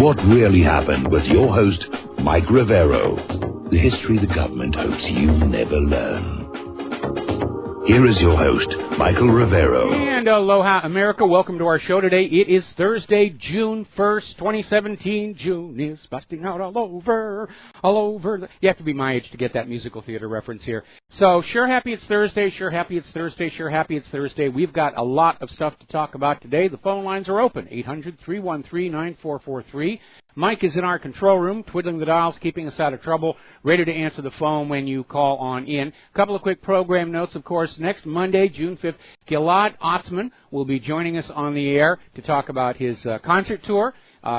What really happened with your host, Mike Rivero. The history the government hopes you never learn. Here is your host, Michael Rivero. And aloha, America. Welcome to our show today. It is Thursday, June 1st, 2017. June is busting out all over. You have to be my age to get that musical theater reference here. So, sure happy it's Thursday, sure happy it's Thursday, sure happy it's Thursday. We've got a lot of stuff to talk about today. The phone lines are open, 800-313-9443. Mike is in our control room, twiddling the dials, keeping us out of trouble, ready to answer the phone when you call on in. A couple of quick program notes, of course. Next Monday, June 5th, Gilad Otzman will be joining us on the air to talk about his concert tour,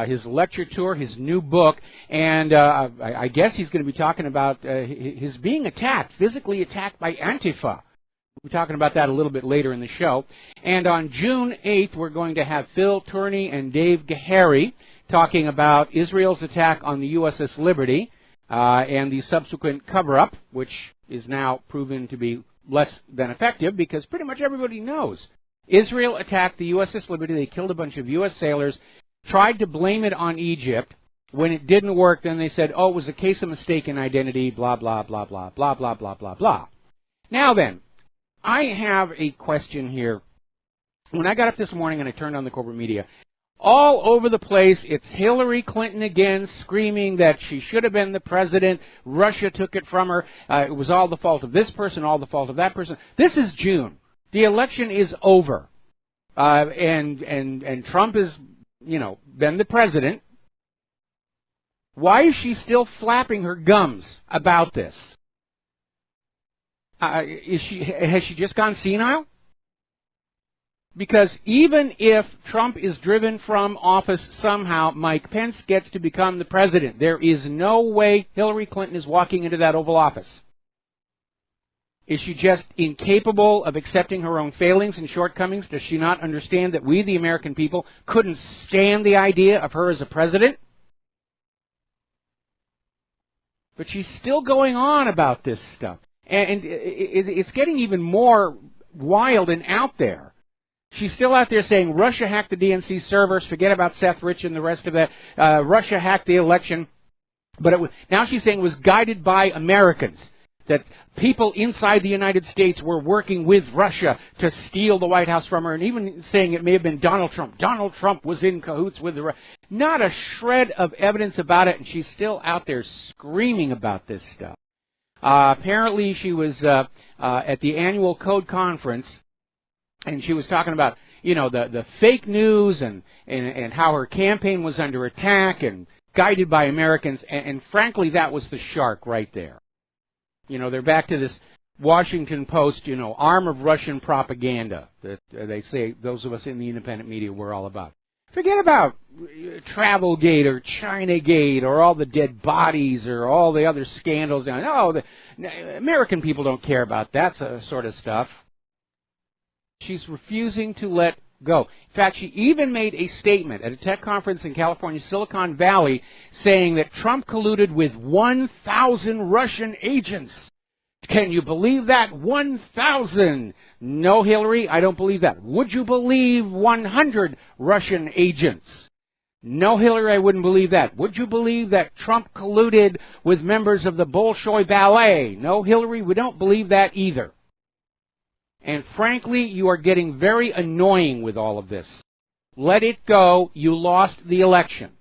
his lecture tour, his new book, and I guess he's going to be talking about his being attacked, physically attacked by Antifa. We'll be talking about that a little bit later in the show. And on June 8th, we're going to have Phil Turney and Dave Gahary talking about Israel's attack on the USS Liberty and the subsequent cover-up, which is now proven to be less than effective because pretty much everybody knows. Israel attacked the USS Liberty. They killed a bunch of U.S. sailors, tried to blame it on Egypt. When it didn't work, then they said, oh, it was a case of mistaken identity, blah, blah, blah, blah, blah, blah, blah, blah, blah. Now then, I have a question here. When I got up this morning and I turned on the corporate media, all over the place, it's Hillary Clinton again screaming that she should have been the president. Russia took it from her. It was all the fault of this person, all the fault of that person. This is June. The election is over. And Trump has, been the president. Why is she still flapping her gums about this? Has she just gone senile? Because even if Trump is driven from office somehow, Mike Pence gets to become the president. There is no way Hillary Clinton is walking into that Oval Office. Is she just incapable of accepting her own failings and shortcomings? Does she not understand that we, the American people, couldn't stand the idea of her as a president? But she's still going on about this stuff. And it's getting even more wild and out there. She's still out there saying Russia hacked the DNC servers, forget about Seth Rich and the rest of that. Russia hacked the election. But now she's saying it was guided by Americans, that people inside the United States were working with Russia to steal the White House from her, and even saying it may have been Donald Trump. Donald Trump was in cahoots with the Not a shred of evidence about it, and she's still out there screaming about this stuff. Apparently she was at the annual Code Conference, and she was talking about, the fake news and how her campaign was under attack and guided by Americans. And frankly, that was the shark right there. They're back to this Washington Post, arm of Russian propaganda that they say those of us in the independent media were all about. Forget about Travelgate or Chinagate or all the dead bodies or all the other scandals. No, American people don't care about that sort of stuff. She's refusing to let go. In fact, she even made a statement at a tech conference in California, Silicon Valley, saying that Trump colluded with 1,000 Russian agents. Can you believe that? 1,000. No, Hillary, I don't believe that. Would you believe 100 Russian agents? No, Hillary, I wouldn't believe that. Would you believe that Trump colluded with members of the Bolshoi Ballet? No, Hillary, we don't believe that either. And frankly, you are getting very annoying with all of this. Let it go. You lost the election.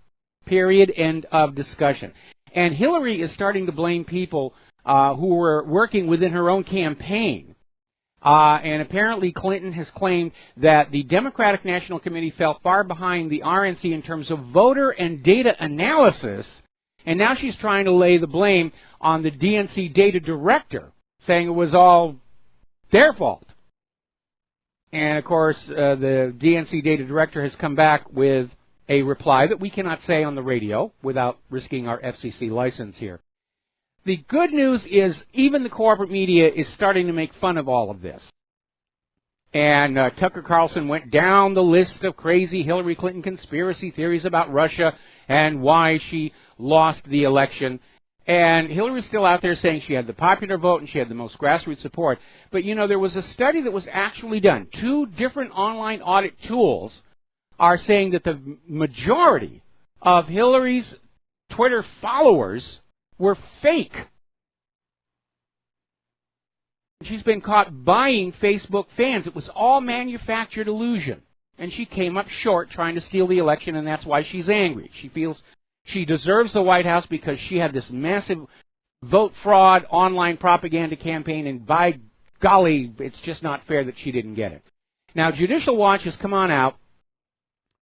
Period. End of discussion. And Hillary is starting to blame people who were working within her own campaign. And apparently Clinton has claimed that the Democratic National Committee fell far behind the RNC in terms of voter and data analysis. And now she's trying to lay the blame on the DNC data director, saying it was all their fault. And, of course, the DNC data director has come back with a reply that we cannot say on the radio without risking our FCC license here. The good news is even the corporate media is starting to make fun of all of this. And Tucker Carlson went down the list of crazy Hillary Clinton conspiracy theories about Russia and why she lost the election. And Hillary's still out there saying she had the popular vote and she had the most grassroots support. But, you know, there was a study that was actually done. 2 different online audit tools are saying that the majority of Hillary's Twitter followers were fake. She's been caught buying Facebook fans. It was all manufactured illusion. And she came up short trying to steal the election, and that's why she's angry. She feels she deserves the White House because she had this massive vote fraud online propaganda campaign, and by golly, it's just not fair that she didn't get it. Now, Judicial Watch has come on out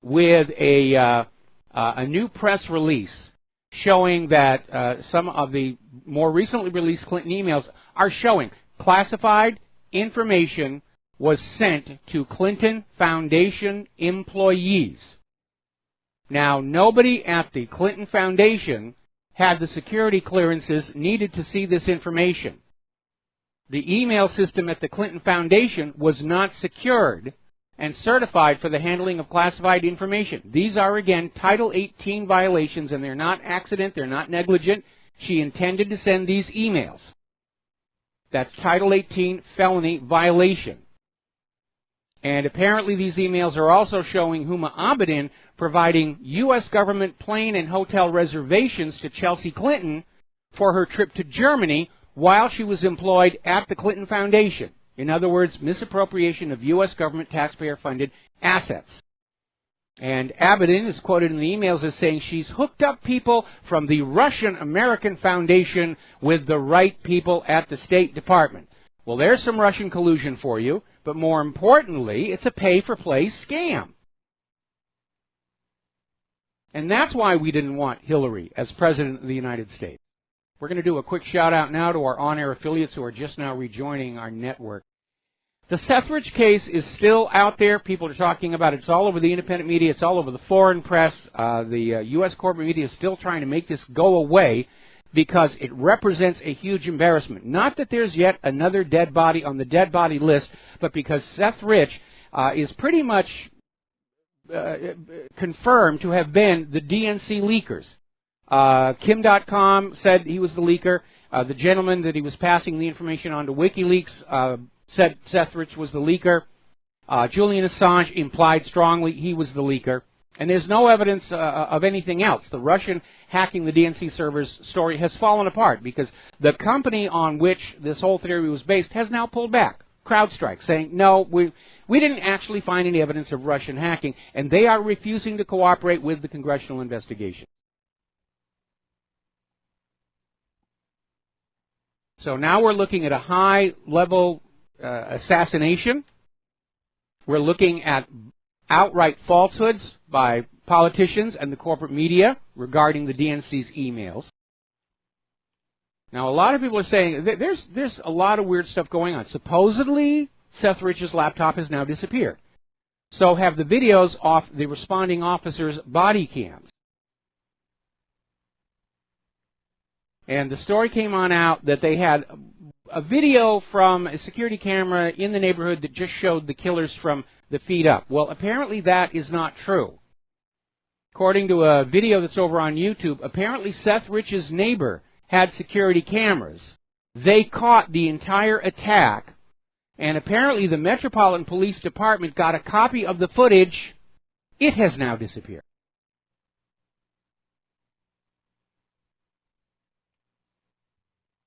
with a new press release showing that some of the more recently released Clinton emails are showing classified information was sent to Clinton Foundation employees. Now, nobody at the Clinton Foundation had the security clearances needed to see this information. The email system at the Clinton Foundation was not secured and certified for the handling of classified information. These are, again, Title 18 violations, and they're not accident, they're not negligent. She intended to send these emails. That's Title 18 felony violation. And apparently these emails are also showing Huma Abedin providing U.S. government plane and hotel reservations to Chelsea Clinton for her trip to Germany while she was employed at the Clinton Foundation. In other words, misappropriation of U.S. government taxpayer-funded assets. And Abedin is quoted in the emails as saying she's hooked up people from the Russian-American Foundation with the right people at the State Department. Well, there's some Russian collusion for you, but more importantly, it's a pay-for-play scam. And that's why we didn't want Hillary as President of the United States. We're going to do a quick shout-out now to our on-air affiliates who are just now rejoining our network. The Sethridge case is still out there. People are talking about it. It's all over the independent media. It's all over the foreign press. The U.S. corporate media is still trying to make this go away because it represents a huge embarrassment. Not that there's yet another dead body on the dead body list, but because Sethridge is pretty much confirmed to have been the DNC leakers. Kim.com said he was the leaker. The gentleman that he was passing the information on to WikiLeaks said Sethridge was the leaker. Julian Assange implied strongly he was the leaker. And there's no evidence of anything else. The Russian hacking the DNC servers story has fallen apart because the company on which this whole theory was based has now pulled back. CrowdStrike saying, no, we didn't actually find any evidence of Russian hacking, and they are refusing to cooperate with the congressional investigation. So now we're looking at a high-level assassination. We're looking at outright falsehoods by politicians and the corporate media regarding the DNC's emails. Now, a lot of people are saying there's a lot of weird stuff going on. Supposedly, Sethridge's laptop has now disappeared. So have the videos off the responding officers' body cams. And the story came on out that they had a video from a security camera in the neighborhood that just showed the killers from the feet up. Well, apparently that is not true. According to a video that's over on YouTube, apparently Sethridge's neighbor had security cameras. They caught the entire attack, and apparently the Metropolitan Police Department got a copy of the footage. It has now disappeared.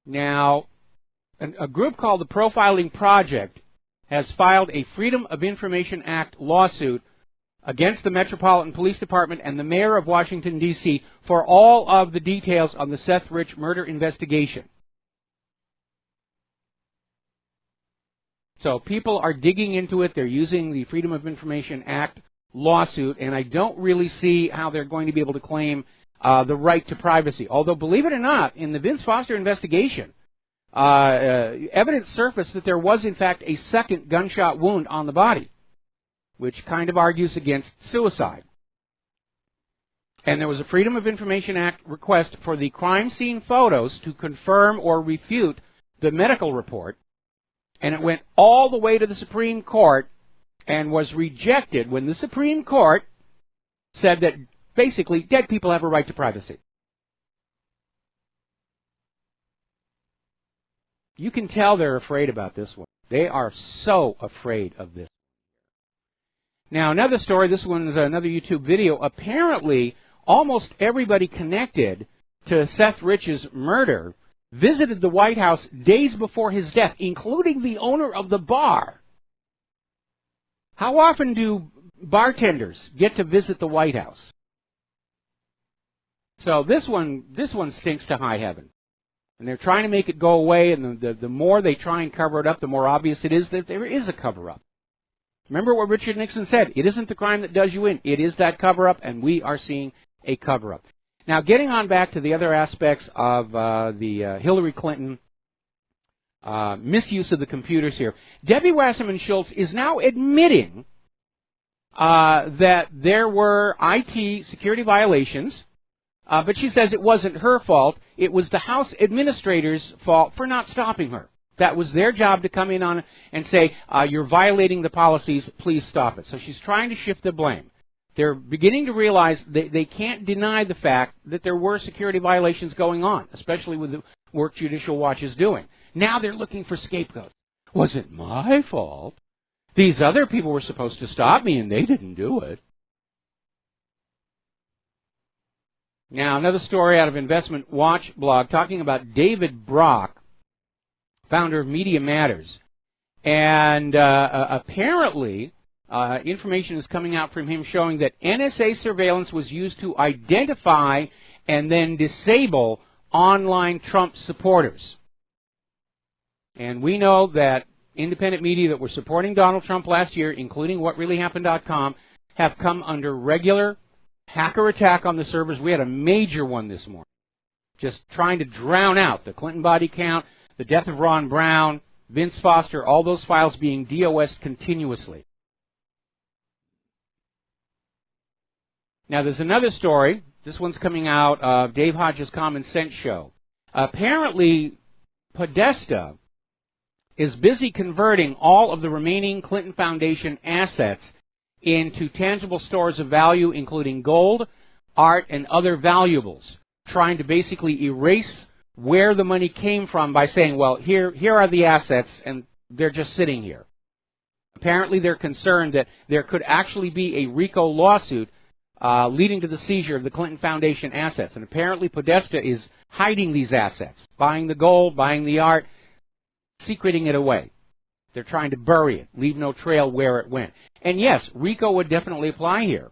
Now, a group called the Profiling Project has filed a Freedom of Information Act lawsuit against the Metropolitan Police Department and the mayor of Washington, D.C. for all of the details on the Sethridge murder investigation. So people are digging into it. They're using the Freedom of Information Act lawsuit, and I don't really see how they're going to be able to claim the right to privacy. Although, believe it or not, in the Vince Foster investigation, evidence surfaced that there was, in fact, a second gunshot wound on the body, which kind of argues against suicide. And there was a Freedom of Information Act request for the crime scene photos to confirm or refute the medical report, and it went all the way to the Supreme Court and was rejected when the Supreme Court said that basically dead people have a right to privacy. You can tell they're afraid about this one. They are so afraid of this. Now, another story, this one's another YouTube video. Apparently, almost everybody connected to Seth Rich's murder visited the White House days before his death, including the owner of the bar. How often do bartenders get to visit the White House? So this one stinks to high heaven. And they're trying to make it go away, and the more they try and cover it up, the more obvious it is that there is a cover-up. Remember what Richard Nixon said, it isn't the crime that does you in, it is that cover-up, and we are seeing a cover-up. Now, getting on back to the other aspects of the Hillary Clinton misuse of the computers here, Debbie Wasserman Schultz is now admitting that there were IT security violations, but she says it wasn't her fault, it was the House administrator's fault for not stopping her. That was their job to come in on and say, you're violating the policies, please stop it. So she's trying to shift the blame. They're beginning to realize they can't deny the fact that there were security violations going on, especially with the work Judicial Watch is doing. Now they're looking for scapegoats. Was it my fault? These other people were supposed to stop me and they didn't do it. Now, another story out of Investment Watch blog talking about David Brock, founder of Media Matters. And apparently, information is coming out from him showing that NSA surveillance was used to identify and then disable online Trump supporters. And we know that independent media that were supporting Donald Trump last year, including WhatReallyHappened.com, have come under regular hacker attack on the servers. We had a major one this morning, just trying to drown out the Clinton body count, the death of Ron Brown, Vince Foster, all those files being DOS'd continuously. Now, there's another story. This one's coming out of Dave Hodges' Common Sense Show. Apparently, Podesta is busy converting all of the remaining Clinton Foundation assets into tangible stores of value, including gold, art, and other valuables, trying to basically erase where the money came from by saying, well, here are the assets, and they're just sitting here. Apparently, they're concerned that there could actually be a RICO lawsuit leading to the seizure of the Clinton Foundation assets. And apparently, Podesta is hiding these assets, buying the gold, buying the art, secreting it away. They're trying to bury it, leave no trail where it went. And yes, RICO would definitely apply here.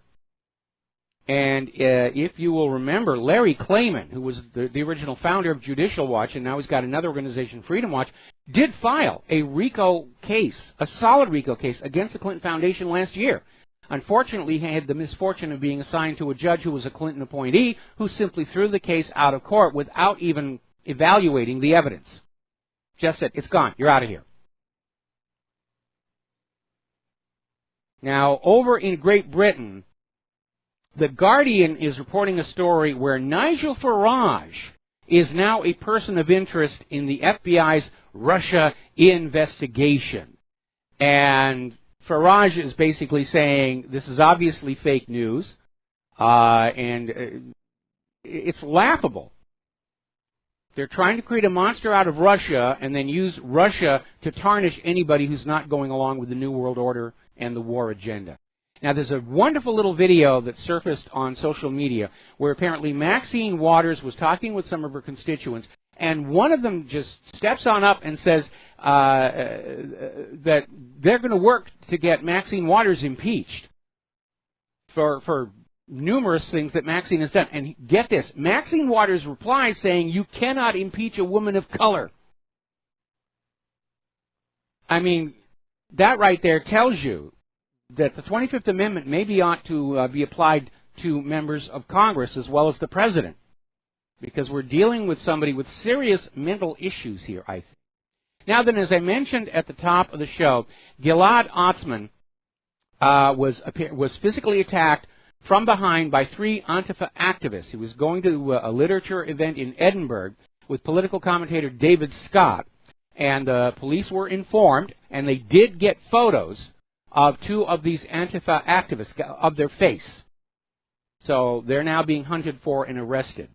And if you will remember, Larry Klayman, who was the original founder of Judicial Watch, and now he's got another organization, Freedom Watch, did file a RICO case, a solid RICO case, against the Clinton Foundation last year. Unfortunately, he had the misfortune of being assigned to a judge who was a Clinton appointee, who simply threw the case out of court without even evaluating the evidence. Just said, it's gone, you're out of here. Now, over in Great Britain, The Guardian is reporting a story where Nigel Farage is now a person of interest in the FBI's Russia investigation. And Farage is basically saying this is obviously fake news, and it's laughable. They're trying to create a monster out of Russia and then use Russia to tarnish anybody who's not going along with the New World Order and the war agenda. Now, there's a wonderful little video that surfaced on social media where apparently Maxine Waters was talking with some of her constituents, and one of them just steps on up and says that they're going to work to get Maxine Waters impeached for numerous things that Maxine has done. And get this, Maxine Waters replies saying, you cannot impeach a woman of color. I mean, that right there tells you that the 25th Amendment maybe ought to be applied to members of Congress as well as the President, because we're dealing with somebody with serious mental issues here, I think. Now then, as I mentioned at the top of the show, Gilad Atzmon was physically attacked from behind by 3 Antifa activists. He was going to a literature event in Edinburgh with political commentator David Scott, and the police were informed, and they did get photos of 2 of these Antifa activists, of their face. So they're now being hunted for and arrested,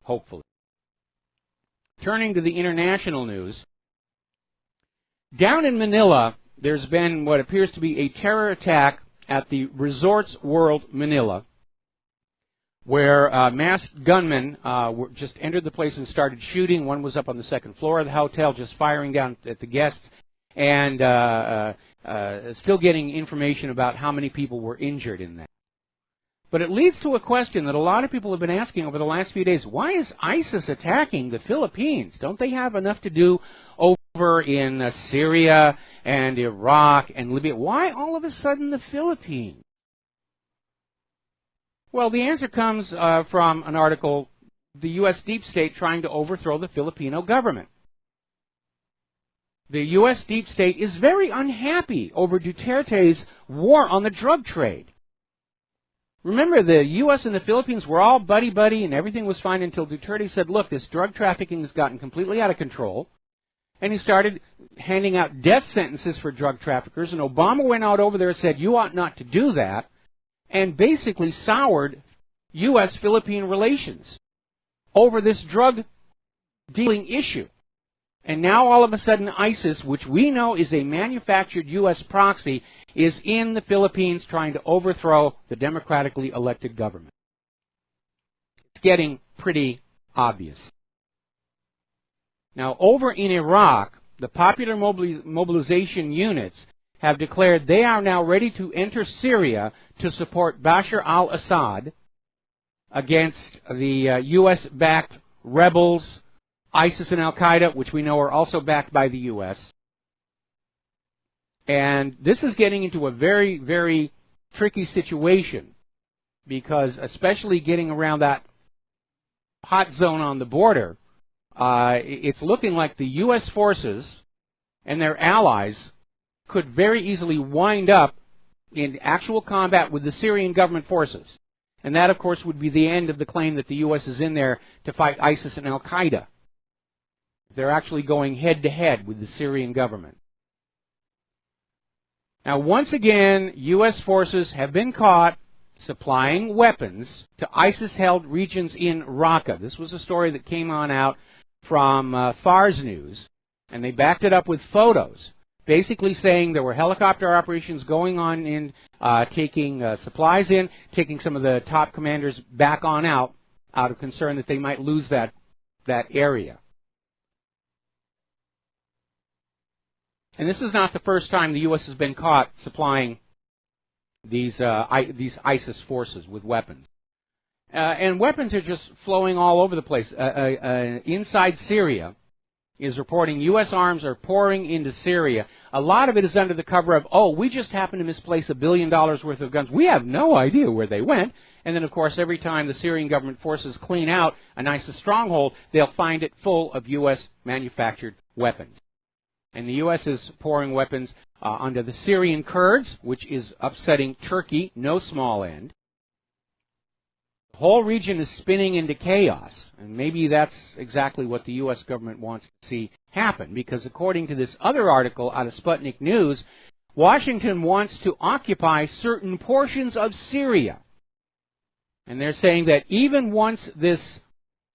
hopefully. Turning to the international news, down in Manila, there's been what appears to be a terror attack at the Resorts World Manila, where masked gunmen just entered the place and started shooting. One was up on the second floor of the hotel, just firing down at the guests, and still getting information about how many people were injured in that. But it leads to a question that a lot of people have been asking over the last few days. Why is ISIS attacking the Philippines? Don't they have enough to do over in Syria and Iraq and Libya? Why all of a sudden the Philippines? Well, the answer comes from an article, The U.S. Deep State Trying to Overthrow the Filipino Government. The U.S. Deep State is very unhappy over Duterte's war on the drug trade. Remember, the U.S. and the Philippines were all buddy-buddy and everything was fine until Duterte said, look, this drug trafficking has gotten completely out of control. And he started handing out death sentences for drug traffickers. And Obama went out over there and said, you ought not to do that. And basically soured U.S.-Philippine relations over this drug dealing issue. And now all of a sudden ISIS, which we know is a manufactured U.S. proxy, is in the Philippines trying to overthrow the democratically elected government. It's getting pretty obvious. Now, over in Iraq, the popular mobilization units have declared they are now ready to enter Syria to support Bashar al-Assad against the U.S.-backed rebels, ISIS and Al-Qaeda, which we know are also backed by the U.S. And this is getting into a very, very tricky situation because especially getting around that hot zone on the border, it's looking like the U.S. forces and their allies could very easily wind up in actual combat with the Syrian government forces. And that, of course, would be the end of the claim that the U.S. is in there to fight ISIS and Al-Qaeda. They're actually going head-to-head with the Syrian government. Now, once again, U.S. forces have been caught supplying weapons to ISIS-held regions in Raqqa. This was a story that came on out from Fars News, and they backed it up with photos, basically saying there were helicopter operations going on in taking supplies in, taking some of the top commanders back on out of concern that they might lose that area. And this is not the first time the U.S. has been caught supplying these ISIS forces with weapons. And weapons are just flowing all over the place. Inside Syria is reporting U.S. arms are pouring into Syria. A lot of it is under the cover of, oh, we just happened to misplace $1 billion worth of guns. We have no idea where they went. And then, of course, every time the Syrian government forces clean out an ISIS stronghold, they'll find it full of U.S. manufactured weapons. And the U.S. is pouring weapons under the Syrian Kurds, which is upsetting Turkey, no small end. The whole region is spinning into chaos, and maybe that's exactly what the U.S. government wants to see happen, because according to this other article out of Sputnik News, Washington wants to occupy certain portions of Syria. And they're saying that even once this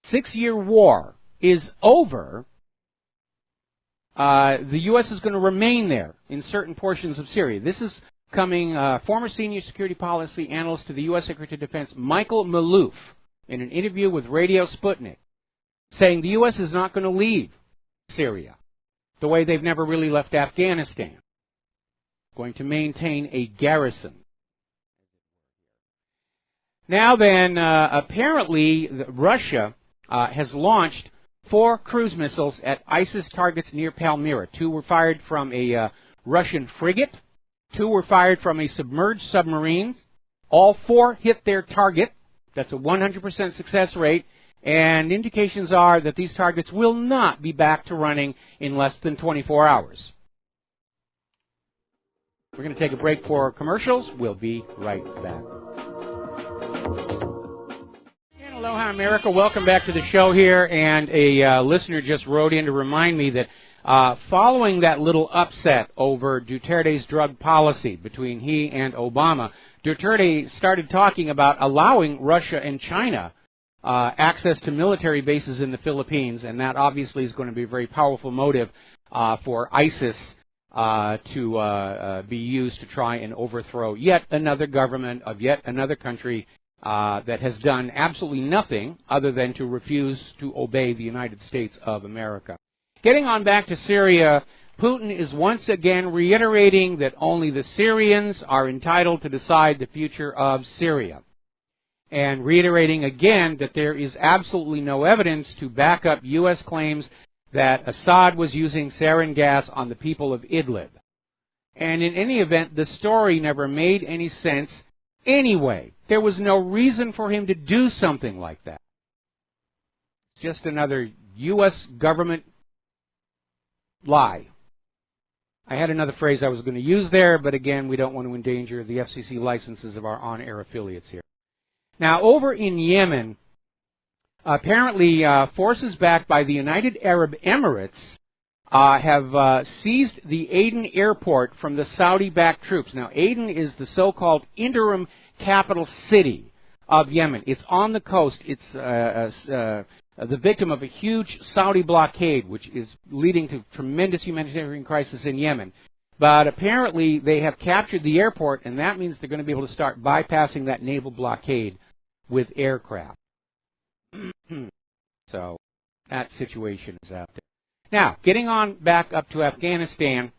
6-year war is over, the U.S. is going to remain there in certain portions of Syria. This is coming former senior security policy analyst to the U.S. Secretary of Defense, Michael Maloof, in an interview with Radio Sputnik, saying the U.S. is not going to leave Syria the way they've never really left Afghanistan. Going to maintain a garrison. Now then, apparently Russia has launched 4 cruise missiles at ISIS targets near Palmyra. 2 were fired from a Russian frigate. 2 were fired from a submerged submarine. All 4 hit their target. That's a 100% success rate. And indications are that these targets will not be back to running in less than 24 hours. We're going to take a break for commercials. We'll be right back. Aloha America, welcome back to the show here, and a listener just wrote in to remind me that following that little upset over Duterte's drug policy between he and Obama, Duterte started talking about allowing Russia and China access to military bases in the Philippines, and that obviously is going to be a very powerful motive for ISIS to be used to try and overthrow yet another government of yet another country that has done absolutely nothing other than to refuse to obey the United States of America. Getting on back to Syria, Putin is once again reiterating that only the Syrians are entitled to decide the future of Syria, and reiterating again that there is absolutely no evidence to back up U.S. claims that Assad was using sarin gas on the people of Idlib. And in any event, the story never made any sense anyway. There was no reason for him to do something like that. It's just another U.S. government lie. I had another phrase I was going to use there, but again, we don't want to endanger the FCC licenses of our on-air affiliates here. Now, over in Yemen, apparently, forces backed by the United Arab Emirates have seized the Aden airport from the Saudi-backed troops. Now, Aden is the so-called interim capital city of Yemen. It's on the coast. It's the victim of a huge Saudi blockade, which is leading to tremendous humanitarian crisis in Yemen. But apparently, they have captured the airport, and that means they're going to be able to start bypassing that naval blockade with aircraft. So that situation is out there. Now, getting on back up to Afghanistan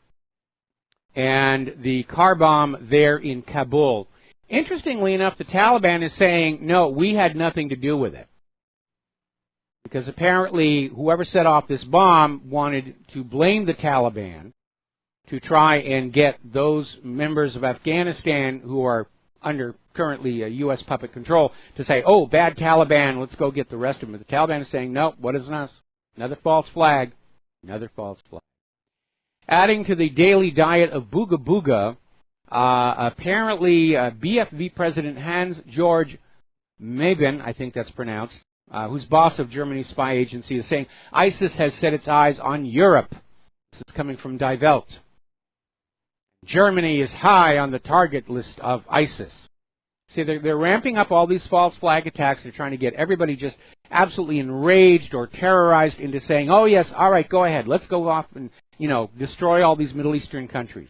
and the car bomb there in Kabul. Interestingly enough, the Taliban is saying, no, we had nothing to do with it. Because apparently whoever set off this bomb wanted to blame the Taliban to try and get those members of Afghanistan who are under currently U.S. puppet control to say, oh, bad Taliban, let's go get the rest of them. But the Taliban is saying, no, what is us? Another false flag. Another false flag. Adding to the daily diet of booga booga, apparently BFV President Hans-Georg Meben, I think that's pronounced, who's boss of Germany's spy agency, is saying ISIS has set its eyes on Europe. This is coming from Die Welt. Germany is high on the target list of ISIS. See, they're ramping up all these false flag attacks. They're trying to get everybody just absolutely enraged or terrorized into saying, oh, yes, all right, go ahead. Let's go off and, destroy all these Middle Eastern countries.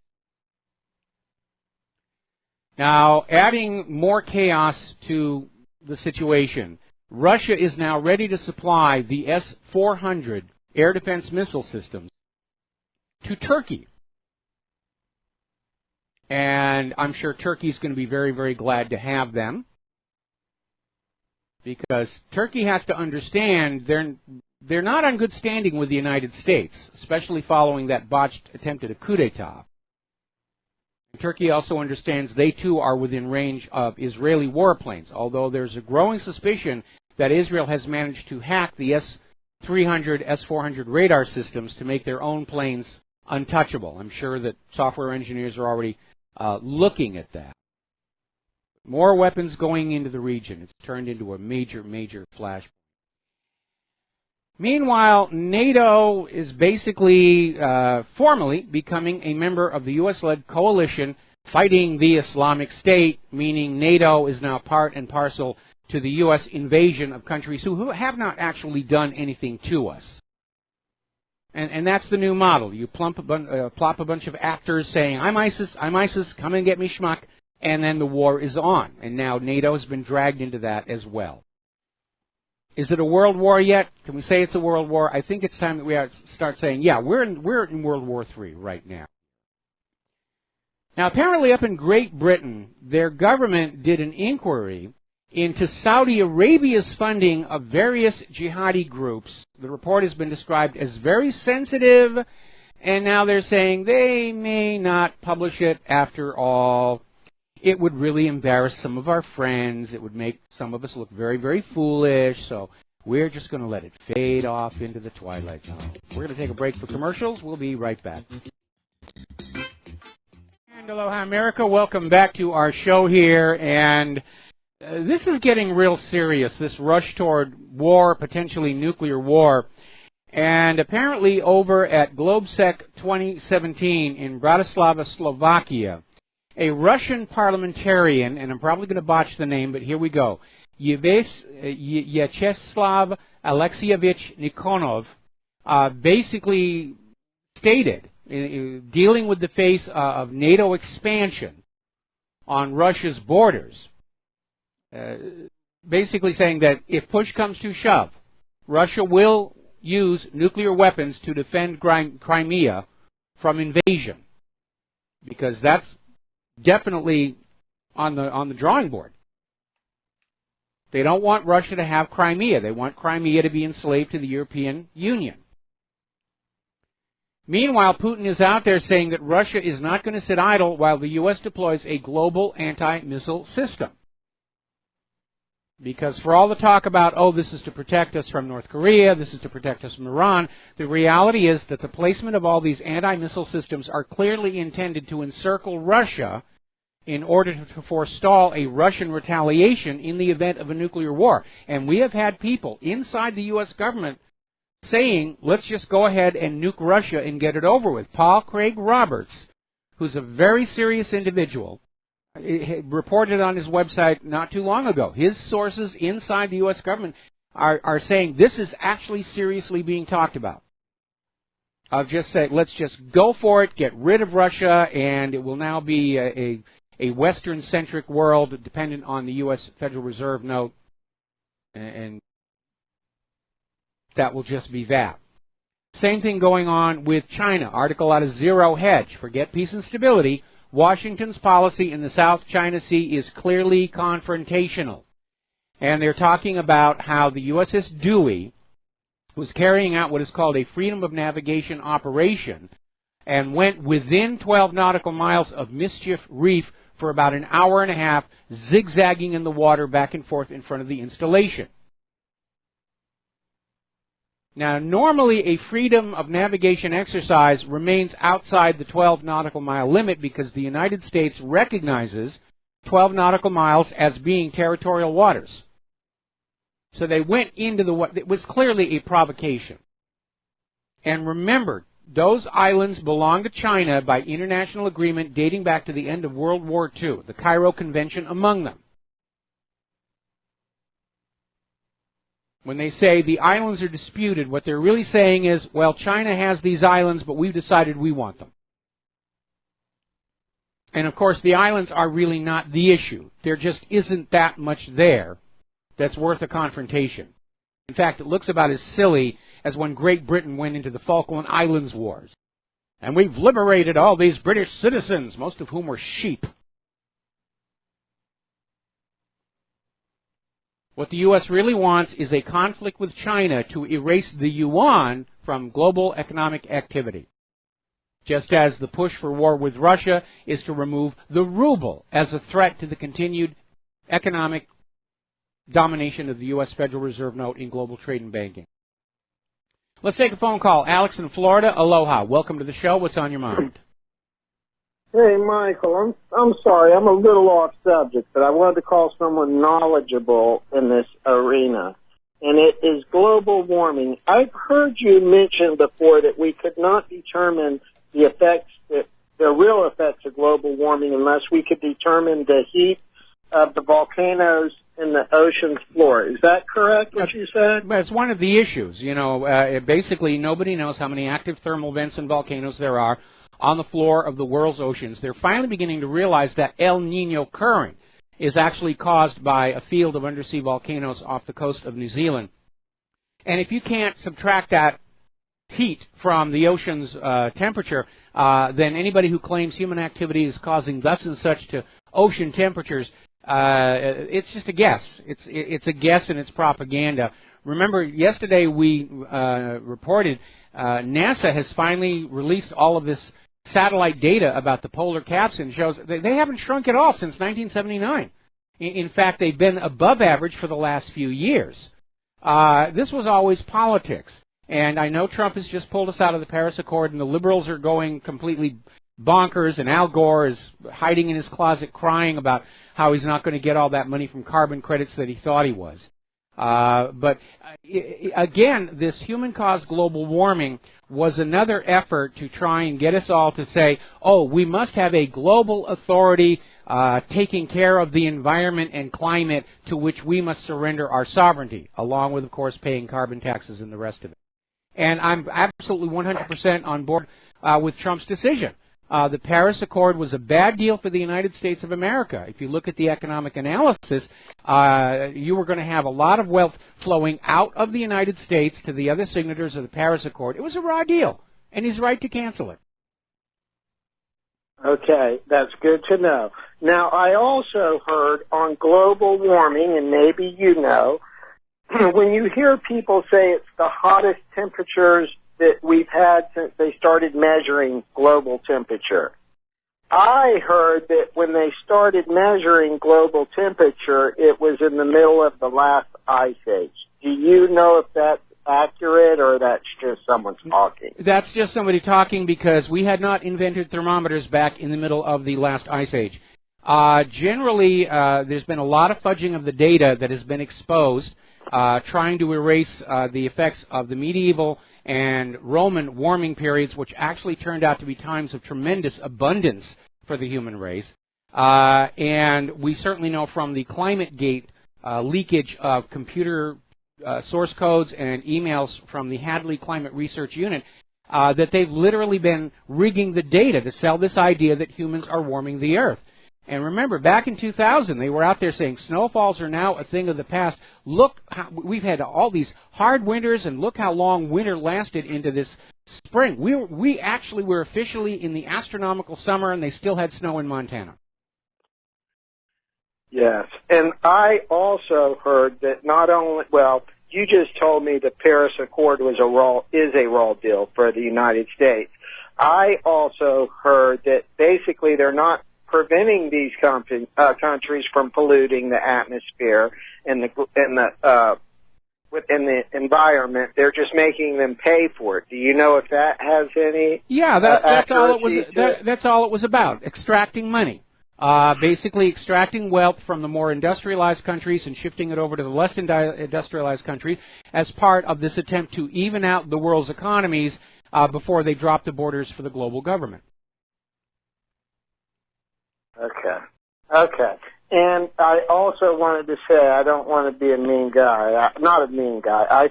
Now, adding more chaos to the situation, Russia is now ready to supply the S-400 air defense missile systems to Turkey. And I'm sure Turkey's going to be very, very glad to have them, because Turkey has to understand they're not on good standing with the United States, especially following that botched attempt at a coup d'etat. Turkey also understands they too are within range of Israeli warplanes, although there's a growing suspicion that Israel has managed to hack the S-300, S-400 radar systems to make their own planes untouchable. I'm sure that software engineers are already looking at that. More weapons going into the region. It's turned into a major, major flashpoint. Meanwhile, NATO is basically formally becoming a member of the U.S.-led coalition fighting the Islamic State, meaning NATO is now part and parcel to the U.S. invasion of countries who have not actually done anything to us. And that's the new model. You plop a bunch of actors saying, I'm ISIS, come and get me schmuck, and then the war is on. And now NATO has been dragged into that as well. Is it a world war yet? Can we say it's a world war? I think it's time that we start saying, yeah, we're in World War III right now. Now, apparently up in Great Britain, their government did an inquiry into Saudi Arabia's funding of various jihadi groups. The report has been described as very sensitive, and now they're saying they may not publish it after all. It would really embarrass some of our friends. It would make some of us look very, very foolish, so we're just going to let it fade off into the twilight zone. We're going to take a break for commercials. We'll be right back. And aloha, America. Welcome back to our show here, and this is getting real serious, this rush toward war, potentially nuclear war. And apparently over at GlobeSec 2017 in Bratislava, Slovakia, a Russian parliamentarian, and I'm probably going to botch the name, but here we go, Vyacheslav Alexeyevich Nikonov, basically stated dealing with the face of NATO expansion on Russia's borders, basically saying that if push comes to shove, Russia will use nuclear weapons to defend Crimea from invasion, because that's definitely on the drawing board. They don't want Russia to have Crimea. They want Crimea to be enslaved to the European Union. Meanwhile, Putin is out there saying that Russia is not going to sit idle while the U.S. deploys a global anti-missile system. Because for all the talk about, oh, this is to protect us from North Korea, this is to protect us from Iran, the reality is that the placement of all these anti-missile systems are clearly intended to encircle Russia in order to forestall a Russian retaliation in the event of a nuclear war. And we have had people inside the U.S. government saying, let's just go ahead and nuke Russia and get it over with. Paul Craig Roberts, who's a very serious individual, reported on his website not too long ago. His sources inside the U.S. government are saying this is actually seriously being talked about. I've just said, let's just go for it, get rid of Russia, and it will now be a Western-centric world dependent on the U.S. Federal Reserve note, and that will just be that. Same thing going on with China. Article out of Zero Hedge. Forget peace and stability. Washington's policy in the South China Sea is clearly confrontational. And they're talking about how the USS Dewey was carrying out what is called a freedom of navigation operation and went within 12 nautical miles of Mischief Reef for about an hour and a half, zigzagging in the water back and forth in front of the installation. Now, normally a freedom of navigation exercise remains outside the 12 nautical mile limit because the United States recognizes 12 nautical miles as being territorial waters. So they went into the water. It was clearly a provocation. And remember, those islands belong to China by international agreement dating back to the end of World War II, the Cairo Convention among them. When they say the islands are disputed, what they're really saying is, well, China has these islands, but we've decided we want them. And, of course, the islands are really not the issue. There just isn't that much there that's worth a confrontation. In fact, it looks about as silly as when Great Britain went into the Falkland Islands Wars. And we've liberated all these British citizens, most of whom were sheep. What the U.S. really wants is a conflict with China to erase the yuan from global economic activity, just as the push for war with Russia is to remove the ruble as a threat to the continued economic domination of the U.S. Federal Reserve note in global trade and banking. Let's take a phone call. Alex in Florida, aloha. Welcome to the show. What's on your mind? Hey, Michael, I'm sorry, I'm a little off subject, but I wanted to call someone knowledgeable in this arena, and it is global warming. I've heard you mention before that we could not determine the effects, the real effects of global warming unless we could determine the heat of the volcanoes in the ocean's floor. Is that correct, what you said? It's one of the issues. You know, basically nobody knows how many active thermal vents and volcanoes there are on the floor of the world's oceans. They're finally beginning to realize that El Nino current is actually caused by a field of undersea volcanoes off the coast of New Zealand. And if you can't subtract that heat from the ocean's temperature, then anybody who claims human activity is causing thus and such to ocean temperatures, it's just a guess. It's a guess and it's propaganda. Remember, yesterday we reported NASA has finally released all of this satellite data about the polar caps and shows they haven't shrunk at all since 1979. In fact, they've been above average for the last few years. This was always politics. And I know Trump has just pulled us out of the Paris Accord, and the liberals are going completely bonkers, and Al Gore is hiding in his closet crying about how he's not going to get all that money from carbon credits that he thought he was. But again, this human-caused global warming was another effort to try and get us all to say, oh, we must have a global authority taking care of the environment and climate to which we must surrender our sovereignty, along with, of course, paying carbon taxes and the rest of it. And I'm absolutely 100% on board with Trump's decision. The Paris Accord was a bad deal for the United States of America. If you look at the economic analysis, you were going to have a lot of wealth flowing out of the United States to the other signatories of the Paris Accord. It was a raw deal, and he's right to cancel it. Okay, that's good to know. Now, I also heard on global warming, and maybe you know, when you hear people say it's the hottest temperatures that we've had since they started measuring global temperature, I heard that when they started measuring global temperature, it was in the middle of the last ice age. Do you know if that's accurate or that's just someone talking? That's just somebody talking because we had not invented thermometers back in the middle of the last ice age. Generally, there's been a lot of fudging of the data that has been exposed, trying to erase the effects of the medieval and Roman warming periods, which actually turned out to be times of tremendous abundance for the human race. And we certainly know from the ClimateGate leakage of computer source codes and emails from the Hadley Climate Research Unit that they've literally been rigging the data to sell this idea that humans are warming the Earth. And remember, back in 2000, they were out there saying snowfalls are now a thing of the past. Look, we've had all these hard winters, and look how long winter lasted into this spring. We actually were officially in the astronomical summer, and they still had snow in Montana. Yes, and I also heard that not only, well, you just told me the Paris Accord is a raw deal for the United States. I also heard that basically they're not preventing these countries from polluting the atmosphere and the environment. They're just making them pay for it. Do you know if that has any? Yeah, that's all it was. That's all it was about: extracting money, basically extracting wealth from the more industrialized countries and shifting it over to the less industrialized countries as part of this attempt to even out the world's economies before they drop the borders for the global government. Okay. And I also wanted to say, I don't want to be a mean guy. Not a mean guy. I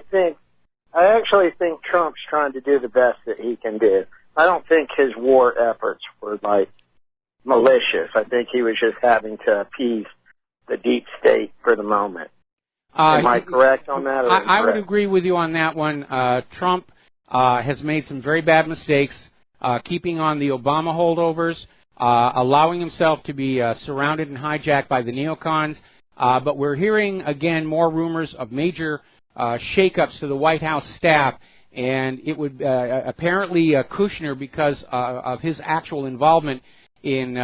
actually think Trump's trying to do the best that he can do. I don't think his war efforts were, malicious. I think he was just having to appease the deep state for the moment. Am I correct on that? I would agree with you on that one. Trump has made some very bad mistakes, keeping on the Obama holdovers, allowing himself to be surrounded and hijacked by the neocons. But we're hearing, again, more rumors of major shakeups to the White House staff. And it would apparently Kushner, because of his actual involvement in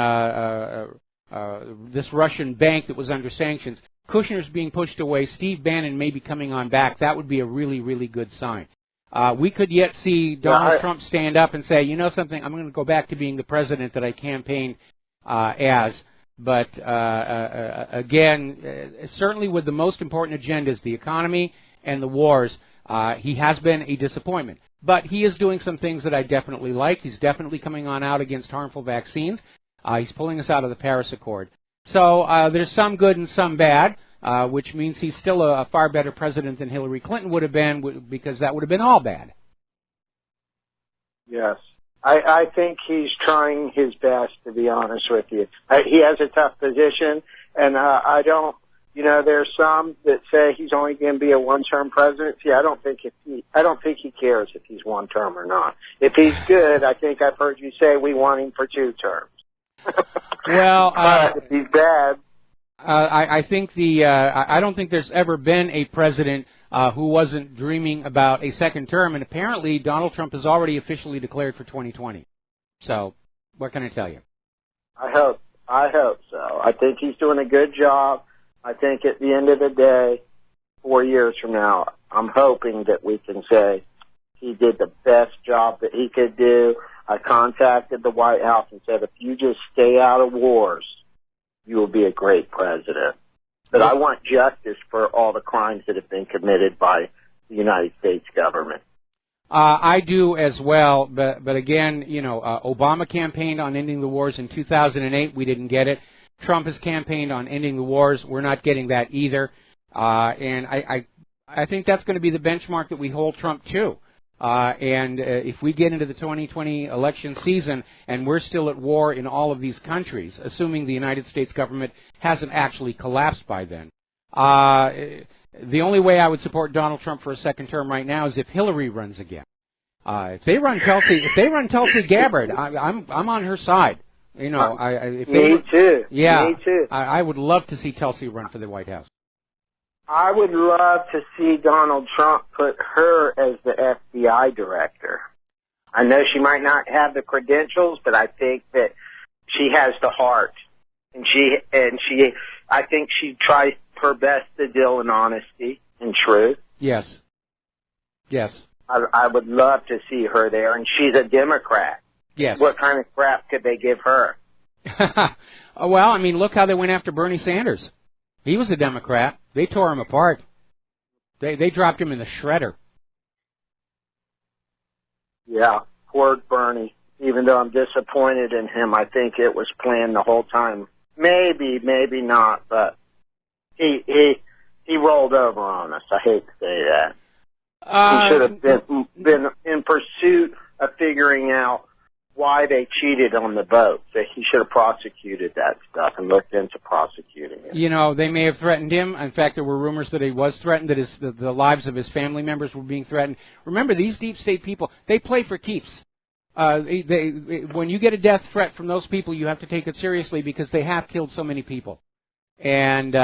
this Russian bank that was under sanctions, Kushner's being pushed away. Steve Bannon may be coming on back. That would be a really, really good sign. We could yet see Donald Trump stand up and say, you know something, I'm going to go back to being the president that I campaigned as. But again, certainly with the most important agendas, the economy and the wars, he has been a disappointment. But he is doing some things that I definitely like. He's definitely coming on out against harmful vaccines. He's pulling us out of the Paris Accord. So there's some good and some bad. Which means he's still a far better president than Hillary Clinton would have been, because that would have been all bad. Yes. I think he's trying his best, to be honest with you. He has a tough position, and I don't, there's some that say he's only going to be a one-term presidency. I don't think he cares if he's one term or not. If he's good, I think I've heard you say we want him for 2 terms. Well, but if he's bad, I think I don't think there's ever been a president who wasn't dreaming about a second term, and apparently Donald Trump has already officially declared for 2020. So, what can I tell you? I hope so. I think he's doing a good job. I think at the end of the day, 4 years from now, I'm hoping that we can say he did the best job that he could do. I contacted the White House and said, if you just stay out of wars, you will be a great president. But I want justice for all the crimes that have been committed by the United States government. I do as well, but again, Obama campaigned on ending the wars in 2008. We didn't get it. Trump has campaigned on ending the wars. We're not getting that either. And I think that's going to be the benchmark that we hold Trump to. And if we get into the 2020 election season and we're still at war in all of these countries, assuming the United States government hasn't actually collapsed by then, the only way I would support Donald Trump for a second term right now is if Hillary runs again. If they run Tulsi Gabbard, I'm on her side. You know, me too. Yeah, me too. I would love to see Tulsi run for the White House. I would love to see Donald Trump put her as the FBI director. I know she might not have the credentials, but I think that she has the heart, and I think she tries her best to deal in honesty and truth. Yes. Yes. I would love to see her there, and she's a Democrat. Yes. What kind of crap could they give her? Well, I mean, look how they went after Bernie Sanders. He was a Democrat. They tore him apart. They dropped him in the shredder. Yeah, poor Bernie. Even though I'm disappointed in him, I think it was planned the whole time. Maybe, maybe not, but he rolled over on us. I hate to say that. He should have been in pursuit of figuring out why they cheated on the vote. That he should have prosecuted that stuff and looked into prosecuting it. You know, they may have threatened him. In fact, there were rumors that he was threatened, that the lives of his family members were being threatened. Remember, these deep state people, they play for keeps. When you get a death threat from those people, you have to take it seriously because they have killed so many people. And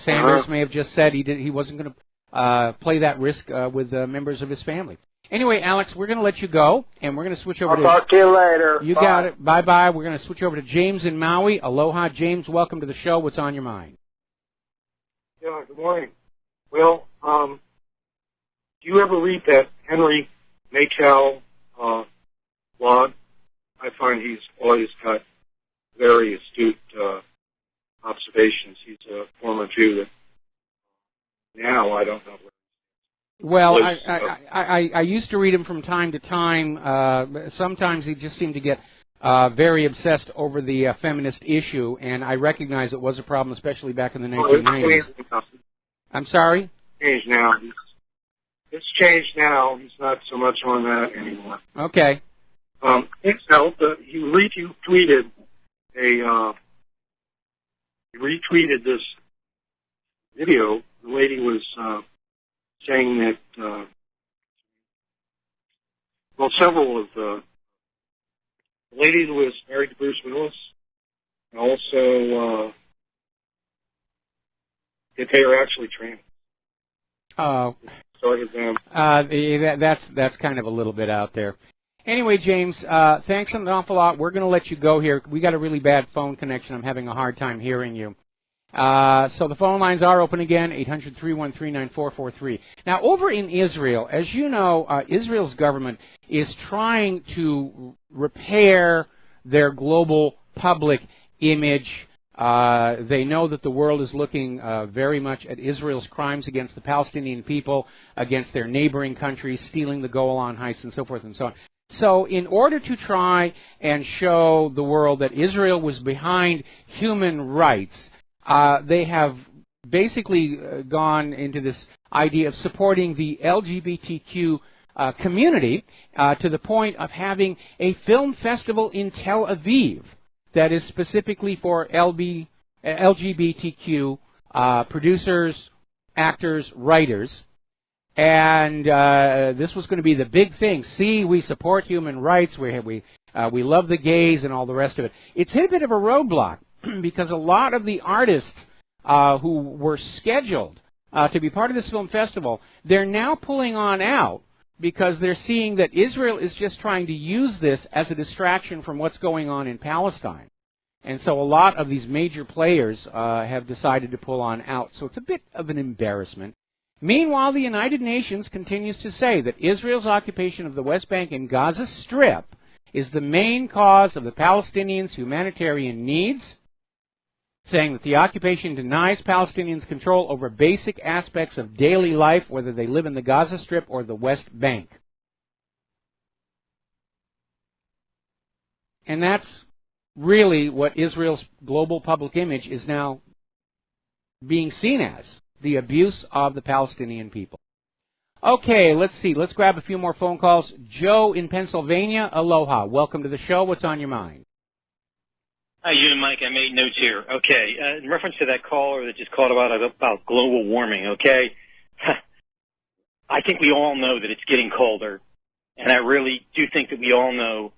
Sanders may have just said he wasn't going to play that risk with members of his family. Anyway, Alex, we're going to let you go, and we're going to switch over I'll talk to you later. You got it. Bye-bye. We're going to switch over to James in Maui. Aloha, James. Welcome to the show. What's on your mind? Yeah, good morning. Well, do you ever read that Henry Maychow blog? I find he's always got very astute observations. He's a former Jew that now I don't know. Well, I used to read him from time to time. Sometimes he just seemed to get very obsessed over the feminist issue, and I recognize it was a problem, especially back in the 1990s. I'm sorry? Changed now. It's changed now. He's not so much on that anymore. Okay. He retweeted this video. The lady was saying that, several of the lady who was married to Bruce Willis, and also that they are actually trans. Oh. Sorry them. That's kind of a little bit out there. Anyway, James, thanks an awful lot. We're going to let you go here. We got a really bad phone connection. I'm having a hard time hearing you. So the phone lines are open again, 800-313-9443. Now, over in Israel, as you know, Israel's government is trying to repair their global public image. They know that the world is looking very much at Israel's crimes against the Palestinian people, against their neighboring countries, stealing the Golan Heights and so forth and so on. So in order to try and show the world that Israel was behind human rights, they have basically gone into this idea of supporting the LGBTQ community to the point of having a film festival in Tel Aviv that is specifically for LGBTQ producers, actors, writers. And this was going to be the big thing. See, we support human rights. We love the gays and all the rest of it. It's hit a bit of a roadblock because a lot of the artists who were scheduled to be part of this film festival, they're now pulling on out because they're seeing that Israel is just trying to use this as a distraction from what's going on in Palestine. And so a lot of these major players have decided to pull on out. So it's a bit of an embarrassment. Meanwhile, the United Nations continues to say that Israel's occupation of the West Bank and Gaza Strip is the main cause of the Palestinians' humanitarian needs, saying that the occupation denies Palestinians control over basic aspects of daily life, whether they live in the Gaza Strip or the West Bank. And that's really what Israel's global public image is now being seen as, the abuse of the Palestinian people. Okay, let's see. Let's grab a few more phone calls. Joe in Pennsylvania, aloha. Welcome to the show. What's on your mind? Hi, you and Mike. I made notes here. Okay, in reference to that caller that just called about global warming, okay, I think we all know that it's getting colder, and I really do think that we all know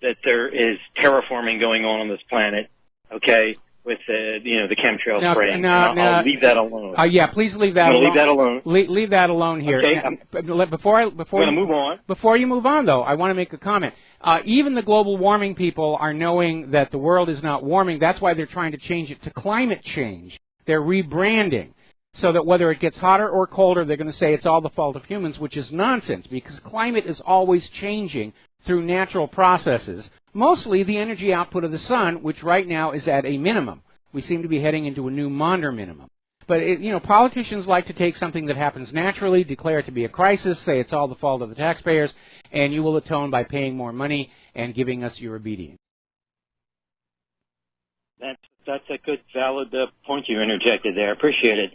that there is terraforming going on this planet, okay, with the chemtrail spraying. I'll leave that alone. Yeah, please leave that alone. Leave that alone. Leave that alone here. Okay. Before you move on. Before you move on, though, I want to make a comment. Even the global warming people are knowing that the world is not warming. That's why they're trying to change it to climate change. They're rebranding so that whether it gets hotter or colder, they're going to say it's all the fault of humans, which is nonsense because climate is always changing through natural processes, mostly the energy output of the sun, which right now is at a minimum. We seem to be heading into a new Maunder minimum. But, politicians like to take something that happens naturally, declare it to be a crisis, say it's all the fault of the taxpayers, and you will atone by paying more money and giving us your obedience. That's a good, valid point you interjected there. Appreciate it.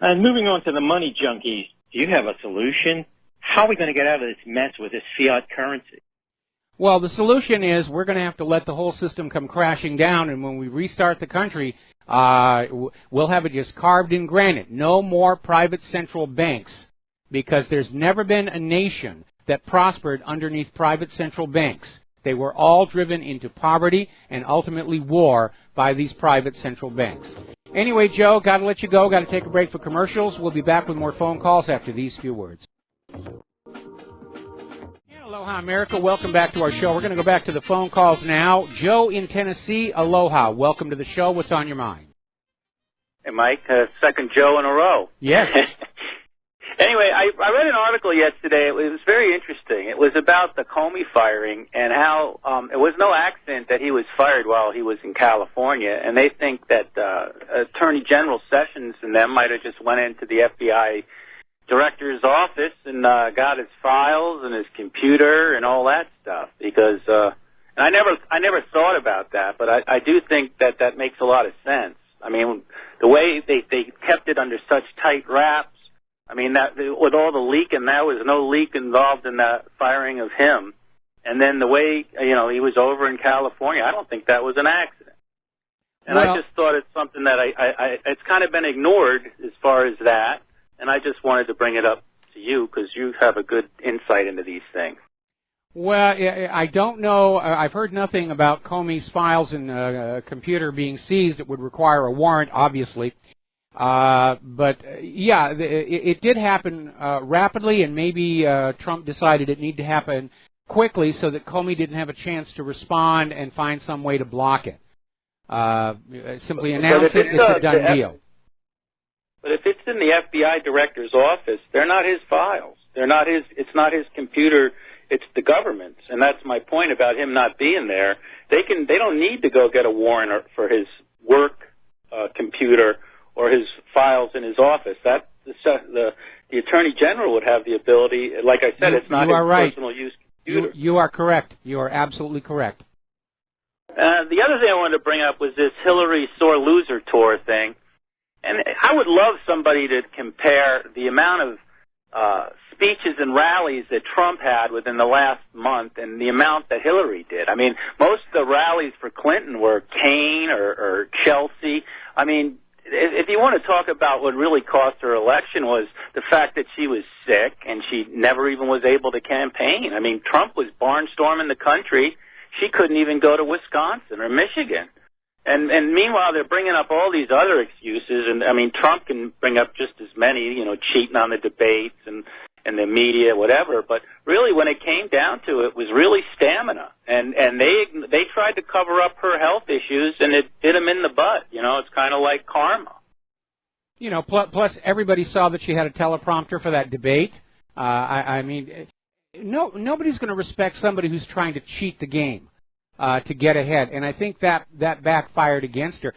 And moving on to the money junkies, do you have a solution? How are we going to get out of this mess with this fiat currency? Well, the solution is we're going to have to let the whole system come crashing down, and when we restart the country, we'll have it just carved in granite. No more private central banks, because there's never been a nation that prospered underneath private central banks. They were all driven into poverty and ultimately war by these private central banks. Anyway, Joe, got to let you go. Got to take a break for commercials. We'll be back with more phone calls after these few words. Aloha, America. Welcome back to our show. We're going to go back to the phone calls now. Joe in Tennessee, aloha. Welcome to the show. What's on your mind? Hey, Mike. Second Joe in a row. Yes. Anyway, I read an article yesterday. It was very interesting. It was about the Comey firing and how it was no accident that he was fired while he was in California. And they think that Attorney General Sessions and them might have just went into the FBI director's office and got his files and his computer and all that stuff because and I never thought about that, but I do think that makes a lot of sense. I mean, the way they kept it under such tight wraps. I mean, that with all the leak, and there was no leak involved in the firing of him. And then the way he was over in California, I don't think that was an accident. And I just thought it's something that it's kind of been ignored as far as that. And I just wanted to bring it up to you because you have a good insight into these things. Well, I don't know. I've heard nothing about Comey's files and computer being seized. It would require a warrant, obviously. But, yeah, it did happen rapidly, and maybe Trump decided it needed to happen quickly so that Comey didn't have a chance to respond and find some way to block it. Simply announce it, it's a done deal. But if it's in the FBI director's office, they're not his files. They're not his. It's not his computer. It's the government's, and that's my point about him not being there. They don't need to go get a warrant for his work computer or his files in his office. That the Attorney General would have the ability. Like I said, it's not his personal use computer. You are correct. You are absolutely correct. The other thing I wanted to bring up was this Hillary sore loser tour thing. And I would love somebody to compare the amount of speeches and rallies that Trump had within the last month and the amount that Hillary did. I mean, most of the rallies for Clinton were Kane or Chelsea. I mean, if you want to talk about what really cost her election was the fact that she was sick and she never even was able to campaign. I mean, Trump was barnstorming the country. She couldn't even go to Wisconsin or Michigan. And meanwhile, they're bringing up all these other excuses. And, I mean, Trump can bring up just as many, cheating on the debates and the media, whatever. But really, when it came down to it, was really stamina. And they tried to cover up her health issues, and it bit them in the butt. It's kind of like karma. Plus everybody saw that she had a teleprompter for that debate. I mean, nobody's going to respect somebody who's trying to cheat the game. To get ahead, and I think that backfired against her.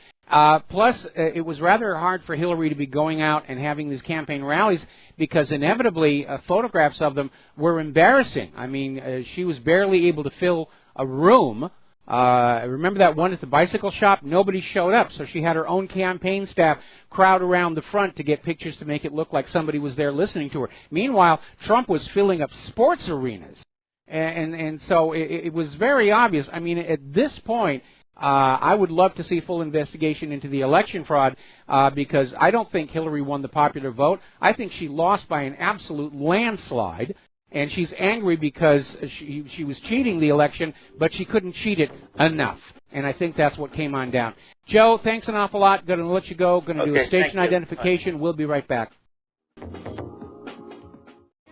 Plus, it was rather hard for Hillary to be going out and having these campaign rallies because inevitably photographs of them were embarrassing. I mean, she was barely able to fill a room Remember that one at the bicycle shop? Nobody showed up, so she had her own campaign staff crowd around the front to get pictures to make it look like somebody was there listening to her. Meanwhile, Trump was filling up sports arenas. And so it was very obvious. I mean, at this point, I would love to see full investigation into the election fraud because I don't think Hillary won the popular vote. I think she lost by an absolute landslide, and she's angry because she was cheating the election, but she couldn't cheat it enough. And I think that's what came on down. Joe, thanks an awful lot. Going to let you go. Going to do a station identification. We'll be right back.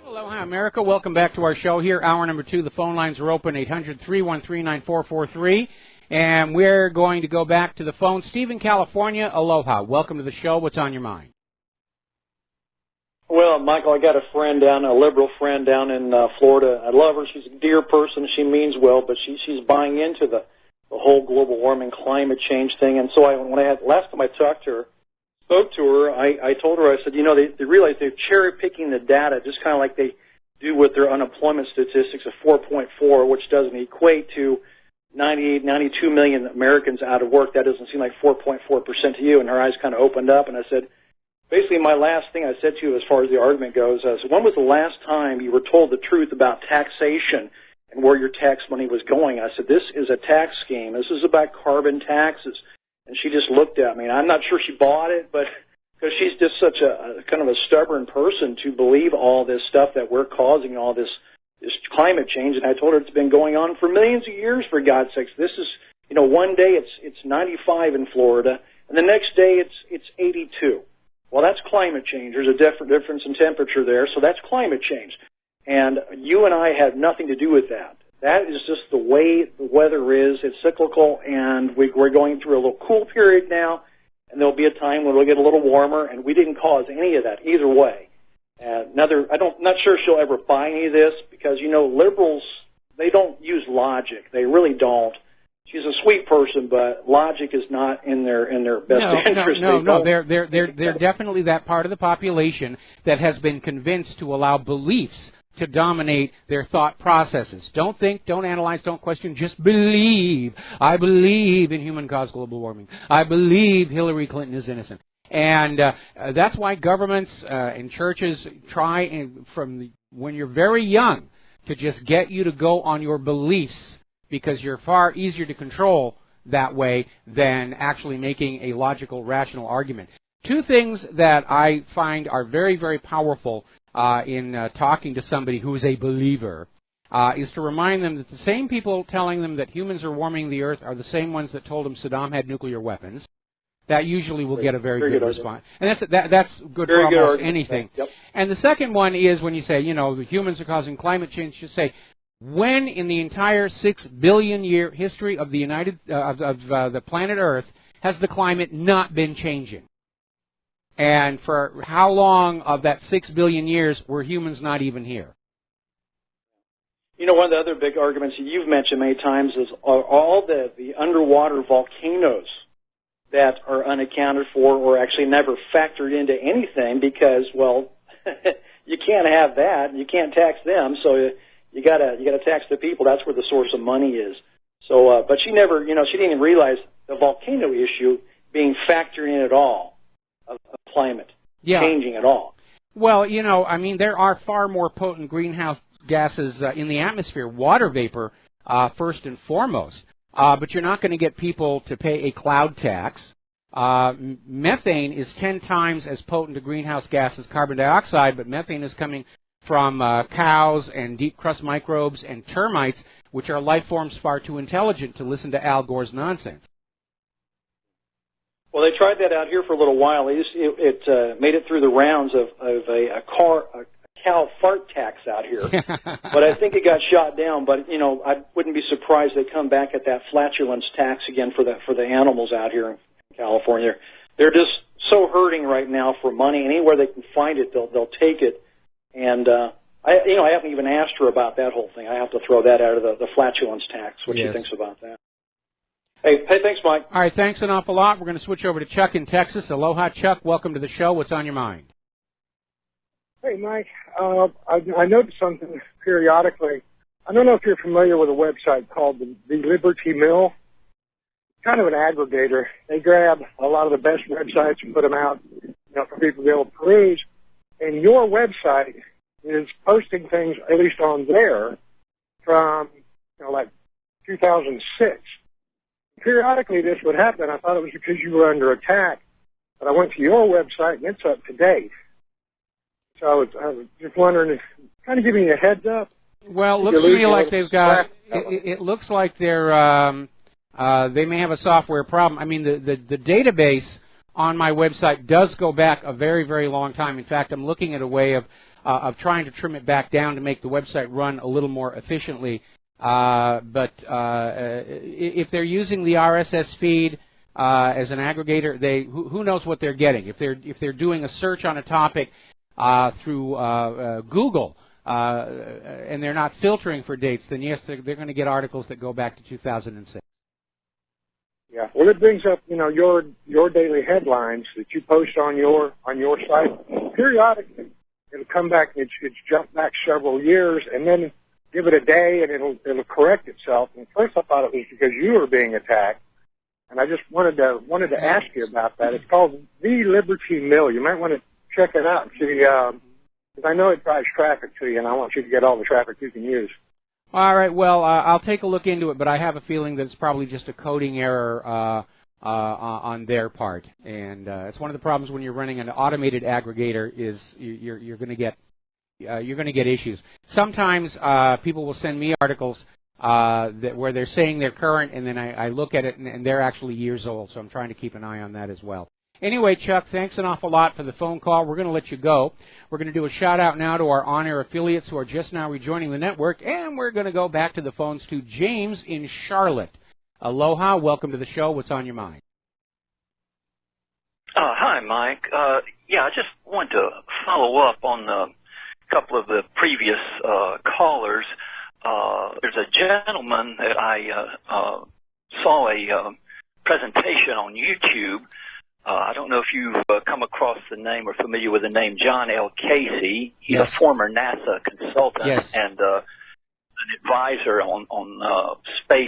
Aloha, America. Welcome back to our show here. Hour number 2. The phone lines are open, 800-313-9443. And we're going to go back to the phone. Steve in California, aloha. Welcome to the show. What's on your mind? Well, Michael, I got a liberal friend down in Florida. I love her. She's a dear person. She means well, but she's buying into the whole global warming, climate change thing. And so last time I talked to her, spoke to her, I told her, I said, they realize they're cherry-picking the data, just kind of like they do with their unemployment statistics of 4.4, which doesn't equate to 98, 92 million Americans out of work. That doesn't seem like 4.4% to you. And her eyes kind of opened up, and I said, basically my last thing I said to you as far as the argument goes, I said, when was the last time you were told the truth about taxation and where your tax money was going? I said, this is a tax scheme. This is about carbon taxes. And she just looked at me. And I'm not sure she bought it, but because she's just such a kind of a stubborn person to believe all this stuff that we're causing, all this climate change. And I told her it's been going on for millions of years, for God's sakes. This is, one day it's 95 in Florida, and the next day it's 82. Well, that's climate change. There's a difference in temperature there, so that's climate change. And you and I have nothing to do with that. That is just the way the weather is. It's cyclical, and we're going through a little cool period now, and there'll be a time when it'll get a little warmer, and we didn't cause any of that either way. I'm not sure she'll ever buy any of this because, liberals, they don't use logic. They really don't. She's a sweet person, but logic is not in their best interest. No. They're definitely that part of the population that has been convinced to allow beliefs to dominate their thought processes. Don't think, don't analyze, don't question, just believe. I believe in human-caused global warming. I believe Hillary Clinton is innocent. And that's why governments and churches try, when you're very young, to just get you to go on your beliefs, because you're far easier to control that way than actually making a logical, rational argument. Two things that I find are very, very powerful in talking to somebody who is a believer is to remind them that the same people telling them that humans are warming the earth are the same ones that told them Saddam had nuclear weapons. That usually will get a very good response. And that's good for almost anything. Yep. And the second one is when you say, the humans are causing climate change, you say, when in the entire 6 billion year history of the the planet Earth has the climate not been changing? And for how long of that 6 billion years were humans not even here? One of the other big arguments that you've mentioned many times is all the underwater volcanoes that are unaccounted for or actually never factored into anything because, well, you can't have that and you can't tax them, so you gotta tax the people. That's where the source of money is. So, but she never, she didn't even realize the volcano issue being factored in at all of climate changing at all. Well, there are far more potent greenhouse gases in the atmosphere, water vapor first and foremost. But you're not going to get people to pay a cloud tax. Methane is 10 times as potent a greenhouse gas as carbon dioxide, but methane is coming from cows and deep crust microbes and termites, which are life forms far too intelligent to listen to Al Gore's nonsense. Well, they tried that out here for a little while. It made it through the rounds of a cow fart tax out here, but I think it got shot down. But I wouldn't be surprised they come back at that flatulence tax again for the animals out here in California. They're just so hurting right now for money. Anywhere they can find it, they'll take it. And I haven't even asked her about that whole thing. I have to throw that out of the flatulence tax. What she thinks about that? Hey, thanks, Mike. All right, thanks an awful lot. We're going to switch over to Chuck in Texas. Aloha, Chuck. Welcome to the show. What's on your mind? Hey, Mike. I noticed something periodically. I don't know if you're familiar with a website called the Liberty Mill. Kind of an aggregator. They grab a lot of the best websites and put them out, for people to be able to peruse. And your website is posting things, at least on there, from, like 2006. Periodically this would happen. I thought it was because you were under attack, but I went to your website and it's up to date. So I was just wondering, kind of giving you a heads up. Well, it looks to me like they've got, it looks like they're, they may have a software problem. I mean, the database on my website does go back a very, very long time. In fact, I'm looking at a way of trying to trim it back down to make the website run a little more efficiently. But if they're using the RSS feed as an aggregator, who knows what they're getting? If they're doing a search on a topic through Google and they're not filtering for dates, then yes, they're going to get articles that go back to 2006. Yeah, well, it brings up, your daily headlines that you post on your site. Periodically, it'll come back and it's jumped back several years, and then give it a day and it'll correct itself. And at first, I thought it was because you were being attacked, and I just wanted to ask you about that. It's called the Liberty Mill. You might want to check it out and see, because I know it drives traffic to you, and I want you to get all the traffic you can use. All right, well, I'll take a look into it, but I have a feeling that it's probably just a coding error on their part. And it's one of the problems when you're running an automated aggregator is you're going to get issues. Sometimes people will send me articles where they're saying they're current, and then I look at it, and they're actually years old, so I'm trying to keep an eye on that as well. Anyway, Chuck, thanks an awful lot for the phone call. We're going to let you go. We're going to do a shout-out now to our on-air affiliates who are just now rejoining the network, and we're going to go back to the phones to James in Charlotte. Aloha, welcome to the show. What's on your mind? Hi, Mike. I just want to follow up on a couple of the previous callers. There's a gentleman that I saw a presentation on YouTube. I don't know if you've come across the name or familiar with the name John L. Casey. He's a former NASA consultant and an advisor on space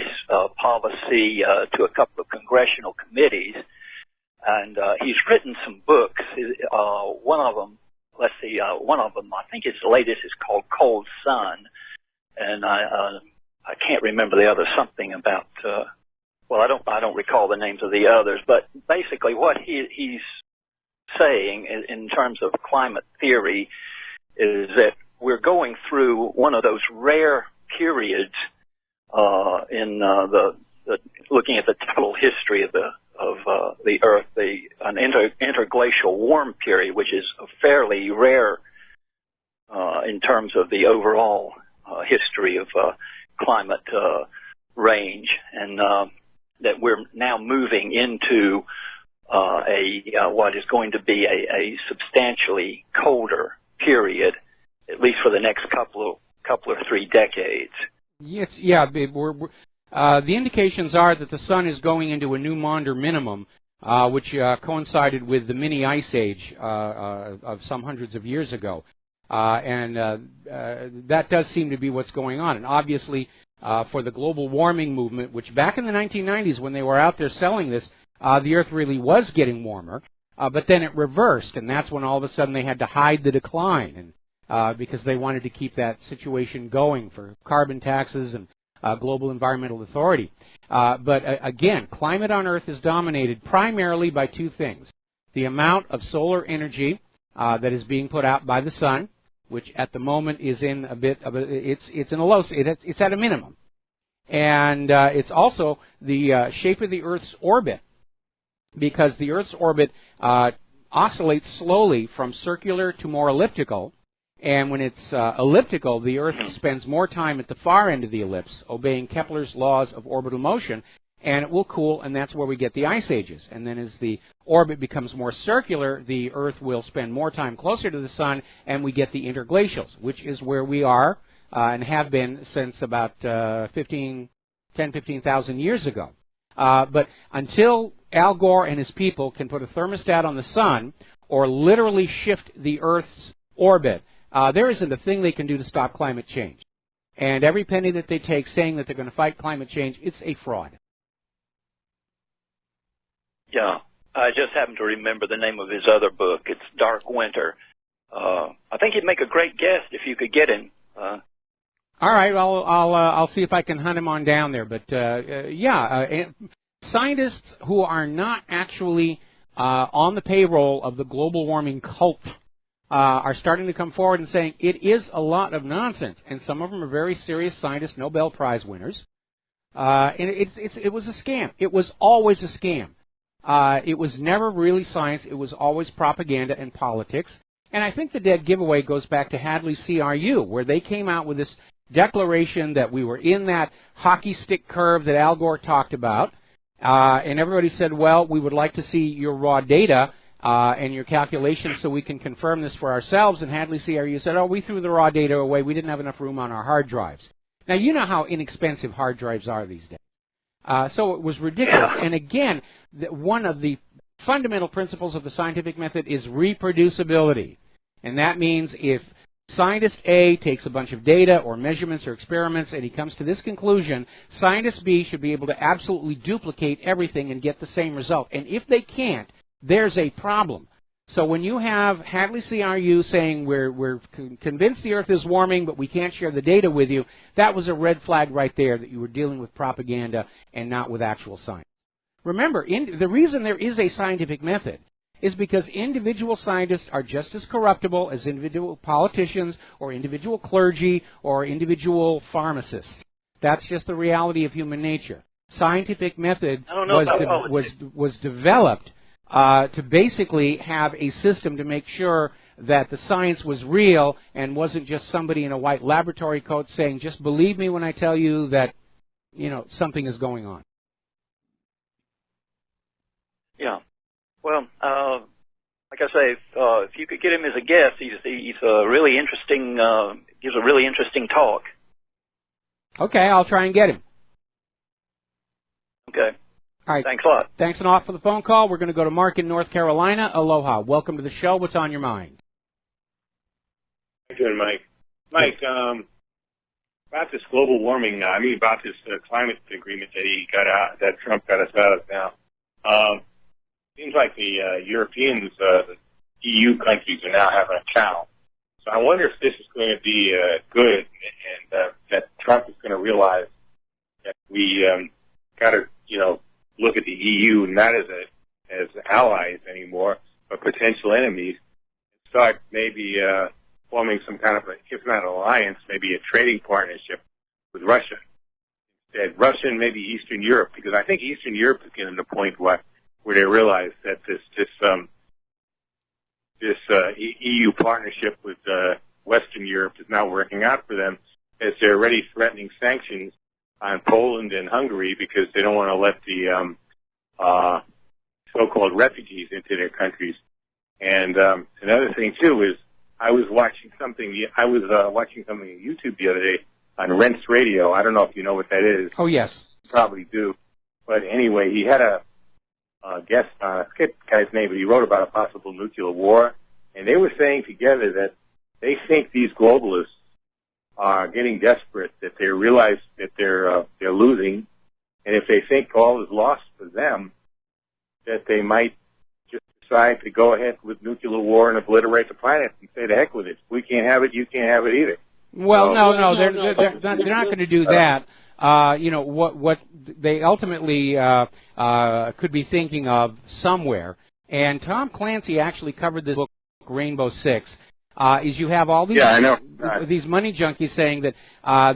policy to a couple of congressional committees. And he's written some books. One of them, I think his latest is called Cold Sun. And I can't remember the other, something about... I don't recall the names of the others, but basically what he's saying in terms of climate theory is that we're going through one of those rare periods in looking at the total history of the Earth, an interglacial warm period, which is fairly rare in terms of the overall history of climate range, and that we're now moving into what is going to be a substantially colder period, at least for the next couple or 3 decades. Yes, the indications are that the sun is going into a new Maunder minimum, which coincided with the mini ice age of some hundreds of years ago, and that does seem to be what's going on. And obviously, for the global warming movement, which back in the 1990s when they were out there selling this, the Earth really was getting warmer, but then it reversed, and that's when all of a sudden they had to hide the decline, and because they wanted to keep that situation going for carbon taxes and global environmental authority. But again, climate on Earth is dominated primarily by 2 things: the amount of solar energy that is being put out by the sun, which at the moment is in a bit of it's in a low, it's at a minimum. And it's also the shape of the Earth's orbit, because the Earth's orbit oscillates slowly from circular to more elliptical, and when it's elliptical, the Earth spends more time at the far end of the ellipse, obeying Kepler's laws of orbital motion, and it will cool, and that's where we get the ice ages. And then as the orbit becomes more circular, the Earth will spend more time closer to the sun, and we get the interglacials, which is where we are and have been since about 10, 15,000 years ago. But until Al Gore and his people can put a thermostat on the sun or literally shift the Earth's orbit, there isn't a thing they can do to stop climate change. And every penny that they take saying that they're going to fight climate change, it's a fraud. Yeah, I just happen to remember the name of his other book. It's Dark Winter. I think he'd make a great guest if you could get him. All right, well, I'll see if I can hunt him on down there. But scientists who are not actually on the payroll of the global warming cult are starting to come forward and saying it is a lot of nonsense, and some of them are very serious scientists, Nobel Prize winners. And it was a scam. It was always a scam. It was never really science. It was always propaganda and politics. And I think the dead giveaway goes back to Hadley CRU, where they came out with this declaration that we were in that hockey stick curve that Al Gore talked about. And everybody said, well, we would like to see your raw data and your calculations so we can confirm this for ourselves. And Hadley CRU said, oh, we threw the raw data away. We didn't have enough room on our hard drives. Now, you know how inexpensive hard drives are these days. So it was ridiculous. And again, one of the fundamental principles of the scientific method is reproducibility. And that means if scientist A takes a bunch of data or measurements or experiments and he comes to this conclusion, scientist B should be able to absolutely duplicate everything and get the same result. And if they can't, there's a problem. So when you have Hadley CRU saying we're convinced the Earth is warming, but we can't share the data with you, that was a red flag right there that you were dealing with propaganda and not with actual science. Remember, the reason there is a scientific method is because individual scientists are just as corruptible as individual politicians or individual clergy or individual pharmacists. That's just the reality of human nature. Scientific method was developed to basically have a system to make sure that the science was real and wasn't just somebody in a white laboratory coat saying, just believe me when I tell you that, something is going on. Yeah. Well, like I say, if you could get him as a guest, he's a really interesting, gives a really interesting talk. Okay, I'll try and get him. Okay. All right. Thanks a lot. Thanks a lot for the phone call. We're going to go to Mark in North Carolina. Aloha. Welcome to the show. What's on your mind? How you doing, Mike? Mike, about this global warming, about this climate agreement that he got out, that Trump got us out of now. Seems like the Europeans, the EU countries, are now having a cow. So I wonder if this is going to be good, and that Trump is going to realize that we got to, look at the EU not as allies anymore, but potential enemies. Start maybe forming some kind of, if not alliance, maybe a trading partnership with Russia. Instead, Russia and maybe Eastern Europe, because I think Eastern Europe is getting to the point where they realize that this EU partnership with Western Europe is not working out for them, as they're already threatening sanctions on Poland and Hungary because they don't want to let the so-called refugees into their countries. And another thing too is I was watching something on YouTube the other day on Rents Radio. I don't know if you know what that is. Oh yes, you probably do. But anyway, he had a guest on, I forget the guy's name, but he wrote about a possible nuclear war, and they were saying together that they think these globalists are getting desperate, that they realize that they're losing, and if they think all is lost for them, that they might just decide to go ahead with nuclear war and obliterate the planet and say, to heck with it. If we can't have it, you can't have it either. Well, they're not going to do that. What they ultimately could be thinking of somewhere, and Tom Clancy actually covered this book, Rainbow Six, is you have all these these money junkies saying that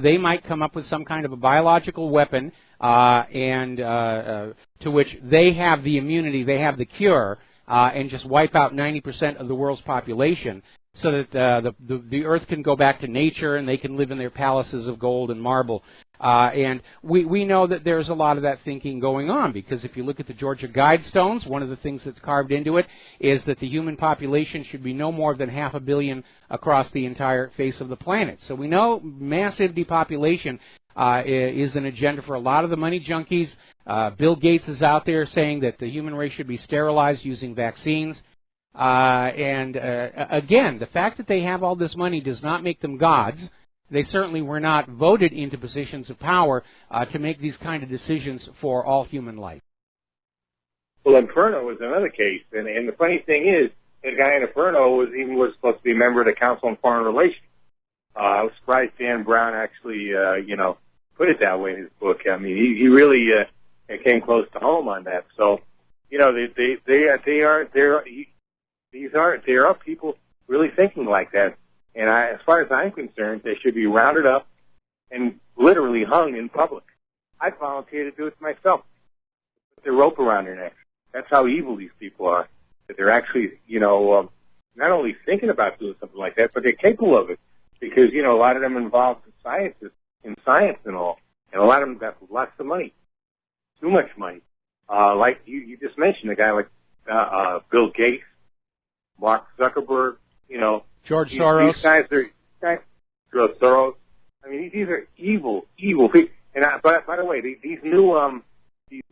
they might come up with some kind of a biological weapon, and to which they have the immunity, they have the cure, and just wipe out 90% of the world's population, so that the Earth can go back to nature and they can live in their palaces of gold and marble. And we know that there's a lot of that thinking going on, because if you look at the Georgia Guidestones, one of the things that's carved into it is that the human population should be no more than 500 million across the entire face of the planet. So we know massive depopulation is an agenda for a lot of the money junkies. Bill Gates is out there saying that the human race should be sterilized using vaccines. Again, the fact that they have all this money does not make them gods. They certainly were not voted into positions of power to make these kind of decisions for all human life. Well, Inferno was another case, and the funny thing is, the guy in Inferno was supposed to be a member of the Council on Foreign Relations. I was surprised Dan Brown actually, put it that way in his book. I mean, he really came close to home on that. So, there are people really thinking like that. And as far as I'm concerned, they should be rounded up and literally hung in public. I'd volunteer to do it myself. Put the rope around their neck. That's how evil these people are. That they're actually, not only thinking about doing something like that, but they're capable of it. Because, a lot of them involved in science and all. And a lot of them got lots of money. Too much money. Like you just mentioned, a guy like Bill Gates, Mark Zuckerberg, George Soros. These guys George Soros. I mean, these are evil people. And by the way, these new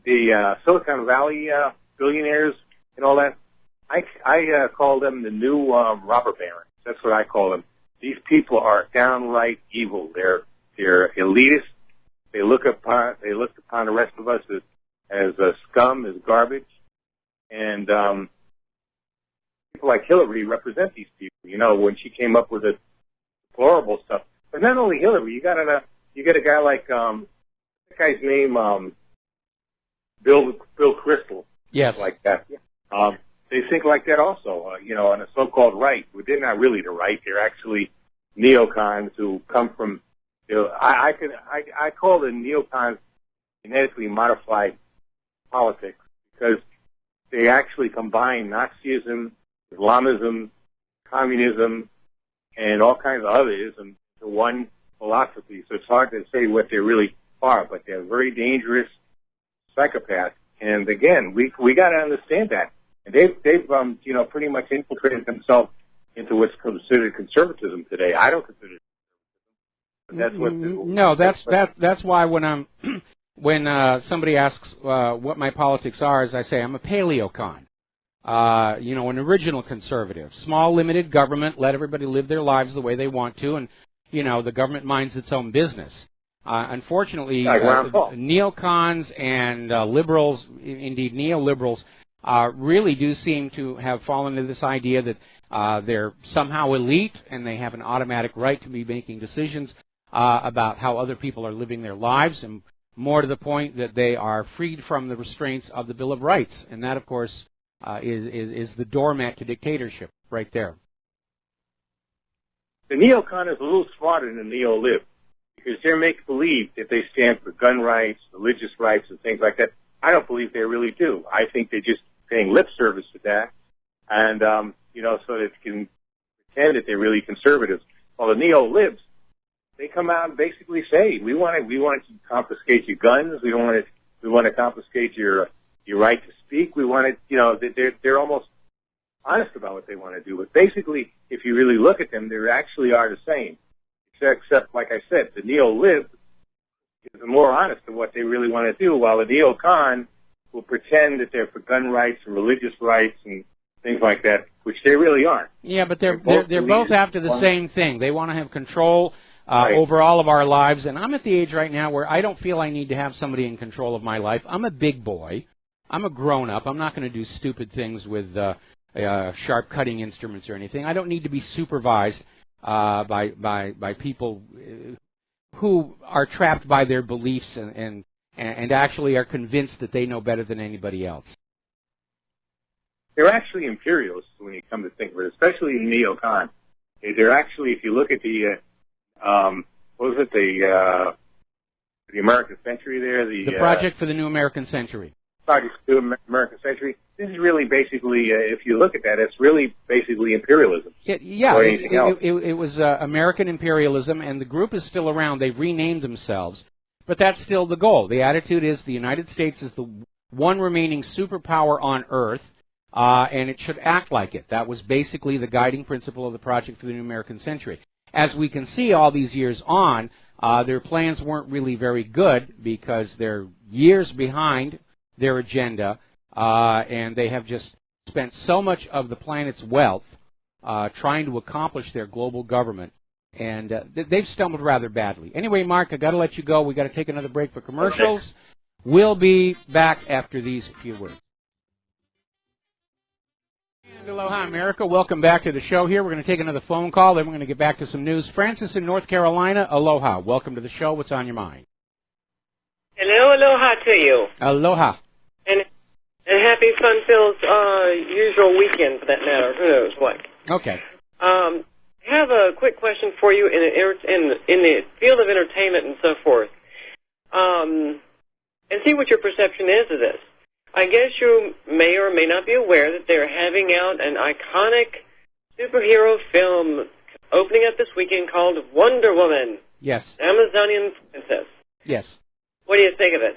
the Silicon Valley billionaires and all that, I call them the new robber barons. That's what I call them. These people are downright evil. They're elitist. They look upon the rest of us as scum, as garbage, and people like Hillary represent these people. When she came up with this horrible stuff. But not only Hillary, you got a guy like that guy's name, Bill Kristol. Yes. Like that. They think like that also. On the so-called right, but they're not really the right. They're actually neocons who come from. I call the neocons genetically modified politics because they actually combine Nazism, Islamism, communism, and all kinds of others into one philosophy. So it's hard to say what they really are, but they're very dangerous psychopaths. And again, we got to understand that. And they've pretty much infiltrated themselves into what's considered conservatism today. I don't consider it. That's what. No, that's why when somebody asks what my politics are, as I say, I'm a paleocon. An original conservative. Small, limited government, let everybody live their lives the way they want to, and, the government minds its own business. Unfortunately, neocons and liberals, indeed neoliberals, really do seem to have fallen into this idea that they're somehow elite and they have an automatic right to be making decisions about how other people are living their lives, and more to the point that they are freed from the restraints of the Bill of Rights. And that, of course, is the doormat to dictatorship right there. The neocon is a little smarter than the neo-lib because they're make-believe that they stand for gun rights, religious rights, and things like that. I don't believe they really do. I think they're just paying lip service to that, and so that they can pretend that they're really conservatives. While the neo-libs, they come out and basically say, we want to confiscate your guns. We want to confiscate your right to speak. We want to, they're almost honest about what they want to do. But basically, if you really look at them, they actually are the same. Except, like I said, the neo-lib is more honest in what they really want to do, while the neocon will pretend that they're for gun rights and religious rights and things like that, which they really aren't. Yeah, but they're both after the same thing. They want to have control over all of our lives, and I'm at the age right now where I don't feel I need to have somebody in control of my life. I'm a big boy. I'm a grown-up. I'm not going to do stupid things with sharp cutting instruments or anything. I don't need to be supervised by people who are trapped by their beliefs and actually are convinced that they know better than anybody else. They're actually imperialists when you come to think of it, especially in neocon. They're actually, if you look at the the American Century there? The Project for the New American Century. Project for the New American Century. This is really basically, if you look at that, it's really basically imperialism. It was American imperialism, and the group is still around. They've renamed themselves, but that's still the goal. The attitude is the United States is the one remaining superpower on Earth, and it should act like it. That was basically the guiding principle of the Project for the New American Century. As we can see all these years on, their plans weren't really very good because they're years behind their agenda, and they have just spent so much of the planet's wealth trying to accomplish their global government And they've stumbled rather badly. Anyway, Mark, I got to let you go. We got to take another break for commercials. Okay. We'll be back after these few words. And aloha, America. Welcome back to the show here. We're going to take another phone call, then we're going to get back to some news. Francis in North Carolina, aloha. Welcome to the show. What's on your mind? Hello, aloha to you. Aloha. And happy fun-filled usual weekend, for that matter. Who knows what. Okay. I have a quick question for you in the field of entertainment and so forth. And see what your perception is of this. I guess you may or may not be aware that they're having out an iconic superhero film opening up this weekend called Wonder Woman. Yes. Amazonian Princess. Yes. What do you think of it?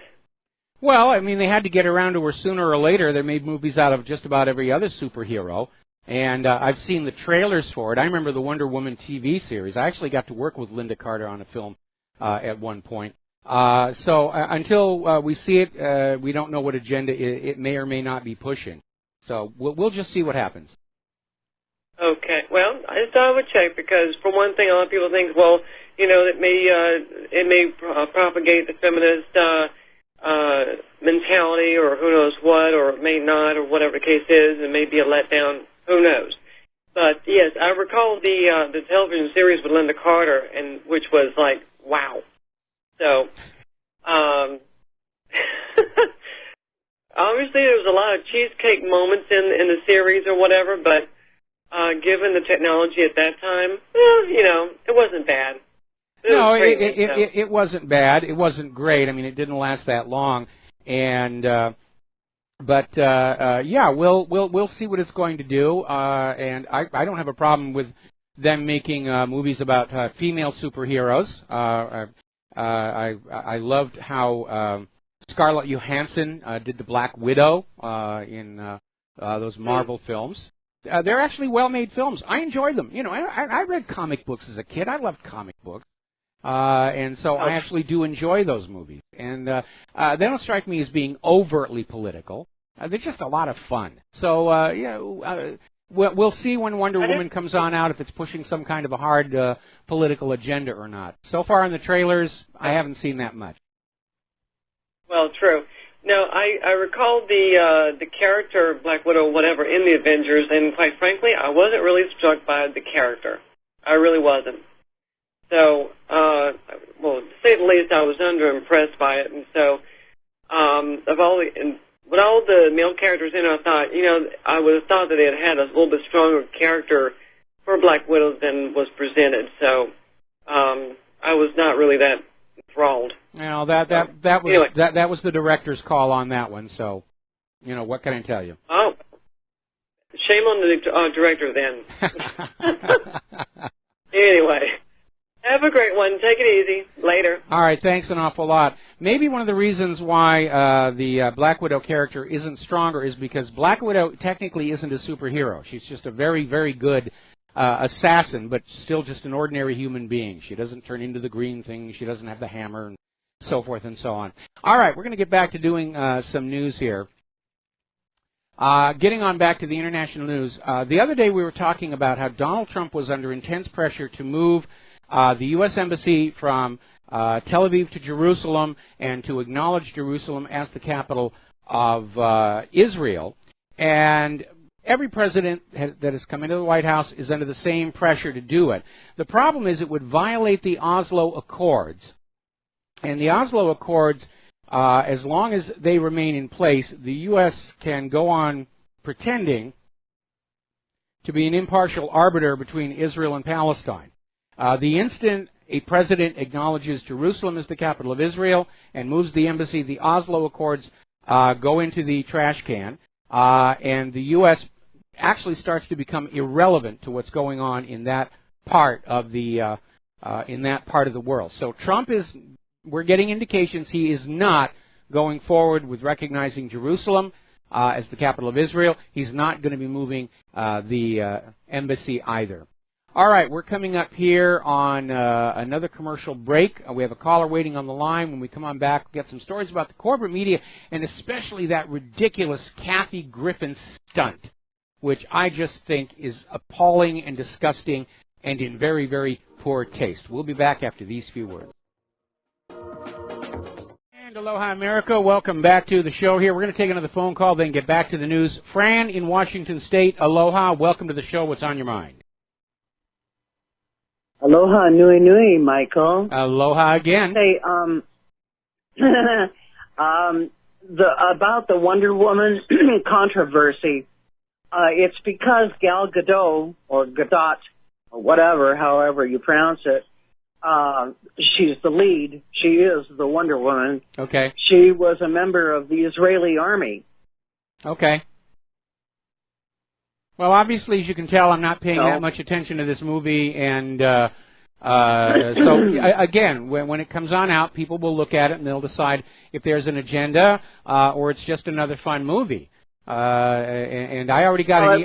Well, I mean, they had to get around to her sooner or later. They made movies out of just about every other superhero. And I've seen the trailers for it. I remember the Wonder Woman TV series. I actually got to work with Linda Carter on a film at one point. So until we see it, we don't know what agenda it may or may not be pushing. So we'll just see what happens. Okay. Well, I just thought I would check because, for one thing, a lot of people think, well, you know, it may propagate the feminist mentality, or who knows what, or it may not, or whatever the case is. It may be a letdown. Who knows? But yes, I recall the television series with Linda Carter, and which was like, wow. So, obviously there was a lot of cheesecake moments in the series or whatever, but given the technology at that time, well, you know, it wasn't bad. It wasn't bad. It wasn't great. I mean, it didn't last that long, and yeah, we'll see what it's going to do. And I don't have a problem with them making movies about female superheroes. I loved how Scarlett Johansson did the Black Widow in those Marvel films. They're actually well-made films. I enjoy them. You know, I read comic books as a kid. I loved comic books. And so I actually do enjoy those movies. And they don't strike me as being overtly political. They're just a lot of fun. So, we'll see when Wonder Woman comes on out if it's pushing some kind of a hard political agenda or not. So far in the trailers, I haven't seen that much. Well, true. No, I recalled the character, Black Widow, whatever, in the Avengers, and quite frankly, I wasn't really struck by the character. I really wasn't. So, well, to say the least, I was underimpressed by it, and so, with all the male characters in it, I thought, you know, I would have thought that it had a little bit stronger character for Black Widow than was presented, so, I was not really that enthralled. Well, that was the director's call on that one, so, you know, what can I tell you? Oh, shame on the director then. Anyway. Have a great one. Take it easy. Later. All right. Thanks an awful lot. Maybe one of the reasons why the Black Widow character isn't stronger is because Black Widow technically isn't a superhero. She's just a very, very good assassin, but still just an ordinary human being. She doesn't turn into the green thing. She doesn't have the hammer and so forth and so on. All right. We're going to get back to doing some news here. Getting on back to the international news. The other day we were talking about how Donald Trump was under intense pressure to move the U.S. Embassy from Tel Aviv to Jerusalem and to acknowledge Jerusalem as the capital of Israel. And every president that has come into the White House is under the same pressure to do it. The problem is it would violate the Oslo Accords. And the Oslo Accords, as long as they remain in place, the U.S. can go on pretending to be an impartial arbiter between Israel and Palestine. The instant a president acknowledges Jerusalem as the capital of Israel and moves the embassy, the Oslo Accords go into the trash can, and the U.S. actually starts to become irrelevant to what's going on in that part of the world. So Trump is, we're getting indications he is not going forward with recognizing Jerusalem as the capital of Israel. He's not going to be moving the embassy either. All right, we're coming up here on another commercial break. We have a caller waiting on the line. When we come on back, we'll get some stories about the corporate media and especially that ridiculous Kathy Griffin stunt, which I just think is appalling and disgusting and in very, very poor taste. We'll be back after these few words. And aloha, America. Welcome back to the show here. We're going to take another phone call, then get back to the news. Fran in Washington State, aloha. Welcome to the show. What's on your mind? Aloha, nui nui, Michael. Aloha again. Hey, about the Wonder Woman controversy, it's because Gal Gadot, or Gadot, or whatever, however you pronounce it, she's the lead. She is the Wonder Woman. Okay. She was a member of the Israeli army. Okay. Well, obviously, as you can tell, I'm not paying that much attention to this movie, and so, again, when it comes on out, people will look at it and they'll decide if there's an agenda or it's just another fun movie. And I already got an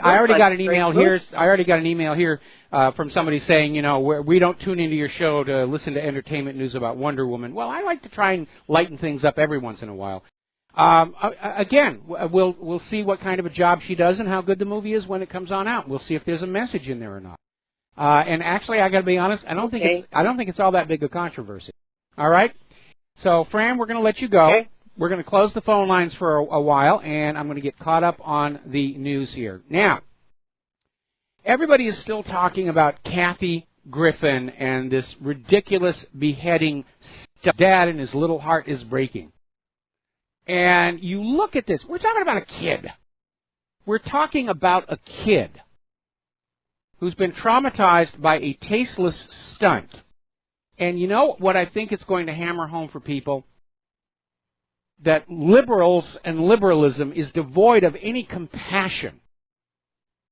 email here. I already got an email here from somebody saying, you know, we don't tune into your show to listen to entertainment news about Wonder Woman. Well, I like to try and lighten things up every once in a while. Again, we'll see what kind of a job she does and how good the movie is when it comes on out. We'll see if there's a message in there or not. And actually, I got to be honest, I don't think it's all that big a controversy. All right. So, Fran, we're going to let you go. Okay. We're going to close the phone lines for a while, and I'm going to get caught up on the news here. Now, everybody is still talking about Kathy Griffin and this ridiculous beheading stuff. Dad and his little heart is breaking. And you look at this. We're talking about a kid. We're talking about a kid who's been traumatized by a tasteless stunt. And you know what I think it's going to hammer home for people? That liberals and liberalism is devoid of any compassion.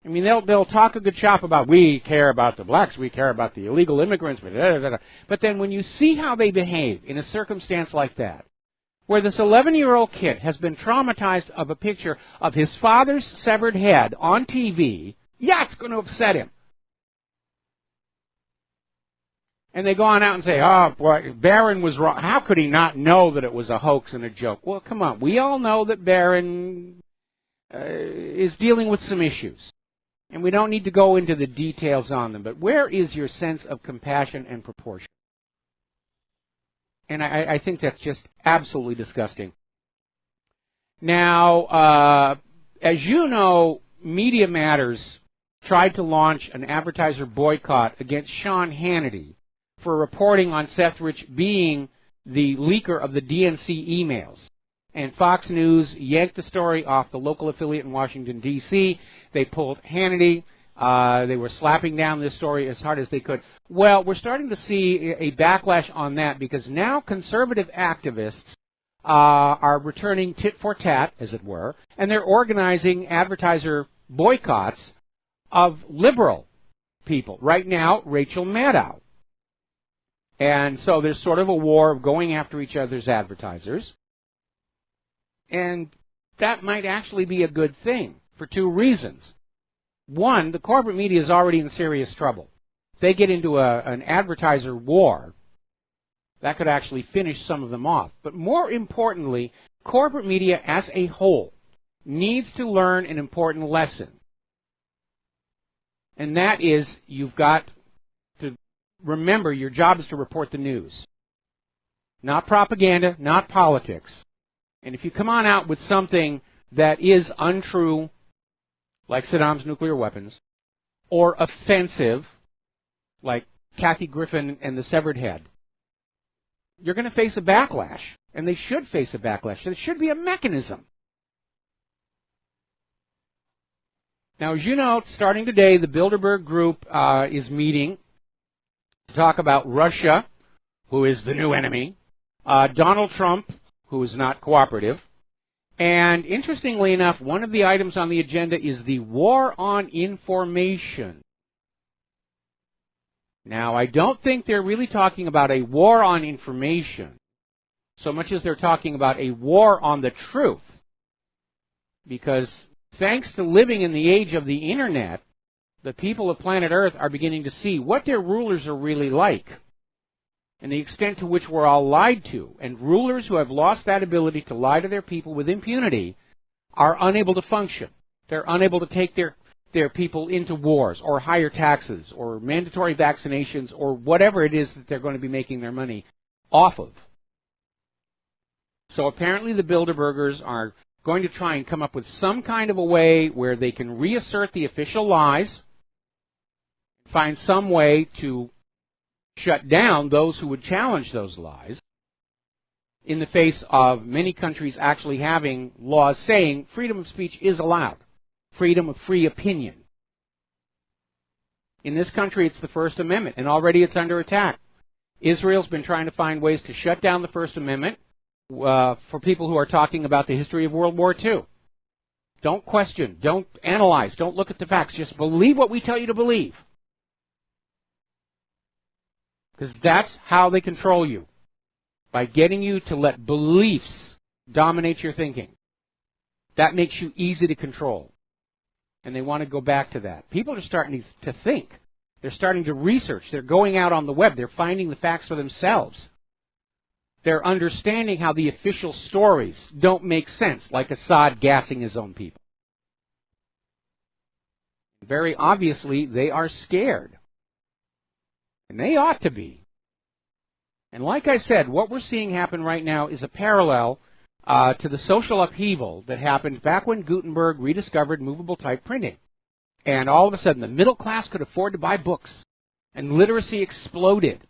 I mean, they'll talk a good shop about, we care about the blacks, we care about the illegal immigrants, but then when you see how they behave in a circumstance like that, where this 11-year-old kid has been traumatized of a picture of his father's severed head on TV, yeah, it's going to upset him. And they go on out and say, oh, boy, Barron was wrong. How could he not know that it was a hoax and a joke? Well, come on. We all know that Barron is dealing with some issues. And we don't need to go into the details on them. But where is your sense of compassion and proportion? And I think that's just absolutely disgusting. Now, as you know, Media Matters tried to launch an advertiser boycott against Sean Hannity for reporting on Seth Rich being the leaker of the DNC emails. And Fox News yanked the story off the local affiliate in Washington, D.C. They pulled Hannity. They were slapping down this story as hard as they could. Well, we're starting to see a backlash on that because now conservative activists are returning tit for tat, as it were, and they're organizing advertiser boycotts of liberal people. Right now, Rachel Maddow. And so there's sort of a war of going after each other's advertisers. And that might actually be a good thing for two reasons. One, the corporate media is already in serious trouble. If they get into an advertiser war, that could actually finish some of them off. But more importantly, corporate media as a whole needs to learn an important lesson. And that is, you've got to remember your job is to report the news. Not propaganda, not politics. And if you come on out with something that is untrue, like Saddam's nuclear weapons, or offensive, like Kathy Griffin and the severed head, you're going to face a backlash. And they should face a backlash. There should be a mechanism. Now, as you know, starting today, the Bilderberg Group is meeting to talk about Russia, who is the new enemy, Donald Trump, who is not cooperative, and interestingly enough, one of the items on the agenda is the war on information. Now, I don't think they're really talking about a war on information so much as they're talking about a war on the truth, because thanks to living in the age of the Internet, the people of planet Earth are beginning to see what their rulers are really like and the extent to which we're all lied to. And rulers who have lost that ability to lie to their people with impunity are unable to function. They're unable to take their their people into wars or higher taxes or mandatory vaccinations or whatever it is that they're going to be making their money off of. So apparently the Bilderbergers are going to try and come up with some kind of a way where they can reassert the official lies, find some way to shut down those who would challenge those lies, in the face of many countries actually having laws saying freedom of speech is allowed, freedom of free opinion. In this country, it's the First Amendment, and already it's under attack. Israel's been trying to find ways to shut down the First Amendment for people who are talking about the history of World War II. Don't question, don't analyze, don't look at the facts. Just believe what we tell you to believe. Because that's how they control you, by getting you to let beliefs dominate your thinking. That makes you easy to control. And they want to go back to that. People are starting to think. They're starting to research. They're going out on the web. They're finding the facts for themselves. They're understanding how the official stories don't make sense, like Assad gassing his own people. Very obviously, they are scared. And they ought to be. And like I said, what we're seeing happen right now is a parallel to the social upheaval that happened back when Gutenberg rediscovered movable type printing. And all of a sudden, the middle class could afford to buy books, and literacy exploded.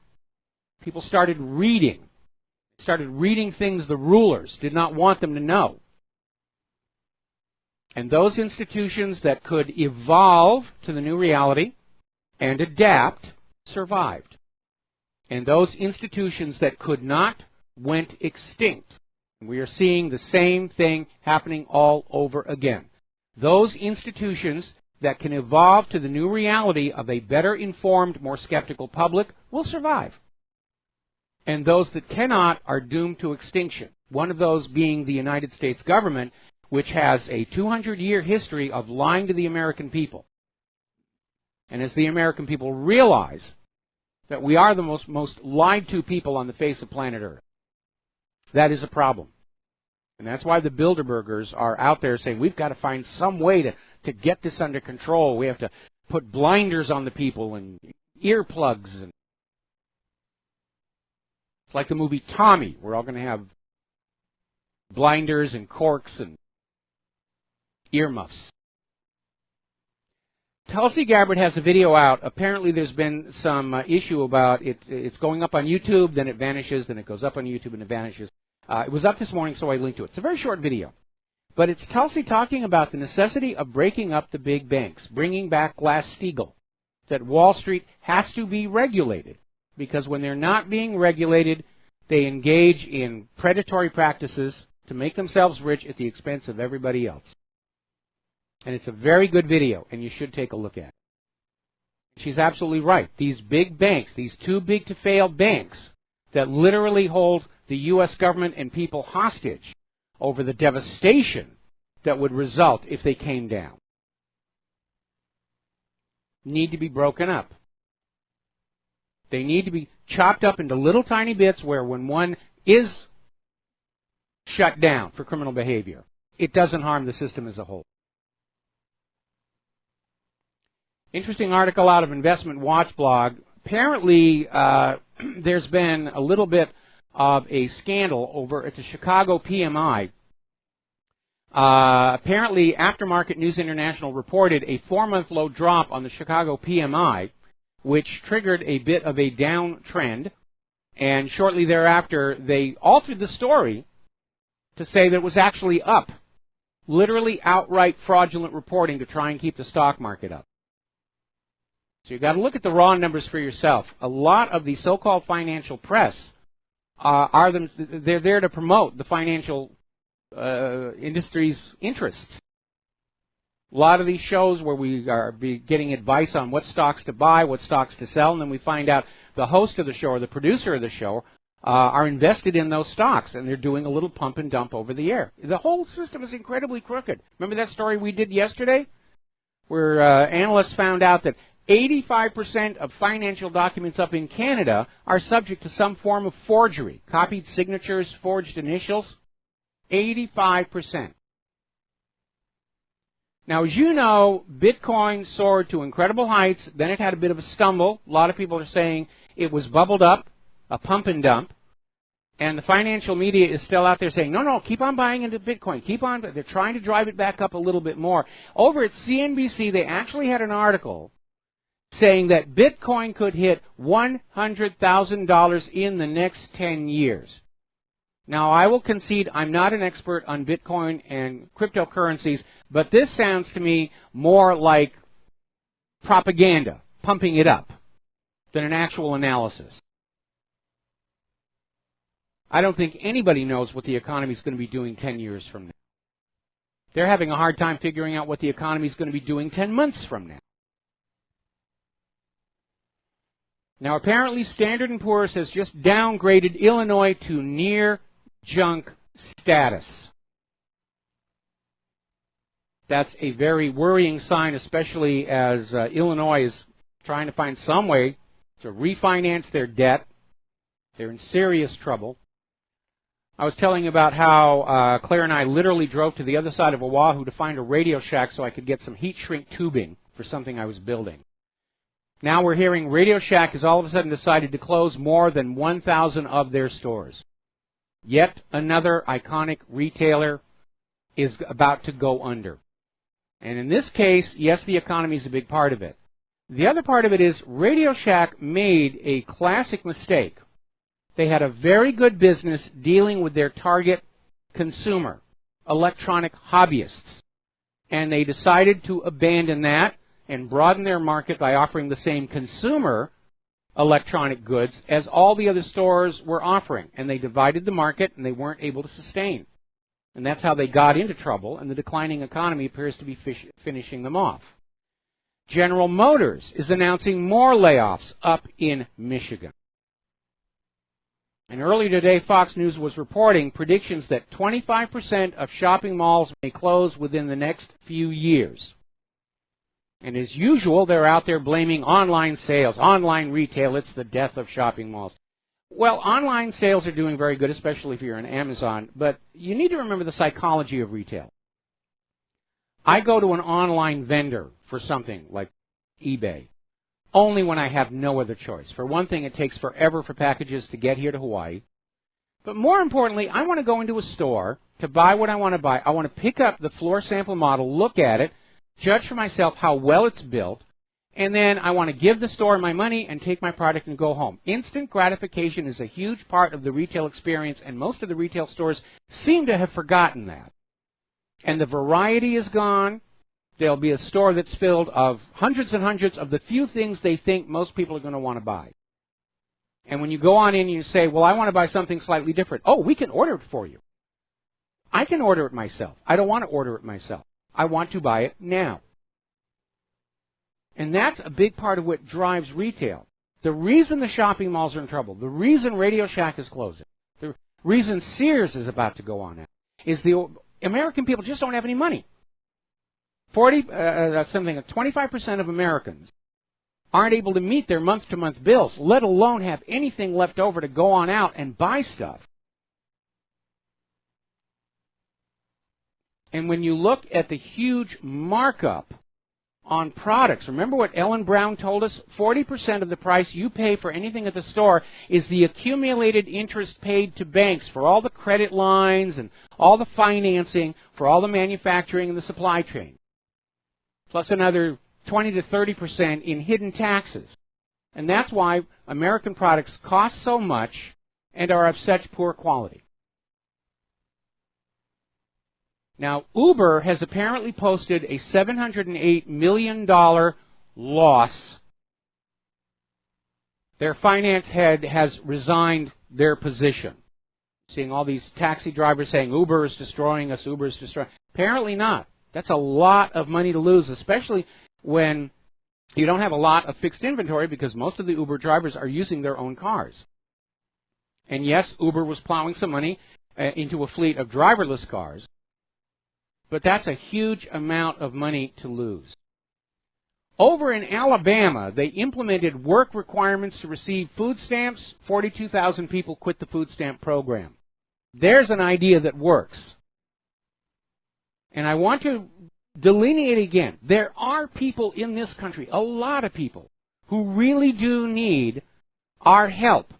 People started reading things the rulers did not want them to know. And those institutions that could evolve to the new reality and adapt survived. And those institutions that could not went extinct. We are seeing the same thing happening all over again. Those institutions that can evolve to the new reality of a better informed, more skeptical public will survive. And those that cannot are doomed to extinction. One of those being the United States government, which has a 200-year history of lying to the American people. And as the American people realize that we are the most lied to people on the face of planet Earth, that is a problem. And that's why the Bilderbergers are out there saying, we've got to find some way to get this under control. We have to put blinders on the people and earplugs. And it's like the movie Tommy. We're all going to have blinders and corks and earmuffs. Tulsi Gabbard has a video out. Apparently there's been some issue about it. It's going up on YouTube, then it vanishes, then it goes up on YouTube and it vanishes. It was up this morning, so I linked to it. It's a very short video. But it's Tulsi talking about the necessity of breaking up the big banks, bringing back Glass-Steagall, that Wall Street has to be regulated. Because when they're not being regulated, they engage in predatory practices to make themselves rich at the expense of everybody else. And it's a very good video, and you should take a look at it. She's absolutely right. These big banks, these too big to fail banks that literally hold the U.S. government and people hostage over the devastation that would result if they came down, need to be broken up. They need to be chopped up into little tiny bits where when one is shut down for criminal behavior, it doesn't harm the system as a whole. Interesting article out of Investment Watch blog. Apparently, there's been a little bit of a scandal over at the Chicago PMI. Apparently, Aftermarket News International reported a 4-month low drop on the Chicago PMI, which triggered a bit of a downtrend. And shortly thereafter, they altered the story to say that it was actually up. Literally outright fraudulent reporting to try and keep the stock market up. So you've got to look at the raw numbers for yourself. A lot of the so-called financial press they're there to promote the financial industry's interests. A lot of these shows where we are getting advice on what stocks to buy, what stocks to sell, and then we find out the host of the show or the producer of the show are invested in those stocks, and they're doing a little pump and dump over the air. The whole system is incredibly crooked. Remember that story we did yesterday where analysts found out that 85% of financial documents up in Canada are subject to some form of forgery. Copied signatures, forged initials. 85%. Now, as you know, Bitcoin soared to incredible heights. Then it had a bit of a stumble. A lot of people are saying it was bubbled up, a pump and dump. And the financial media is still out there saying, no, no, keep on buying into Bitcoin. Keep on. They're trying to drive it back up a little bit more. Over at CNBC, they actually had an article saying that Bitcoin could hit $100,000 in the next 10 years. Now, I will concede I'm not an expert on Bitcoin and cryptocurrencies, but this sounds to me more like propaganda, pumping it up, than an actual analysis. I don't think anybody knows what the economy is going to be doing 10 years from now. They're having a hard time figuring out what the economy is going to be doing 10 months from now. Now, apparently, Standard & Poor's has just downgraded Illinois to near junk status. That's a very worrying sign, especially as Illinois is trying to find some way to refinance their debt. They're in serious trouble. I was telling you about how Claire and I literally drove to the other side of Oahu to find a Radio Shack so I could get some heat shrink tubing for something I was building. Now we're hearing Radio Shack has all of a sudden decided to close more than 1,000 of their stores. Yet another iconic retailer is about to go under. And in this case, yes, the economy is a big part of it. The other part of it is Radio Shack made a classic mistake. They had a very good business dealing with their target consumer, electronic hobbyists. And they decided to abandon that and broaden their market by offering the same consumer electronic goods as all the other stores were offering. And they divided the market and they weren't able to sustain. And that's how they got into trouble, and the declining economy appears to be finishing them off. General Motors is announcing more layoffs up in Michigan. And earlier today, Fox News was reporting predictions that 25% of shopping malls may close within the next few years. And as usual, they're out there blaming online sales, online retail. It's the death of shopping malls. Well, online sales are doing very good, especially if you're on Amazon. But you need to remember the psychology of retail. I go to an online vendor for something like eBay only when I have no other choice. For one thing, it takes forever for packages to get here to Hawaii. But more importantly, I want to go into a store to buy what I want to buy. I want to pick up the floor sample model, look at it, judge for myself how well it's built, and then I want to give the store my money and take my product and go home. Instant gratification is a huge part of the retail experience, and most of the retail stores seem to have forgotten that. And the variety is gone. There'll be a store that's filled of hundreds and hundreds of the few things they think most people are going to want to buy. And when you go on in and you say, well, I want to buy something slightly different. Oh, we can order it for you. I can order it myself. I don't want to order it myself. I want to buy it now. And that's a big part of what drives retail. The reason the shopping malls are in trouble, the reason Radio Shack is closing, the reason Sears is about to go on out, is the American people just don't have any money. 25% of Americans aren't able to meet their month-to-month bills, let alone have anything left over to go on out and buy stuff. And when you look at the huge markup on products, remember what Ellen Brown told us? 40% of the price you pay for anything at the store is the accumulated interest paid to banks for all the credit lines and all the financing for all the manufacturing and the supply chain, plus another 20 to 30% in hidden taxes. And that's why American products cost so much and are of such poor quality. Now, Uber has apparently posted a $708 million loss. Their finance head has resigned their position. Seeing all these taxi drivers saying, Uber is destroying us, Uber is destroying. Apparently not. That's a lot of money to lose, especially when you don't have a lot of fixed inventory because most of the Uber drivers are using their own cars. And yes, Uber was plowing some money into a fleet of driverless cars. But that's a huge amount of money to lose. Over in Alabama, they implemented work requirements to receive food stamps. 42,000 people quit the food stamp program. There's an idea that works. And I want to delineate again. There are people in this country, a lot of people, who really do need our help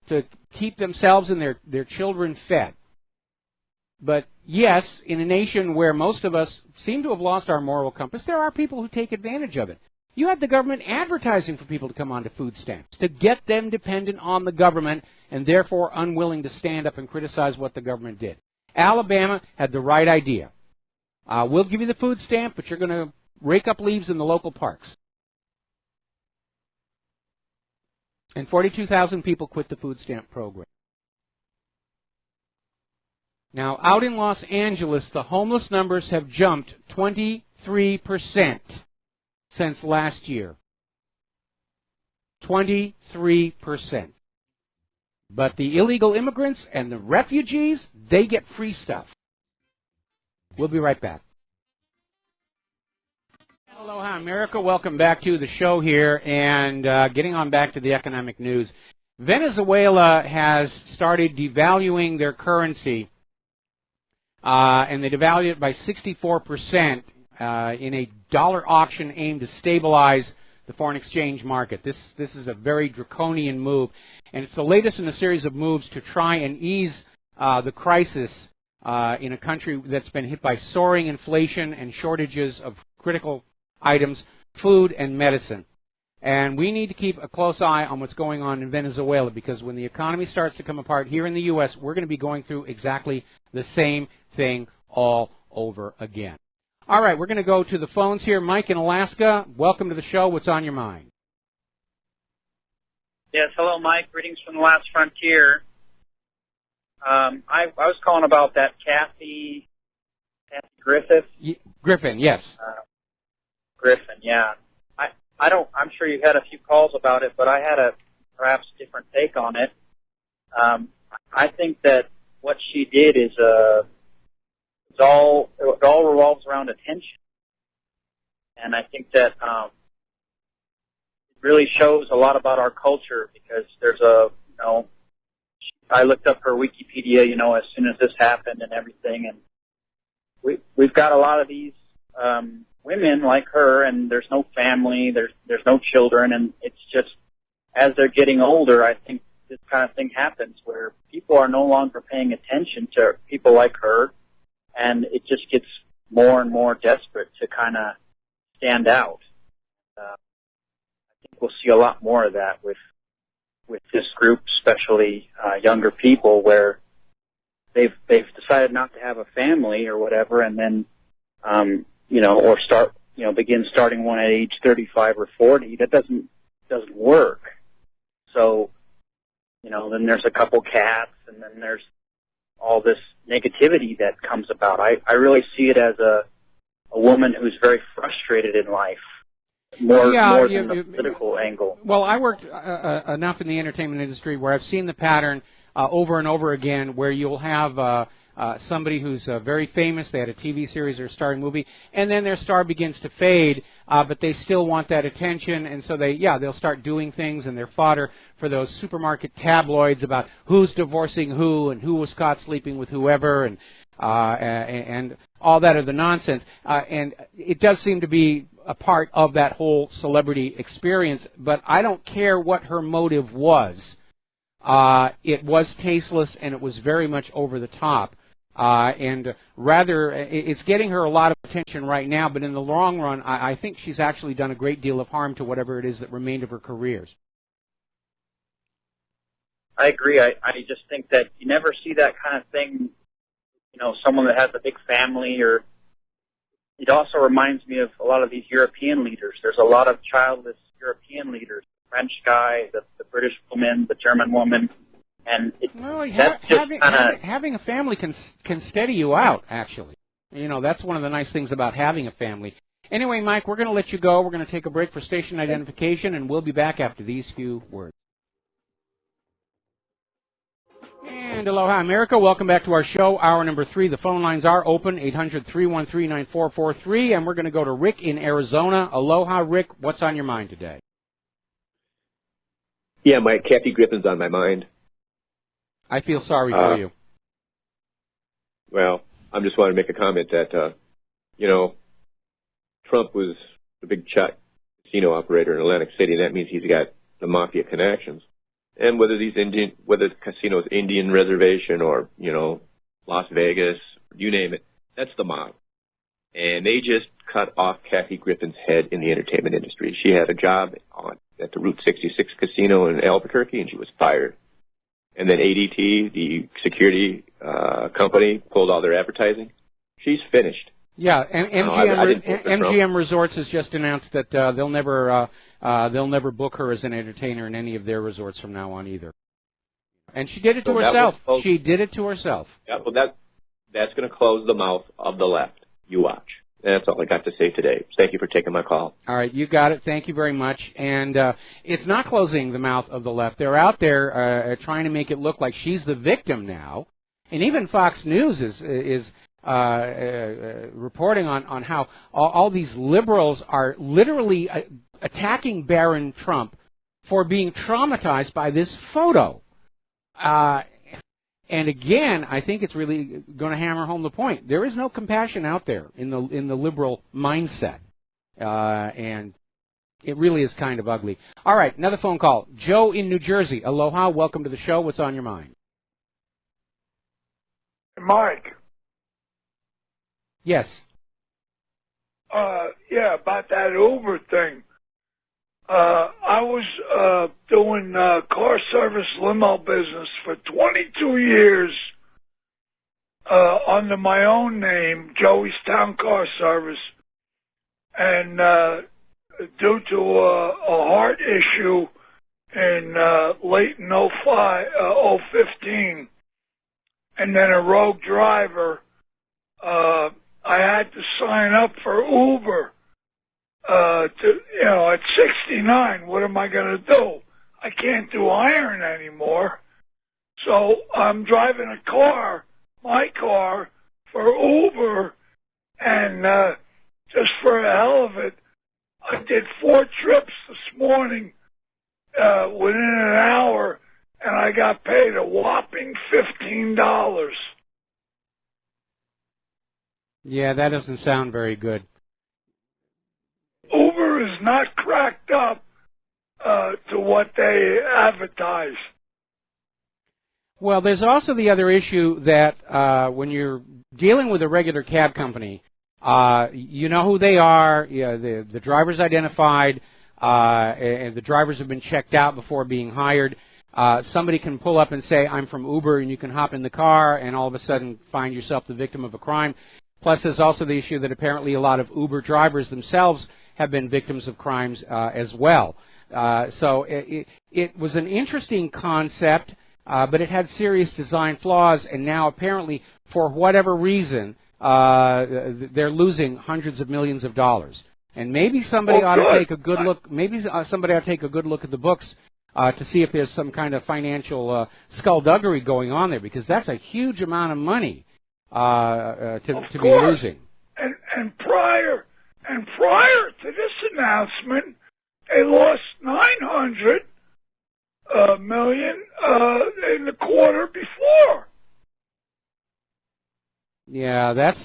to keep themselves and their children fed. But yes, in a nation where most of us seem to have lost our moral compass, there are people who take advantage of it. You had the government advertising for people to come onto food stamps, to get them dependent on the government and therefore unwilling to stand up and criticize what the government did. Alabama had the right idea. We'll give you the food stamp, but you're going to rake up leaves in the local parks. And 42,000 people quit the food stamp program. Now, out in Los Angeles, the homeless numbers have jumped 23% since last year. 23%. But the illegal immigrants and the refugees, they get free stuff. We'll be right back. Aloha, America. Welcome back to the show here. And getting on back to the economic news. Venezuela has started devaluing their currency. And they devalued it by 64% in a dollar auction aimed to stabilize the foreign exchange market. This is a very draconian move, and it's the latest in a series of moves to try and ease the crisis in a country that's been hit by soaring inflation and shortages of critical items, food and medicine. And we need to keep a close eye on what's going on in Venezuela, because when the economy starts to come apart here in the U.S., we're going to be going through exactly the same thing all over again. All right, we're going to go to the phones here. Mike in Alaska, welcome to the show. What's on your mind? Yes, hello, Mike. Greetings from the last frontier. I was calling about that Kathy Griffith. Griffin, yes. Griffin, yeah. I'm sure you had a few calls about it, but I had a perhaps different take on it. I think that what she did is it all revolves around attention, and I think that it really shows a lot about our culture, because there's I looked up her Wikipedia, as soon as this happened and everything, and we've got a lot of these women like her, and there's no family, there's no children, and it's just, as they're getting older, I think this kind of thing happens where people are no longer paying attention to people like her, and it just gets more and more desperate to kind of stand out. I think we'll see a lot more of that with this group, especially younger people, where they've decided not to have a family or whatever, and then or begin starting one at age 35 or 40. That doesn't work. So, then there's a couple cats, and then there's all this negativity that comes about. I really see it as a woman who's very frustrated in life, more than the political angle. Well, I worked enough in the entertainment industry where I've seen the pattern over and over again, where you'll have somebody who's very famous, they had a TV series or a starring movie, and then their star begins to fade, but they still want that attention, and so they'll start doing things, and they're fodder for those supermarket tabloids about who's divorcing who and who was caught sleeping with whoever, and all that other nonsense. And it does seem to be a part of that whole celebrity experience, but I don't care what her motive was. It was tasteless, and it was very much over the top. And rather, it's getting her a lot of attention right now, but in the long run, I think she's actually done a great deal of harm to whatever it is that remained of her careers. I agree. I just think that you never see that kind of thing, someone that has a big family, or it also reminds me of a lot of these European leaders. There's a lot of childless European leaders, the French guy, the British woman, the German woman. And having a family can steady you out, actually. That's one of the nice things about having a family. Anyway, Mike, we're going to let you go. We're going to take a break for station identification, and we'll be back after these few words. And aloha, America. Welcome back to our show, hour number 3. The phone lines are open, 800-313-9443, and we're going to go to Rick in Arizona. Aloha, Rick. What's on your mind today? Yeah, Mike, Kathy Griffin's on my mind. I feel sorry for you. Well, I just want to make a comment that, Trump was the big shot casino operator in Atlantic City, and that means he's got the mafia connections. And whether the casino's Indian reservation or, you know, Las Vegas, you name it, that's the mob. And they just cut off Kathy Griffin's head in the entertainment industry. She had a job at the Route 66 casino in Albuquerque, and she was fired. And then ADT, the security company, pulled all their advertising. She's finished. Yeah, MGM Resorts has just announced that they'll never book her as an entertainer in any of their resorts from now on either. And she did it to herself. She did it to herself. Yeah, well, that's going to close the mouth of the left. You watch. That's all I got to say today. Thank you for taking my call. All right, you got it. Thank you very much. And it's not closing the mouth of the left. They're out there trying to make it look like she's the victim now. And even Fox News is reporting on how all these liberals are literally attacking Barron Trump for being traumatized by this photo. And again, I think it's really going to hammer home the point. There is no compassion out there in the liberal mindset, and it really is kind of ugly. All right, another phone call. Joe in New Jersey. Aloha, welcome to the show. What's on your mind? Mike. Yes. Yeah, about that Uber thing. I was doing car service limo business for 22 years under my own name, Joey's Town Car Service, and due to a heart issue in late in 15, and then a rogue driver, I had to sign up for Uber. At 69, what am I going to do? I can't do iron anymore. So I'm driving a car, my car, for Uber, and just for the hell of it, I did 4 trips this morning within an hour, and I got paid a whopping $15. Yeah, that doesn't sound very good. Uber is not cracked up to what they advertise. Well, there's also the other issue that when you're dealing with a regular cab company, you know who they are. The driver's identified, and the drivers have been checked out before being hired. Somebody can pull up and say, I'm from Uber, and you can hop in the car and all of a sudden find yourself the victim of a crime. Plus, there's also the issue that apparently a lot of Uber drivers themselves have been victims of crimes as well. So it was an interesting concept, but it had serious design flaws, and now apparently, for whatever reason, they're losing hundreds of millions of dollars. And maybe somebody ought to take a good look. Maybe somebody ought to take a good look at the books to see if there's some kind of financial skullduggery going on there, because that's a huge amount of money to be losing. And prior to this announcement, they lost $900 million in the quarter before. Yeah, that's.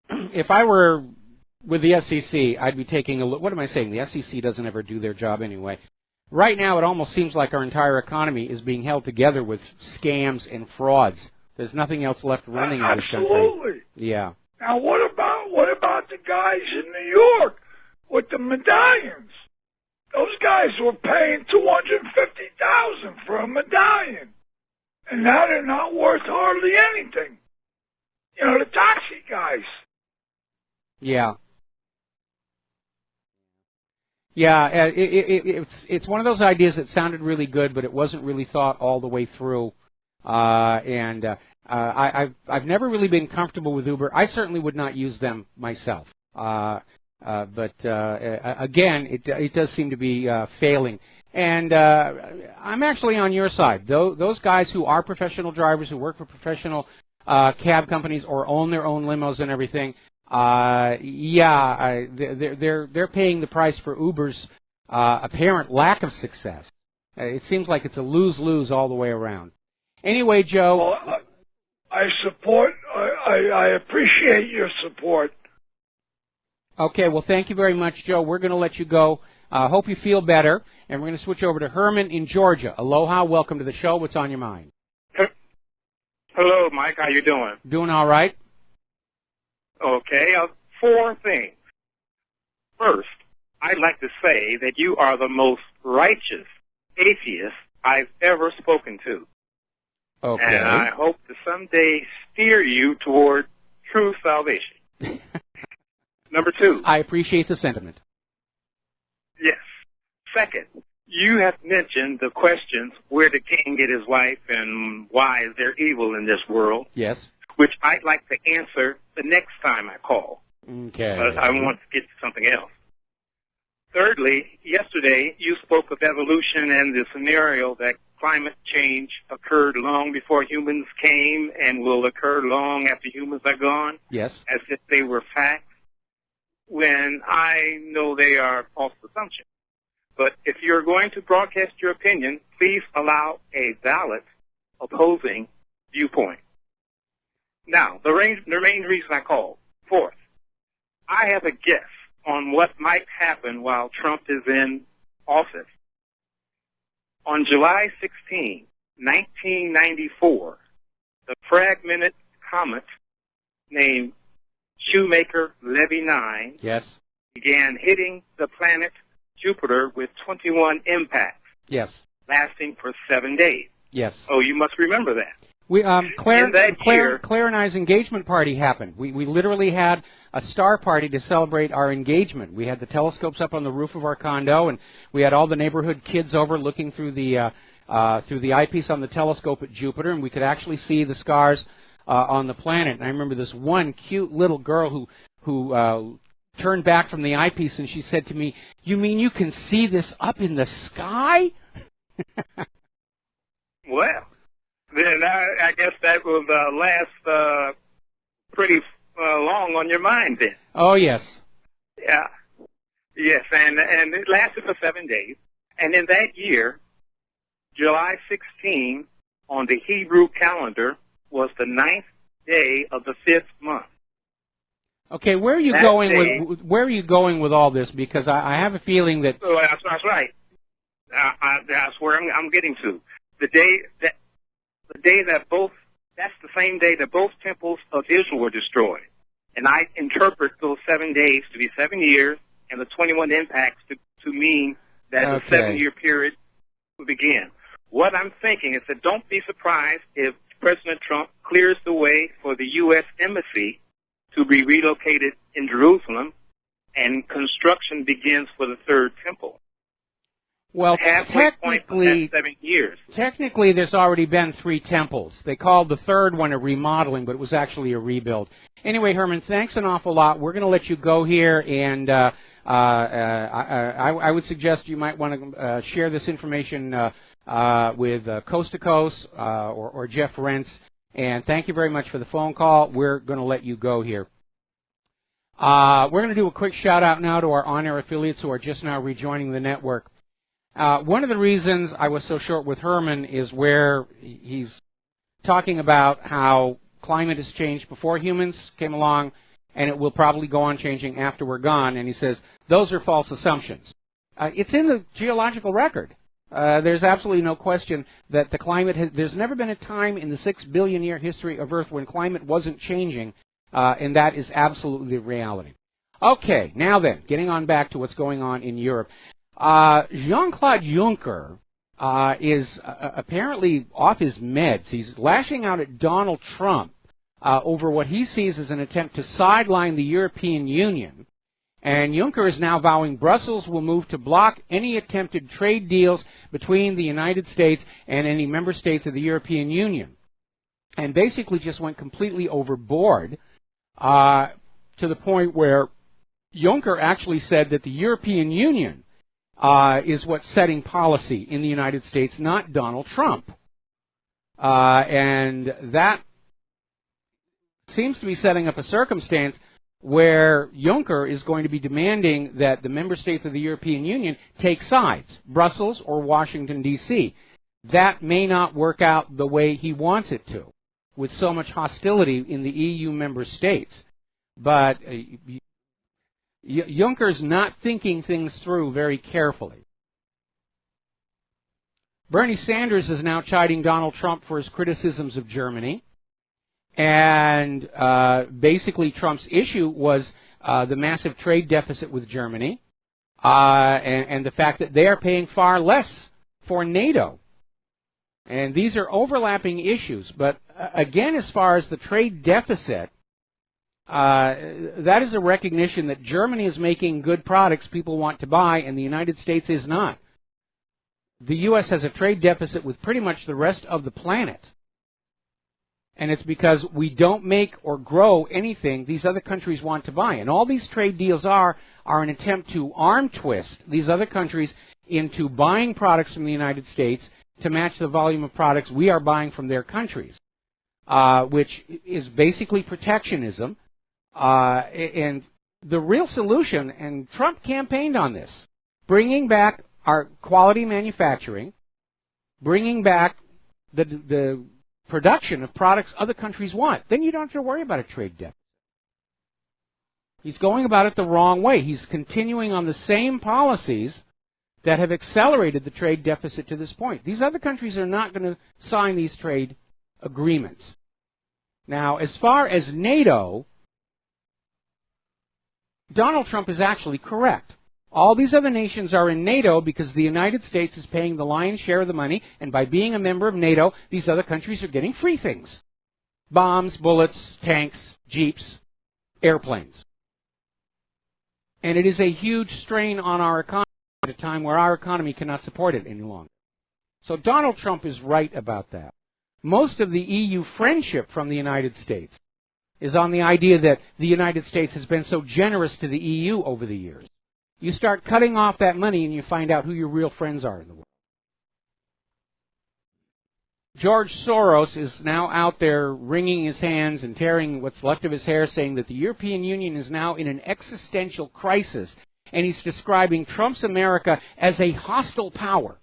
If I were with the SEC, I'd be taking a look. What am I saying? The SEC doesn't ever do their job anyway. Right now, it almost seems like our entire economy is being held together with scams and frauds. There's nothing else left running in this country. Absolutely. Yeah. Now, what about the guys in New York with the medallions? Those guys were paying $250,000 for a medallion, and now they're not worth hardly anything. You know, the taxi guys. Yeah. Yeah, it's one of those ideas that sounded really good, but it wasn't really thought all the way through. I've never really been comfortable with Uber. I certainly would not use them myself. But again, it does seem to be failing. And I'm actually on your side. Those guys who are professional drivers, who work for professional cab companies or own their own limos and everything, they're paying the price for Uber's apparent lack of success. It seems like it's a lose-lose all the way around. Anyway, Joe. Well, I appreciate your support. Okay, well, thank you very much, Joe. We're going to let you go. Hope you feel better. And we're going to switch over to Herman in Georgia. Aloha, welcome to the show. What's on your mind? Hello, Mike. How you doing? Doing all right. Okay, 4 things. First, I'd like to say that you are the most righteous atheist I've ever spoken to. Okay. And I hope to someday steer you toward true salvation. Number 2. I appreciate the sentiment. Yes. Second, you have mentioned the questions, where did Cain get his wife and why is there evil in this world? Yes. Which I'd like to answer the next time I call. Okay. But I want to get to something else. Thirdly, yesterday you spoke of evolution and the scenario that climate change occurred long before humans came and will occur long after humans are gone. Yes. As if they were facts, when I know they are false assumptions. But if you're going to broadcast your opinion, please allow a valid opposing viewpoint. Now, the main reason I called. Fourth, I have a guess on what might happen while Trump is in office. On July 16, 1994, the fragmented comet named Shoemaker-Levy 9 yes. began hitting the planet Jupiter with 21 impacts. Yes. Lasting for 7 days. Yes. Oh, you must remember that. We Claire year, and I's engagement party happened. We literally had a star party to celebrate our engagement. We had the telescopes up on the roof of our condo, and we had all the neighborhood kids over looking through the eyepiece on the telescope at Jupiter, and we could actually see the scars on the planet. And I remember this one cute little girl who turned back from the eyepiece, and she said to me, "You mean you can see this up in the sky?" Well, then I guess that will last pretty long on your mind then. Oh, yes. Yeah. Yes, and it lasted for 7 days. And in that year, July 16, on the Hebrew calendar, was the 9th day of the 5th month. Okay, where are you going with all this? Because I have a feeling that... Oh, that's right. That's where I'm getting to. That's the same day that both temples of Israel were destroyed. And I interpret those 7 days to be 7 years and the 21 impacts to mean that the 7-year period will begin. What I'm thinking is that don't be surprised if President Trump clears the way for the U.S. Embassy to be relocated in Jerusalem and construction begins for the third temple. Well, technically, 7 years. Technically, there's already been 3 temples. They called the third one a remodeling, but it was actually a rebuild. Anyway, Herman, thanks an awful lot. We're going to let you go here, and I would suggest you might want to share this information with Coast to Coast or Jeff Rentz. And thank you very much for the phone call. We're going to let you go here. We're going to do a quick shout-out now to our on-air affiliates who are just now rejoining the network. One of the reasons I was so short with Herman is where he's talking about how climate has changed before humans came along, and it will probably go on changing after we're gone. And he says, those are false assumptions. It's in the geological record. There's absolutely no question that the climate there's never been a time in the 6 billion year history of Earth when climate wasn't changing, and that is absolutely the reality. Okay, now then, getting on back to what's going on in Europe. Jean-Claude Juncker is apparently off his meds. He's lashing out at Donald Trump over what he sees as an attempt to sideline the European Union. And Juncker is now vowing Brussels will move to block any attempted trade deals between the United States and any member states of the European Union. And basically just went completely overboard to the point where Juncker actually said that the European Union is what's setting policy in the United States, not Donald Trump. And that seems to be setting up a circumstance where Juncker is going to be demanding that the member states of the European Union take sides, Brussels or Washington, D.C. That may not work out the way he wants it to, with so much hostility in the EU member states. But Juncker's not thinking things through very carefully. Bernie Sanders is now chiding Donald Trump for his criticisms of Germany. And basically Trump's issue was the massive trade deficit with Germany and the fact that they are paying far less for NATO. And these are overlapping issues. But again, as far as the trade deficit, that is a recognition that Germany is making good products people want to buy and the United States is not. The U.S. has a trade deficit with pretty much the rest of the planet. And it's because we don't make or grow anything these other countries want to buy. And all these trade deals are an attempt to arm twist these other countries into buying products from the United States to match the volume of products we are buying from their countries, which is basically protectionism. And the real solution, and Trump campaigned on this, bringing back our quality manufacturing, bringing back the production of products other countries want. Then you don't have to worry about a trade deficit. He's going about it the wrong way. He's continuing on the same policies that have accelerated the trade deficit to this point. These other countries are not going to sign these trade agreements. Now, as far as NATO, Donald Trump is actually correct. All these other nations are in NATO because the United States is paying the lion's share of the money, and by being a member of NATO, these other countries are getting free things. Bombs, bullets, tanks, jeeps, airplanes. And it is a huge strain on our economy at a time where our economy cannot support it any longer. So Donald Trump is right about that. Most of the EU friendship from the United States is on the idea that the United States has been so generous to the EU over the years. You start cutting off that money and you find out who your real friends are in the world. George Soros is now out there wringing his hands and tearing what's left of his hair, saying that the European Union is now in an existential crisis, and he's describing Trump's America as a hostile power.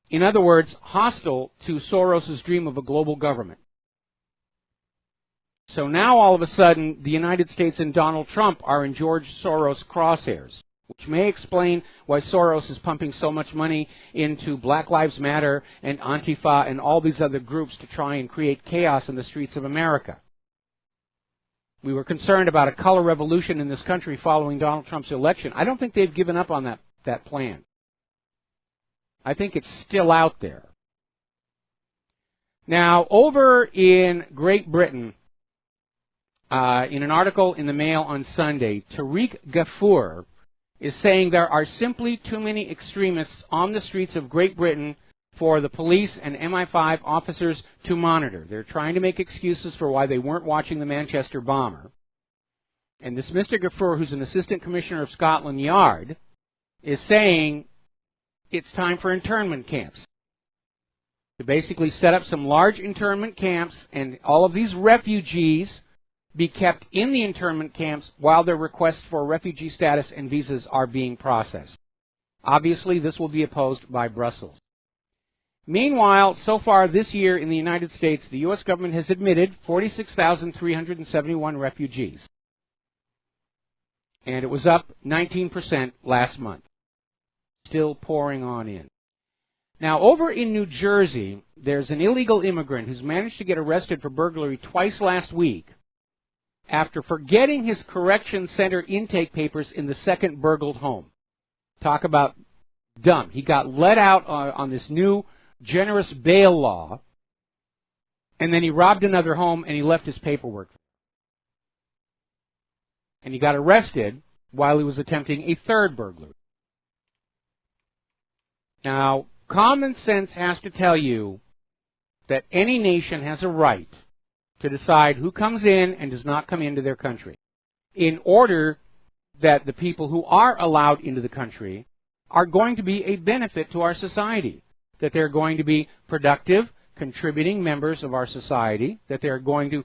In other words, hostile to Soros's dream of a global government. So now all of a sudden, the United States and Donald Trump are in George Soros' crosshairs, which may explain why Soros is pumping so much money into Black Lives Matter and Antifa and all these other groups to try and create chaos in the streets of America. We were concerned about a color revolution in this country following Donald Trump's election. I don't think they've given up on that plan. I think it's still out there. Now, over in Great Britain, in an article in the Mail on Sunday, Tariq Ghafoor is saying there are simply too many extremists on the streets of Great Britain for the police and MI5 officers to monitor. They're trying to make excuses for why they weren't watching the Manchester bomber. And this Mr. Ghafoor, who's an assistant commissioner of Scotland Yard, is saying it's time for internment camps. To basically set up some large internment camps, and all of these refugees be kept in the internment camps while their requests for refugee status and visas are being processed. Obviously, this will be opposed by Brussels. Meanwhile, so far this year in the United States, the U.S. government has admitted 46,371 refugees. And it was up 19% last month. Still pouring on in. Now, over in New Jersey, there's an illegal immigrant who's managed to get arrested for burglary twice last week after forgetting his correction center intake papers in the second burgled home. Talk about dumb. He got let out on this new generous bail law, and then he robbed another home and he left his paperwork. And he got arrested while he was attempting a third burglary. Now, common sense has to tell you that any nation has a right to decide who comes in and does not come into their country, in order that the people who are allowed into the country are going to be a benefit to our society, that they're going to be productive, contributing members of our society, that they're going to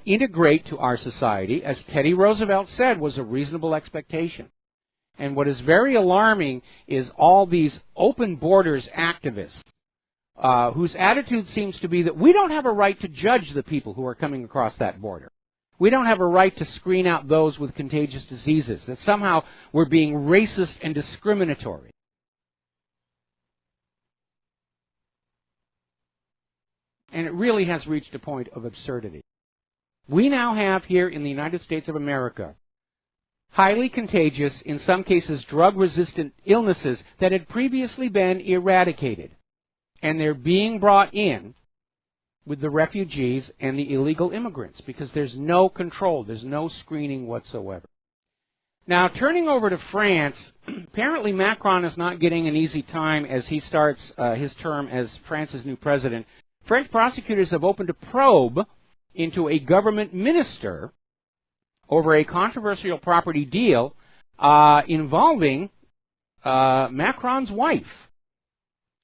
integrate to our society, as Teddy Roosevelt said was a reasonable expectation. And what is very alarming is all these open borders activists whose attitude seems to be that we don't have a right to judge the people who are coming across that border. We don't have a right to screen out those with contagious diseases, that somehow we're being racist and discriminatory. And it really has reached a point of absurdity. We now have here in the United States of America highly contagious, in some cases drug-resistant illnesses that had previously been eradicated. And they're being brought in with the refugees and the illegal immigrants because there's no control, there's no screening whatsoever. Now, turning over to France, apparently Macron is not getting an easy time as he starts his term as France's new president. French prosecutors have opened a probe into a government minister over a controversial property deal involving Macron's wife.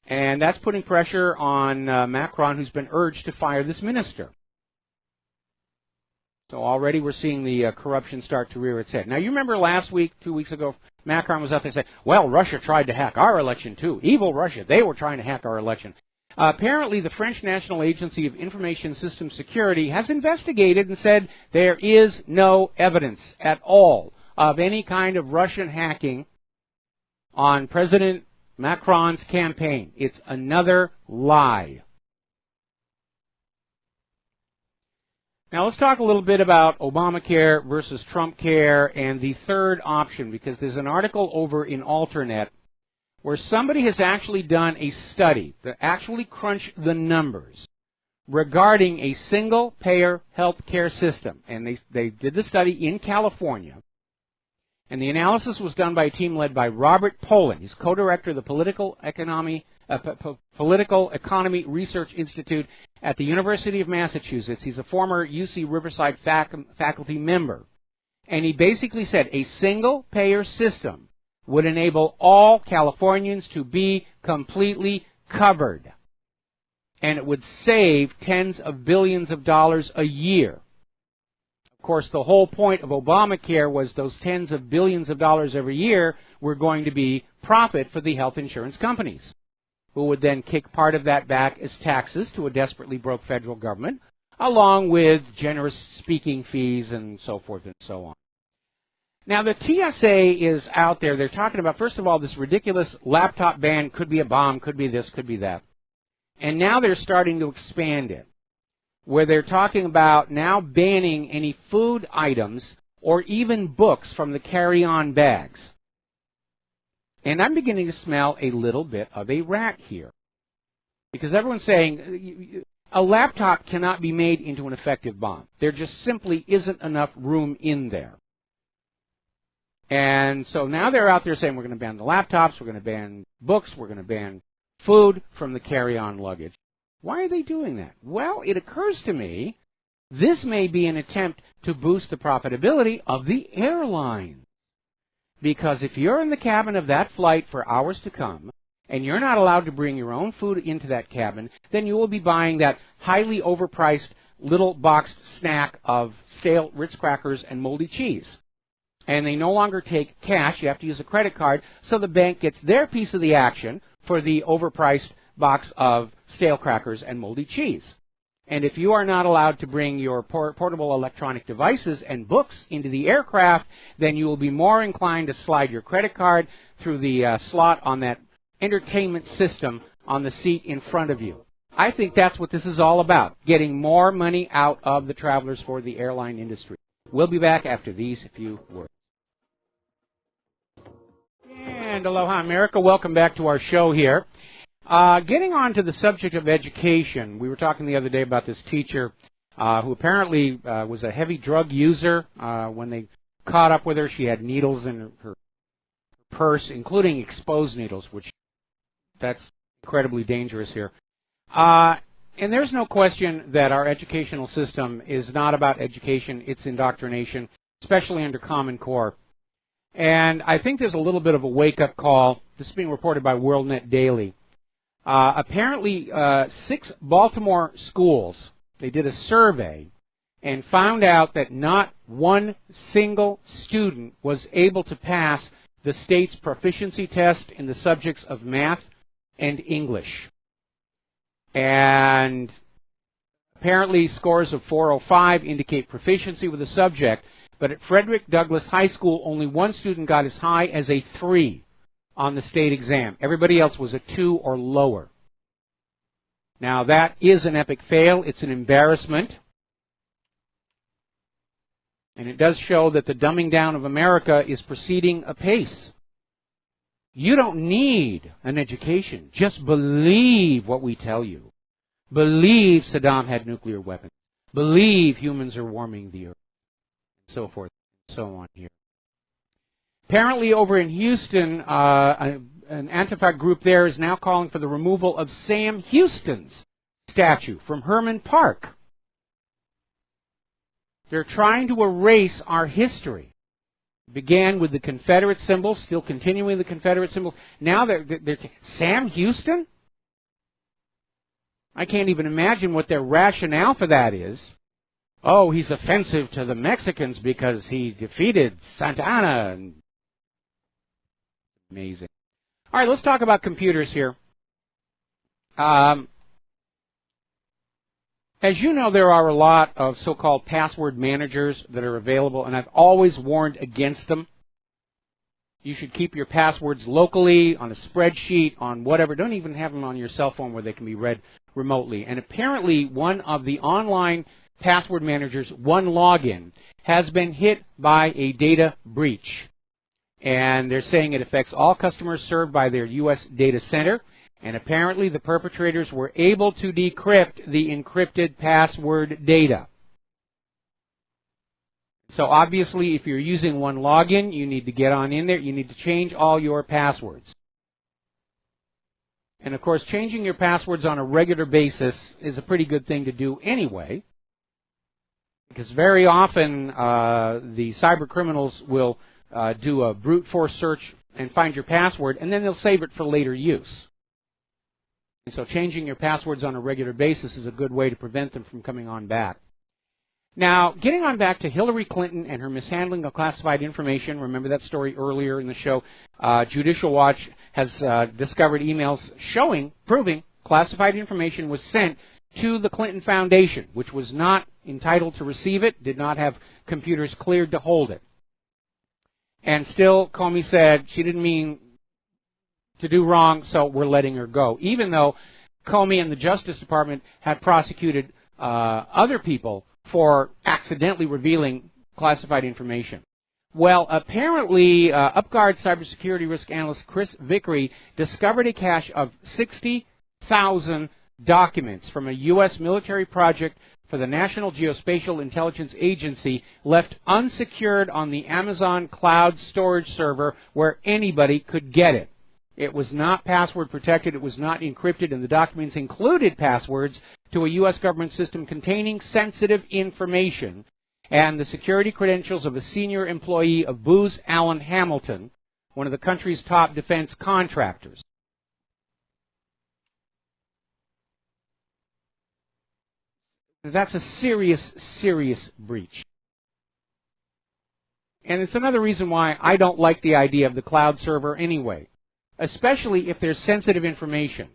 And that's putting pressure on Macron, who's been urged to fire this minister. So already we're seeing the corruption start to rear its head. Now, you remember last week, 2 weeks ago, Macron was out there saying, well, Russia tried to hack our election too. Evil Russia, they were trying to hack our election. Apparently, the French National Agency of Information System Security has investigated and said there is no evidence at all of any kind of Russian hacking on President Macron's campaign. It's another lie. Now let's talk a little bit about Obamacare versus Trump Care and the third option, because there's an article over in Alternet where somebody has actually done a study that actually crunched the numbers regarding a single-payer health care system. And they did the study in California. And the analysis was done by a team led by Robert Poland. He's co-director of the Political Economy Research Institute at the University of Massachusetts. He's a former UC Riverside faculty member. And he basically said a single-payer system would enable all Californians to be completely covered. And it would save tens of billions of dollars a year. Of course, the whole point of Obamacare was those tens of billions of dollars every year were going to be profit for the health insurance companies, who would then kick part of that back as taxes to a desperately broke federal government, along with generous speaking fees and so forth and so on. Now, the TSA is out there. They're talking about, first of all, this ridiculous laptop ban could be a bomb, could be this, could be that. And now they're starting to expand it, where they're talking about now banning any food items or even books from the carry-on bags. And I'm beginning to smell a little bit of a rat here, because everyone's saying a laptop cannot be made into an effective bomb. There just simply isn't enough room in there. And so now they're out there saying we're going to ban the laptops, we're going to ban books, we're going to ban food from the carry-on luggage. Why are they doing that? Well, it occurs to me this may be an attempt to boost the profitability of the airline. Because if you're in the cabin of that flight for hours to come, and you're not allowed to bring your own food into that cabin, then you will be buying that highly overpriced little boxed snack of stale Ritz crackers and moldy cheese. And they no longer take cash. You have to use a credit card, so the bank gets their piece of the action for the overpriced box of stale crackers and moldy cheese. And if you are not allowed to bring your portable electronic devices and books into the aircraft, then you will be more inclined to slide your credit card through the slot on that entertainment system on the seat in front of you. I think that's what this is all about, getting more money out of the travelers for the airline industry. We'll be back after these few words. And aloha, America. Welcome back to our show here. Getting on to the subject of education, we were talking the other day about this teacher who apparently was a heavy drug user. When they caught up with her, she had needles in her purse, including exposed needles, which that's incredibly dangerous here. And there's no question that our educational system is not about education, it's indoctrination, especially under Common Core. And I think there's a little bit of a wake-up call. This is being reported by WorldNet Daily. Apparently, 6 Baltimore schools, they did a survey and found out that not one single student was able to pass the state's proficiency test in the subjects of math and English. And Apparently, scores of 405 indicate proficiency with the subject, but at Frederick Douglass High School, only one student got as high as a 3 on the state exam. Everybody else was a 2 or lower. Now, that is an epic fail. It's an embarrassment. And it does show that the dumbing down of America is proceeding apace. You don't need an education. Just believe what we tell you. Believe Saddam had nuclear weapons. Believe humans are warming the earth. And so forth and so on here. Apparently over in Houston, an Antifa group there is now calling for the removal of Sam Houston's statue from Herman Park. They're trying to erase our history. It began with the Confederate symbol, still continuing the Confederate symbol. Now they're Sam Houston? I can't even imagine what their rationale for that is. Oh, he's offensive to the Mexicans because he defeated Santa Anna. Amazing. All right, let's talk about computers here. As you know, there are a lot of so-called password managers that are available, and I've always warned against them. You should keep your passwords locally, on a spreadsheet, on whatever. Don't even have them on your cell phone where they can be read remotely. And apparently, one of the online password managers, OneLogin, has been hit by a data breach. And they're saying it affects all customers served by their U.S. data center. And apparently the perpetrators were able to decrypt the encrypted password data. So obviously if you're using OneLogin, you need to get on in there. You need to change all your passwords. And of course, changing your passwords on a regular basis is a pretty good thing to do anyway. Because very often the cyber criminals will do a brute force search and find your password, and then they'll save it for later use. And so changing your passwords on a regular basis is a good way to prevent them from coming on back. Now, getting on back to Hillary Clinton and her mishandling of classified information, remember that story earlier in the show, Judicial Watch has discovered emails proving classified information was sent to the Clinton Foundation, which was not entitled to receive it, did not have computers cleared to hold it. And still, Comey said she didn't mean to do wrong, so we're letting her go. Even though Comey and the Justice Department had prosecuted other people for accidentally revealing classified information. Well, apparently, UpGuard cybersecurity risk analyst Chris Vickery discovered a cache of 60,000 documents from a U.S. military project for the National Geospatial Intelligence Agency left unsecured on the Amazon cloud storage server where anybody could get it. It was not password protected, it was not encrypted, and the documents included passwords to a U.S. government system containing sensitive information and the security credentials of a senior employee of Booz Allen Hamilton, one of the country's top defense contractors. That's a serious, serious breach. And it's another reason why I don't like the idea of the cloud server anyway. Especially if there's sensitive information.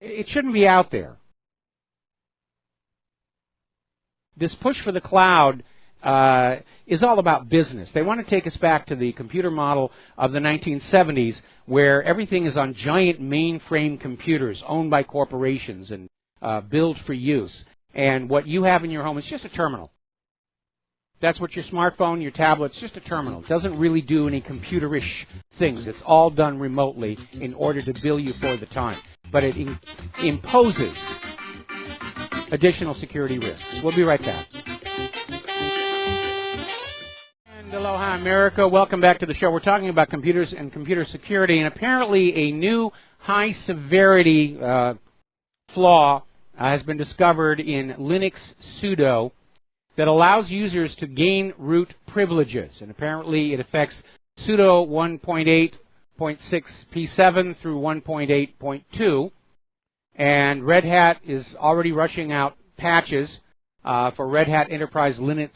It shouldn't be out there. This push for the cloud is all about business. They want to take us back to the computer model of the 1970s where everything is on giant mainframe computers owned by corporations and built for use. And what you have in your home is just a terminal. That's what your smartphone, your tablet, it's just a terminal. It doesn't really do any computerish things. It's all done remotely in order to bill you for the time. But it imposes additional security risks. We'll be right back. And aloha, America. Welcome back to the show. We're talking about computers and computer security, and apparently a new high-severity flaw has been discovered in Linux sudo that allows users to gain root privileges. And apparently it affects sudo 1.8.6p7 through 1.8.2. And Red Hat is already rushing out patches for Red Hat Enterprise Linux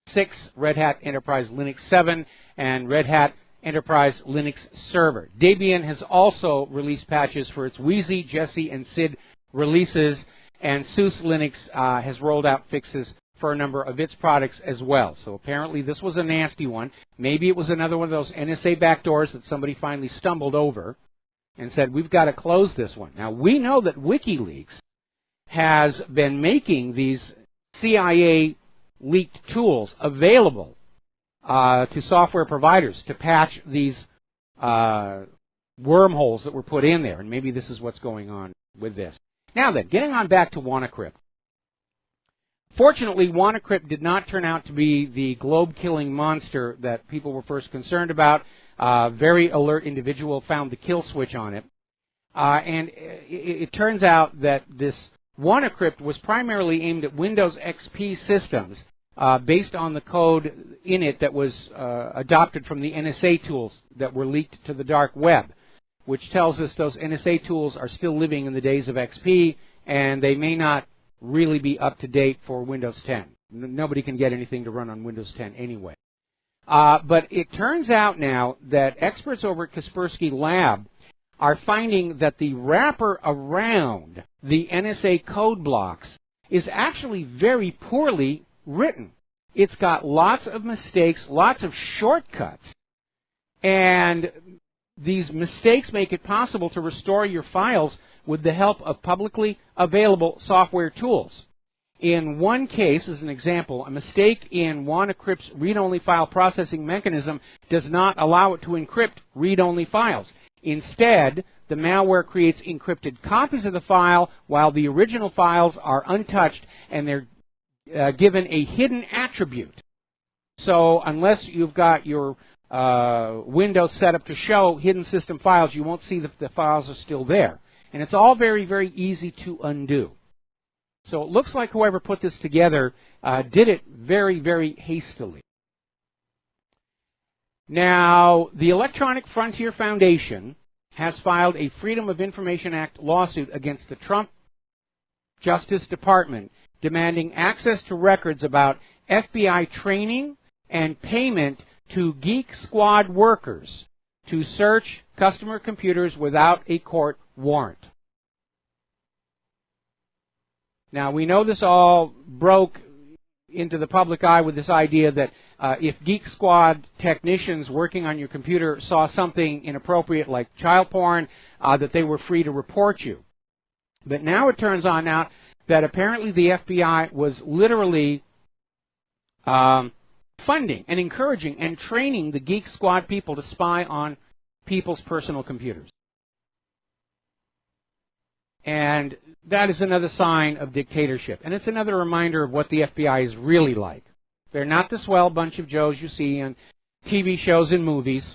6, Red Hat Enterprise Linux 7, and Red Hat Enterprise Linux Server. Debian has also released patches for its Wheezy, Jessie, and SID releases. and SUSE Linux has rolled out fixes for a number of its products as well. So apparently this was a nasty one. Maybe it was another one of those NSA backdoors that somebody finally stumbled over and said, we've got to close this one. Now, we know that WikiLeaks has been making these CIA leaked tools available to software providers to patch these wormholes that were put in there, and maybe this is what's going on with this. Now then, getting on back to WannaCrypt. Fortunately, WannaCrypt did not turn out to be the globe-killing monster that people were first concerned about. Very alert individual found the kill switch on it. And it turns out that this WannaCrypt was primarily aimed at Windows XP systems based on the code in it that was adopted from the NSA tools that were leaked to the dark web, which tells us those NSA tools are still living in the days of XP, and they may not really be up to date for Windows 10. Nobody can get anything to run on Windows 10 anyway. But it turns out now that experts over at Kaspersky Lab are finding that the wrapper around the NSA code blocks is actually very poorly written. It's got lots of mistakes, lots of shortcuts, and these mistakes make it possible to restore your files with the help of publicly available software tools. In one case, as an example, a mistake in WannaCrypt's read-only file processing mechanism does not allow it to encrypt read-only files. Instead, the malware creates encrypted copies of the file while the original files are untouched and they're given a hidden attribute. So unless you've got your Windows set up to show hidden system files, you won't see that the files are still there. And it's all very, very easy to undo. So it looks like whoever put this together did it very, very hastily. Now, the Electronic Frontier Foundation has filed a Freedom of Information Act lawsuit against the Trump Justice Department demanding access to records about FBI training and payment to Geek Squad workers to search customer computers without a court warrant. Now, we know this all broke into the public eye with this idea that if Geek Squad technicians working on your computer saw something inappropriate like child porn, that they were free to report you. But now it turns on out that apparently the FBI was literally funding and encouraging and training the Geek Squad people to spy on people's personal computers. And that is another sign of dictatorship. And it's another reminder of what the FBI is really like. They're not the swell bunch of Joes you see on TV shows and movies.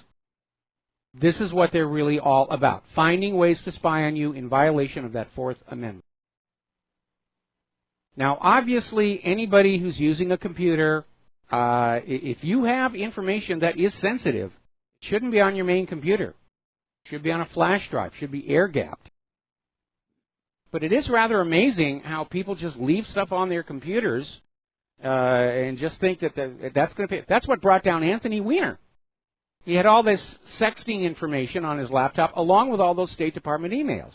This is what they're really all about, finding ways to spy on you in violation of that Fourth Amendment. Now, obviously, anybody who's using a computer, if you have information that is sensitive, it shouldn't be on your main computer. It should be on a flash drive. It should be air-gapped. But it is rather amazing how people just leave stuff on their computers and just think that that's going to pay. That's what brought down Anthony Weiner. He had all this sexting information on his laptop along with all those State Department emails.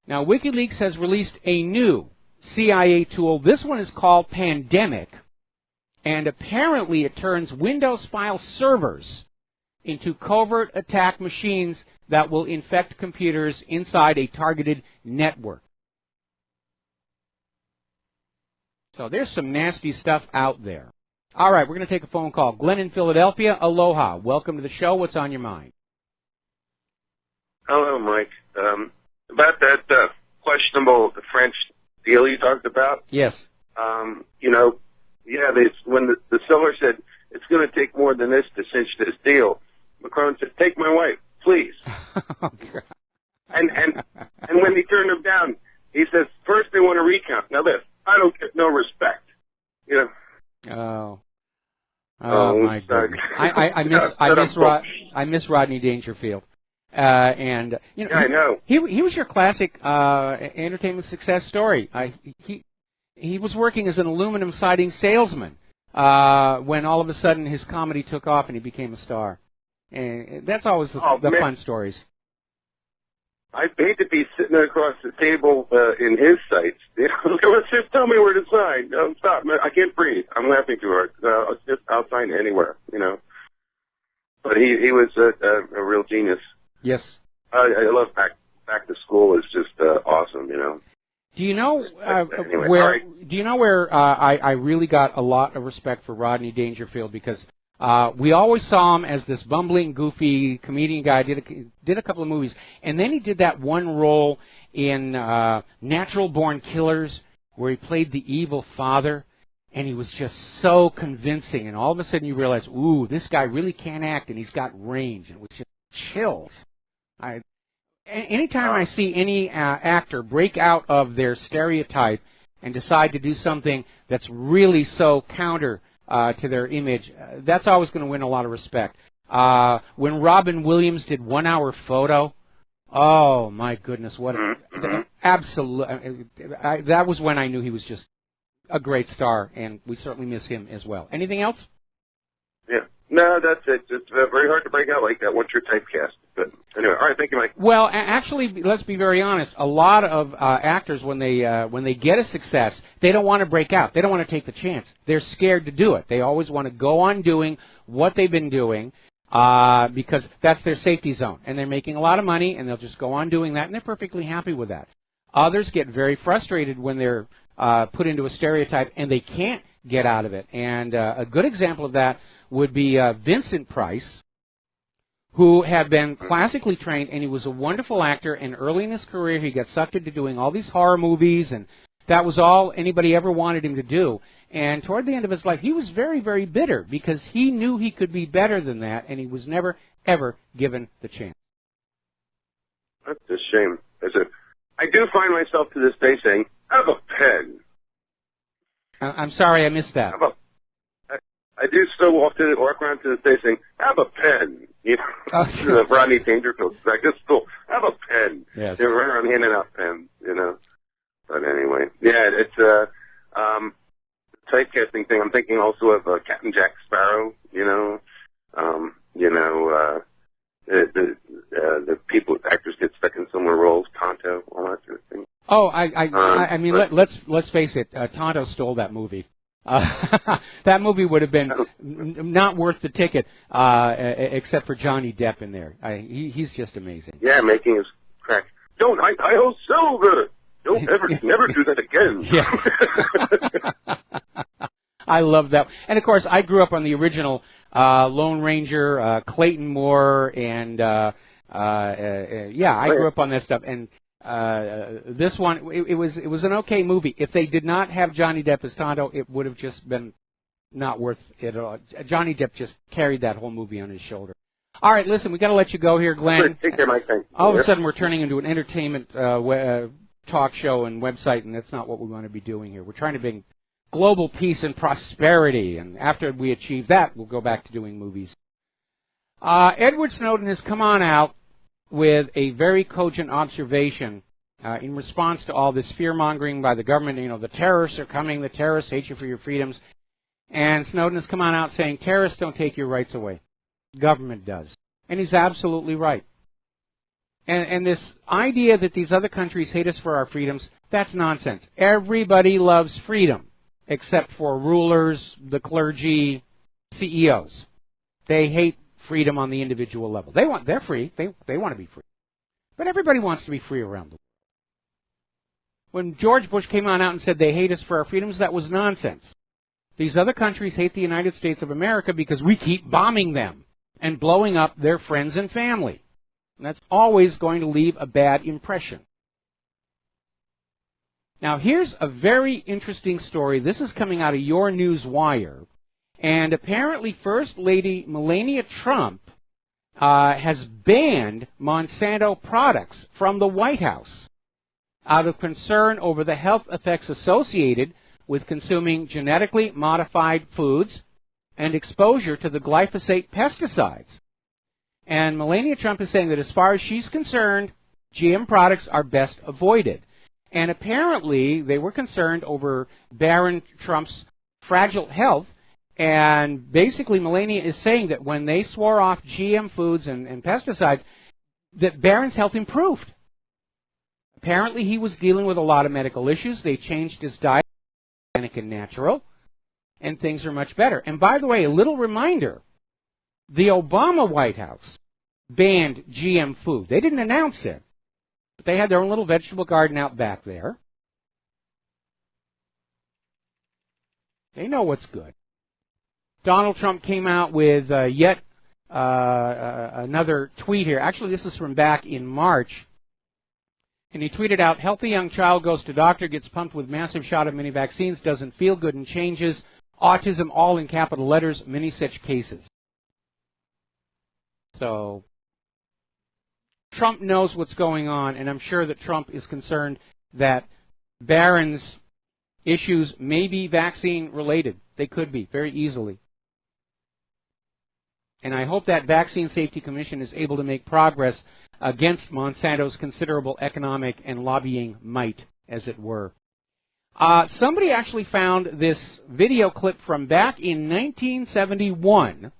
Now, WikiLeaks has released a new CIA tool. This one is called Pandemic, and apparently it turns Windows file servers into covert attack machines that will infect computers inside a targeted network. So there's some nasty stuff out there. All right, we're going to take a phone call. Glenn in Philadelphia, aloha. Welcome to the show. What's on your mind? Hello, Mike. About that questionable French deal you talked about. Yes. When the seller said it's going to take more than this to cinch this deal, Macron said, "Take my wife, please." Oh, God. And when he turned him down, he says, "First they want to recount. Now this, I don't get no respect." You know. Oh my goodness. I miss Rodney Dangerfield. And you know, yeah, I know. He was your classic entertainment success story. He was working as an aluminum siding salesman when all of a sudden his comedy took off and he became a star. And that's always the fun stories. I hate to be sitting across the table in his sights. You know, just tell me where to sign. No, stop. I can't breathe. I'm laughing too hard. I'll sign anywhere, you know. But he was a real genius. Yes. I love Back to School is just awesome, you know. Do you know anyway, where? right. Do you know where I really got a lot of respect for Rodney Dangerfield, because we always saw him as this bumbling, goofy comedian guy. Did a couple of movies, and then he did that one role in Natural Born Killers where he played the evil father, and he was just so convincing. And all of a sudden you realize, ooh, this guy really can act, and he's got range. And it was just chills. Anytime I see any actor break out of their stereotype and decide to do something that's really so counter to their image, that's always going to win a lot of respect. When Robin Williams did 1 Hour Photo, oh my goodness, what absolute! That was when I knew he was just a great star, and we certainly miss him as well. Anything else? Yeah. No, that's it. It's very hard to break out like that once you're typecast. But anyway, all right, thank you, Mike. Well, actually, let's be very honest. A lot of actors, when they get a success, they don't want to break out. They don't want to take the chance. They're scared to do it. They always want to go on doing what they've been doing because that's their safety zone. And they're making a lot of money, and they'll just go on doing that, and they're perfectly happy with that. Others get very frustrated when they're put into a stereotype, and they can't get out of it. And a good example of that would be Vincent Price, who had been classically trained, and he was a wonderful actor, and early in his career he got sucked into doing all these horror movies, and that was all anybody ever wanted him to do. And toward the end of his life, he was very, very bitter, because he knew he could be better than that, and he was never, ever given the chance. That's a shame. I do find myself to this day saying, have a pen. I'm sorry, I missed that. I do still walk around to the day saying, have a pen. You know, Rodney Dangerfield. I just still have a pen. Yes. They run around handing out pens, you know. But anyway, yeah, it's the typecasting thing. I'm thinking also of Captain Jack Sparrow. The people, actors get stuck in similar roles, Tonto, all that sort of thing. Oh, I mean, let's face it. Tonto stole that movie. That movie would have been not worth the ticket, except for Johnny Depp in there. He's just amazing. Yeah, making his crack. Don't I hold silver. Don't never do that again. Yes. I love that. And of course, I grew up on the original Lone Ranger, Clayton Moore, and I grew up on that stuff. And this one, it was an okay movie. If they did not have Johnny Depp as Tonto, it would have just been not worth it at all. Johnny Depp just carried that whole movie on his shoulder. All right, listen, we got to let you go here, Glenn. Take care, Mike. Thanks. All of a sudden, we're turning into an entertainment talk show and website, and that's not what we want to be doing here. We're trying to bring global peace and prosperity, and after we achieve that, we'll go back to doing movies. Edward Snowden has come on out with a very cogent observation in response to all this fear-mongering by the government. You know, the terrorists are coming, the terrorists hate you for your freedoms. And Snowden has come on out saying, terrorists don't take your rights away. Government does. And he's absolutely right. And this idea that these other countries hate us for our freedoms, that's nonsense. Everybody loves freedom, except for rulers, the clergy, CEOs. They hate freedom on the individual level. They're free. They want to be free. But everybody wants to be free around the world. When George Bush came on out and said they hate us for our freedoms, that was nonsense. These other countries hate the United States of America because we keep bombing them and blowing up their friends and family. And that's always going to leave a bad impression. Now, here's a very interesting story. This is coming out of Your News Wire. And apparently, First Lady Melania Trump has banned Monsanto products from the White House out of concern over the health effects associated with consuming genetically modified foods and exposure to the glyphosate pesticides. And Melania Trump is saying that as far as she's concerned, GM products are best avoided. And apparently, they were concerned over Barron Trump's fragile health. And basically, Melania is saying that when they swore off GM foods and pesticides, that Barron's health improved. Apparently he was dealing with a lot of medical issues. They changed his diet to organic and natural, and things are much better. And by the way, a little reminder, the Obama White House banned GM food. They didn't announce it, but they had their own little vegetable garden out back there. They know what's good. Donald Trump came out with yet another tweet here. Actually, this is from back in March. And he tweeted out, healthy young child goes to doctor, gets pumped with massive shot of many vaccines, doesn't feel good and changes. Autism, all in capital letters, many such cases. So Trump knows what's going on, and I'm sure that Trump is concerned that Barron's issues may be vaccine-related. They could be, very easily. And I hope that Vaccine Safety Commission is able to make progress against Monsanto's considerable economic and lobbying might, as it were. Somebody actually found this video clip from back in 1971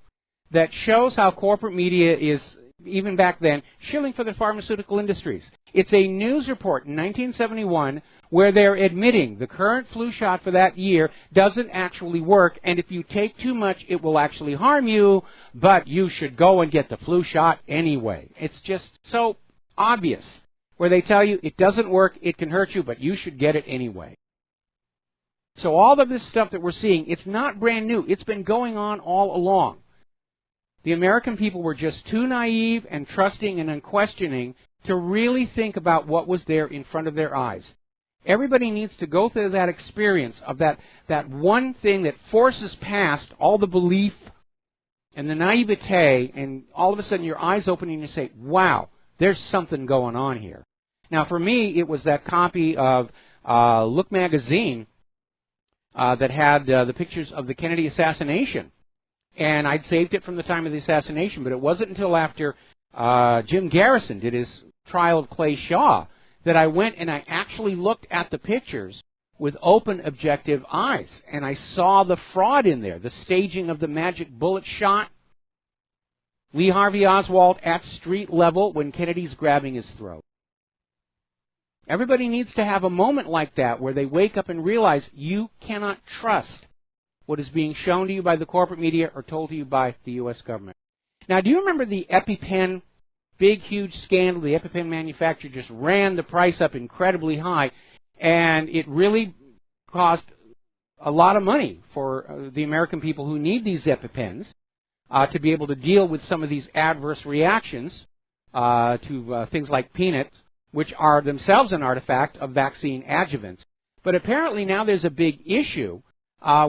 that shows how corporate media is, even back then, shilling for the pharmaceutical industries. It's a news report in 1971 where they're admitting the current flu shot for that year doesn't actually work, and if you take too much, it will actually harm you, but you should go and get the flu shot anyway. It's just so obvious, where they tell you it doesn't work, it can hurt you, but you should get it anyway. So all of this stuff that we're seeing, it's not brand new. It's been going on all along. The American people were just too naive and trusting and unquestioning to really think about what was there in front of their eyes. Everybody needs to go through that experience of that one thing that forces past all the belief and the naivete, and all of a sudden your eyes open and you say, wow, there's something going on here. Now for me, it was that copy of Look magazine that had the pictures of the Kennedy assassination. And I'd saved it from the time of the assassination, but it wasn't until after Jim Garrison did his trial of Clay Shaw that I went and I actually looked at the pictures with open, objective eyes. And I saw the fraud in there, the staging of the magic bullet shot. Lee Harvey Oswald at street level when Kennedy's grabbing his throat. Everybody needs to have a moment like that where they wake up and realize you cannot trust what is being shown to you by the corporate media or told to you by the U.S. government. Now, do you remember the EpiPen, big, huge scandal? The EpiPen manufacturer just ran the price up incredibly high, and it really cost a lot of money for the American people who need these EpiPens to be able to deal with some of these adverse reactions to things like peanuts, which are themselves an artifact of vaccine adjuvants. But apparently now there's a big issue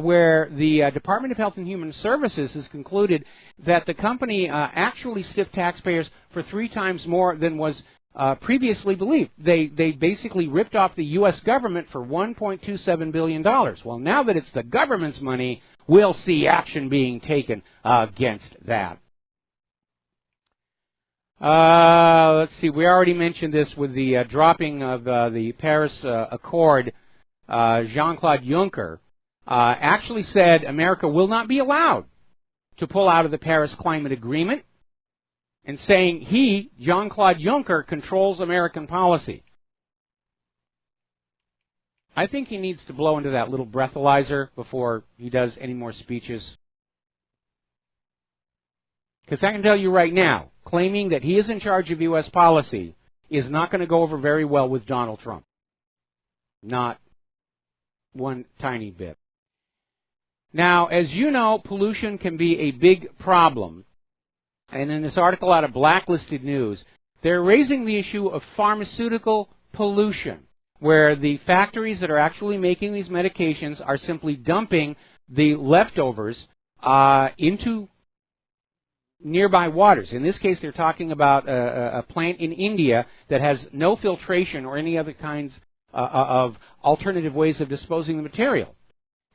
where the Department of Health and Human Services has concluded that the company actually stiffed taxpayers for 3 times more than was previously believed. They basically ripped off the U.S. government for $1.27 billion. Well, now that it's the government's money, we'll see action being taken against that. Let's see, we already mentioned this with the dropping of the Paris Accord. Jean-Claude Juncker actually said America will not be allowed to pull out of the Paris Climate Agreement, and saying he, Jean-Claude Juncker, controls American policy. I think he needs to blow into that little breathalyzer before he does any more speeches. Because I can tell you right now, claiming that he is in charge of U.S. policy is not going to go over very well with Donald Trump. Not one tiny bit. Now, as you know, pollution can be a big problem. And in this article out of Blacklisted News, they're raising the issue of pharmaceutical pollution, where the factories that are actually making these medications are simply dumping the leftovers into nearby waters. In this case, they're talking about a plant in India that has no filtration or any other kinds of alternative ways of disposing the material.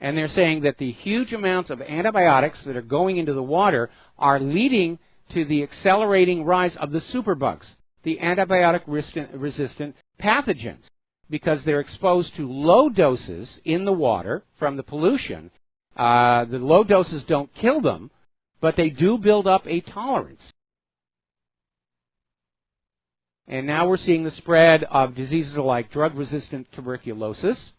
And they're saying that the huge amounts of antibiotics that are going into the water are leading to the accelerating rise of the superbugs, the antibiotic-resistant pathogens, because they're exposed to low doses in the water from the pollution. The low doses don't kill them, but they do build up a tolerance. And now we're seeing the spread of diseases like drug-resistant tuberculosis.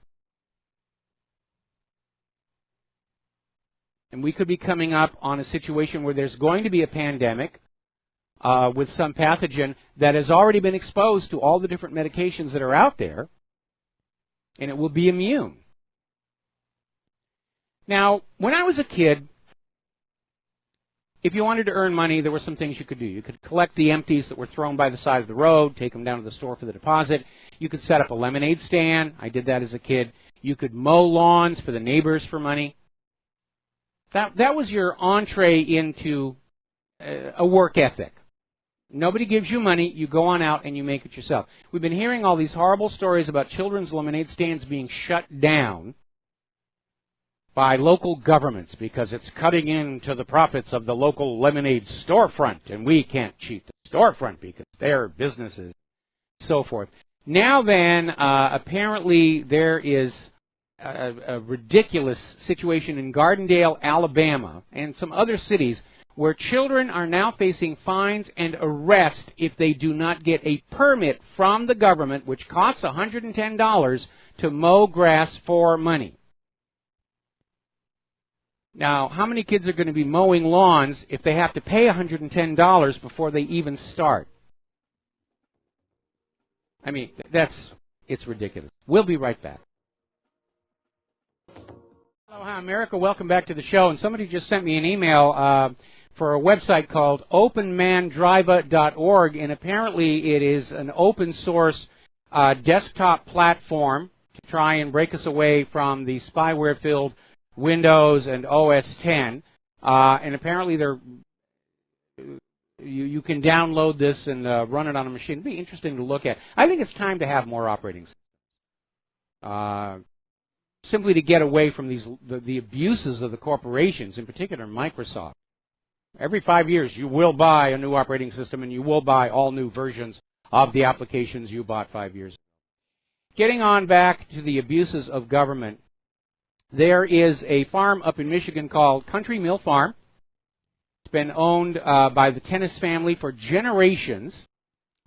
And we could be coming up on a situation where there's going to be a pandemic with some pathogen that has already been exposed to all the different medications that are out there, and it will be immune. Now, when I was a kid, if you wanted to earn money, there were some things you could do. You could collect the empties that were thrown by the side of the road, take them down to the store for the deposit. You could set up a lemonade stand. I did that as a kid. You could mow lawns for the neighbors for money. That was your entree into a work ethic. Nobody gives you money. You go on out and you make it yourself. We've been hearing all these horrible stories about children's lemonade stands being shut down by local governments because it's cutting into the profits of the local lemonade storefront, and we can't cheat the storefront because their businesses, so forth. Now then, apparently there is a ridiculous situation in Gardendale, Alabama, and some other cities where children are now facing fines and arrest if they do not get a permit from the government, which costs $110 to mow grass for money. Now, how many kids are going to be mowing lawns if they have to pay $110 before they even start? I mean, it's ridiculous. We'll be right back. Aloha, America. Welcome back to the show. And somebody just sent me an email for a website called openmandriva.org, and apparently it is an open source desktop platform to try and break us away from the spyware-filled Windows and OS X. And apparently you can download this and run it on a machine. It'd be interesting to look at. I think it's time to have more operating systems. Simply to get away from the abuses of the corporations, in particular Microsoft. Every 5 years you will buy a new operating system and you will buy all new versions of the applications you bought 5 years ago. Getting on back to the abuses of government, there is a farm up in Michigan called Country Mill Farm. It's been owned by the Tennis family for generations,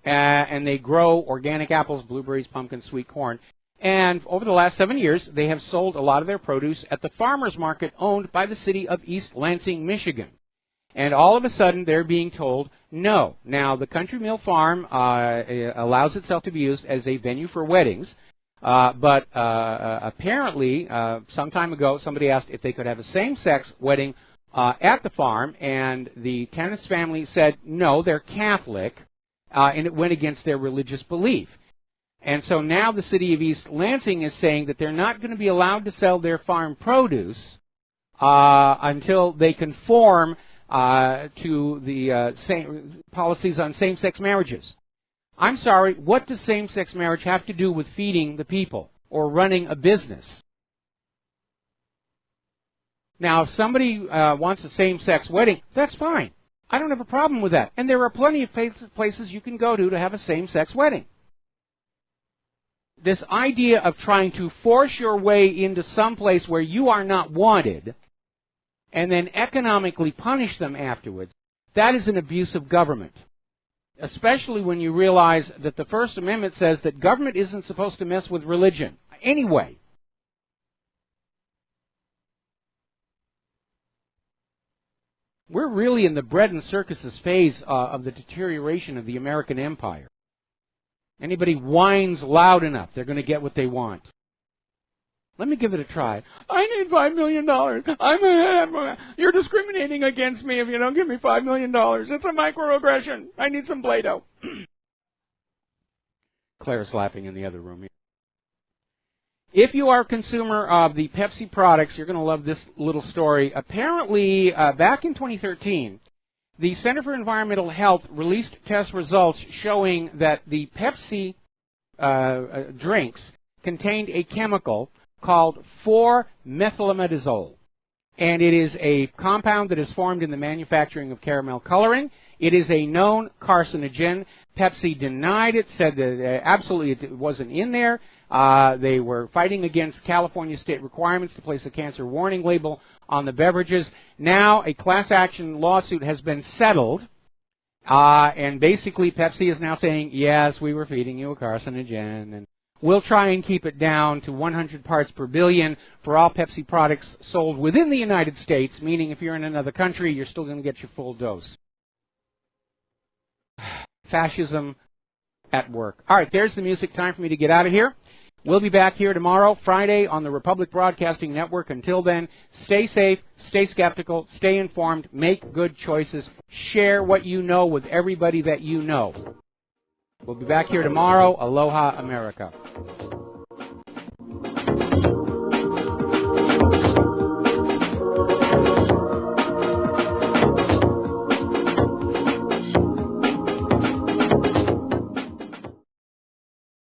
and they grow organic apples, blueberries, pumpkins, sweet corn. And over the last 7 years, they have sold a lot of their produce at the farmers market owned by the city of East Lansing, Michigan. And all of a sudden, they're being told no. Now, the Country Mill Farm allows itself to be used as a venue for weddings. But apparently, some time ago, somebody asked if they could have a same-sex wedding at the farm, and the Tennis family said no, they're Catholic, and it went against their religious belief. And so now the city of East Lansing is saying that they're not going to be allowed to sell their farm produce until they conform to the same policies on same-sex marriages. I'm sorry, what does same-sex marriage have to do with feeding the people or running a business? Now, if somebody wants a same-sex wedding, that's fine. I don't have a problem with that. And there are plenty of places you can go to have a same-sex wedding. This idea of trying to force your way into some place where you are not wanted and then economically punish them afterwards, that is an abuse of government. Especially when you realize that the First Amendment says that government isn't supposed to mess with religion. Anyway. We're really in the bread and circuses phase of the deterioration of the American empire. Anybody whines loud enough, they're going to get what they want. Let me give it a try. I need $5 million. You're discriminating against me if you don't give me $5 million. It's a microaggression. I need some Play-Doh. Claire's laughing in the other room here. If you are a consumer of the Pepsi products, you're going to love this little story. Apparently, back in 2013, the Center for Environmental Health released test results showing that the Pepsi drinks contained a chemical called 4-methylamidazole. And it is a compound that is formed in the manufacturing of caramel coloring. It is a known carcinogen. Pepsi denied it, said that absolutely it wasn't in there. They were fighting against California state requirements to place a cancer warning label on the beverages. Now a class action lawsuit has been settled, And basically Pepsi is now saying, yes, we were feeding you a carcinogen, and we'll try and keep it down to 100 parts per billion for all Pepsi products sold within the United States, meaning if you're in another country, you're still going to get your full dose. Fascism at work. All right, there's the music. Time for me to get out of here. We'll be back here tomorrow, Friday, on the Republic Broadcasting Network. Until then, stay safe, stay skeptical, stay informed, make good choices, share what you know with everybody that you know. We'll be back here tomorrow. Aloha, America.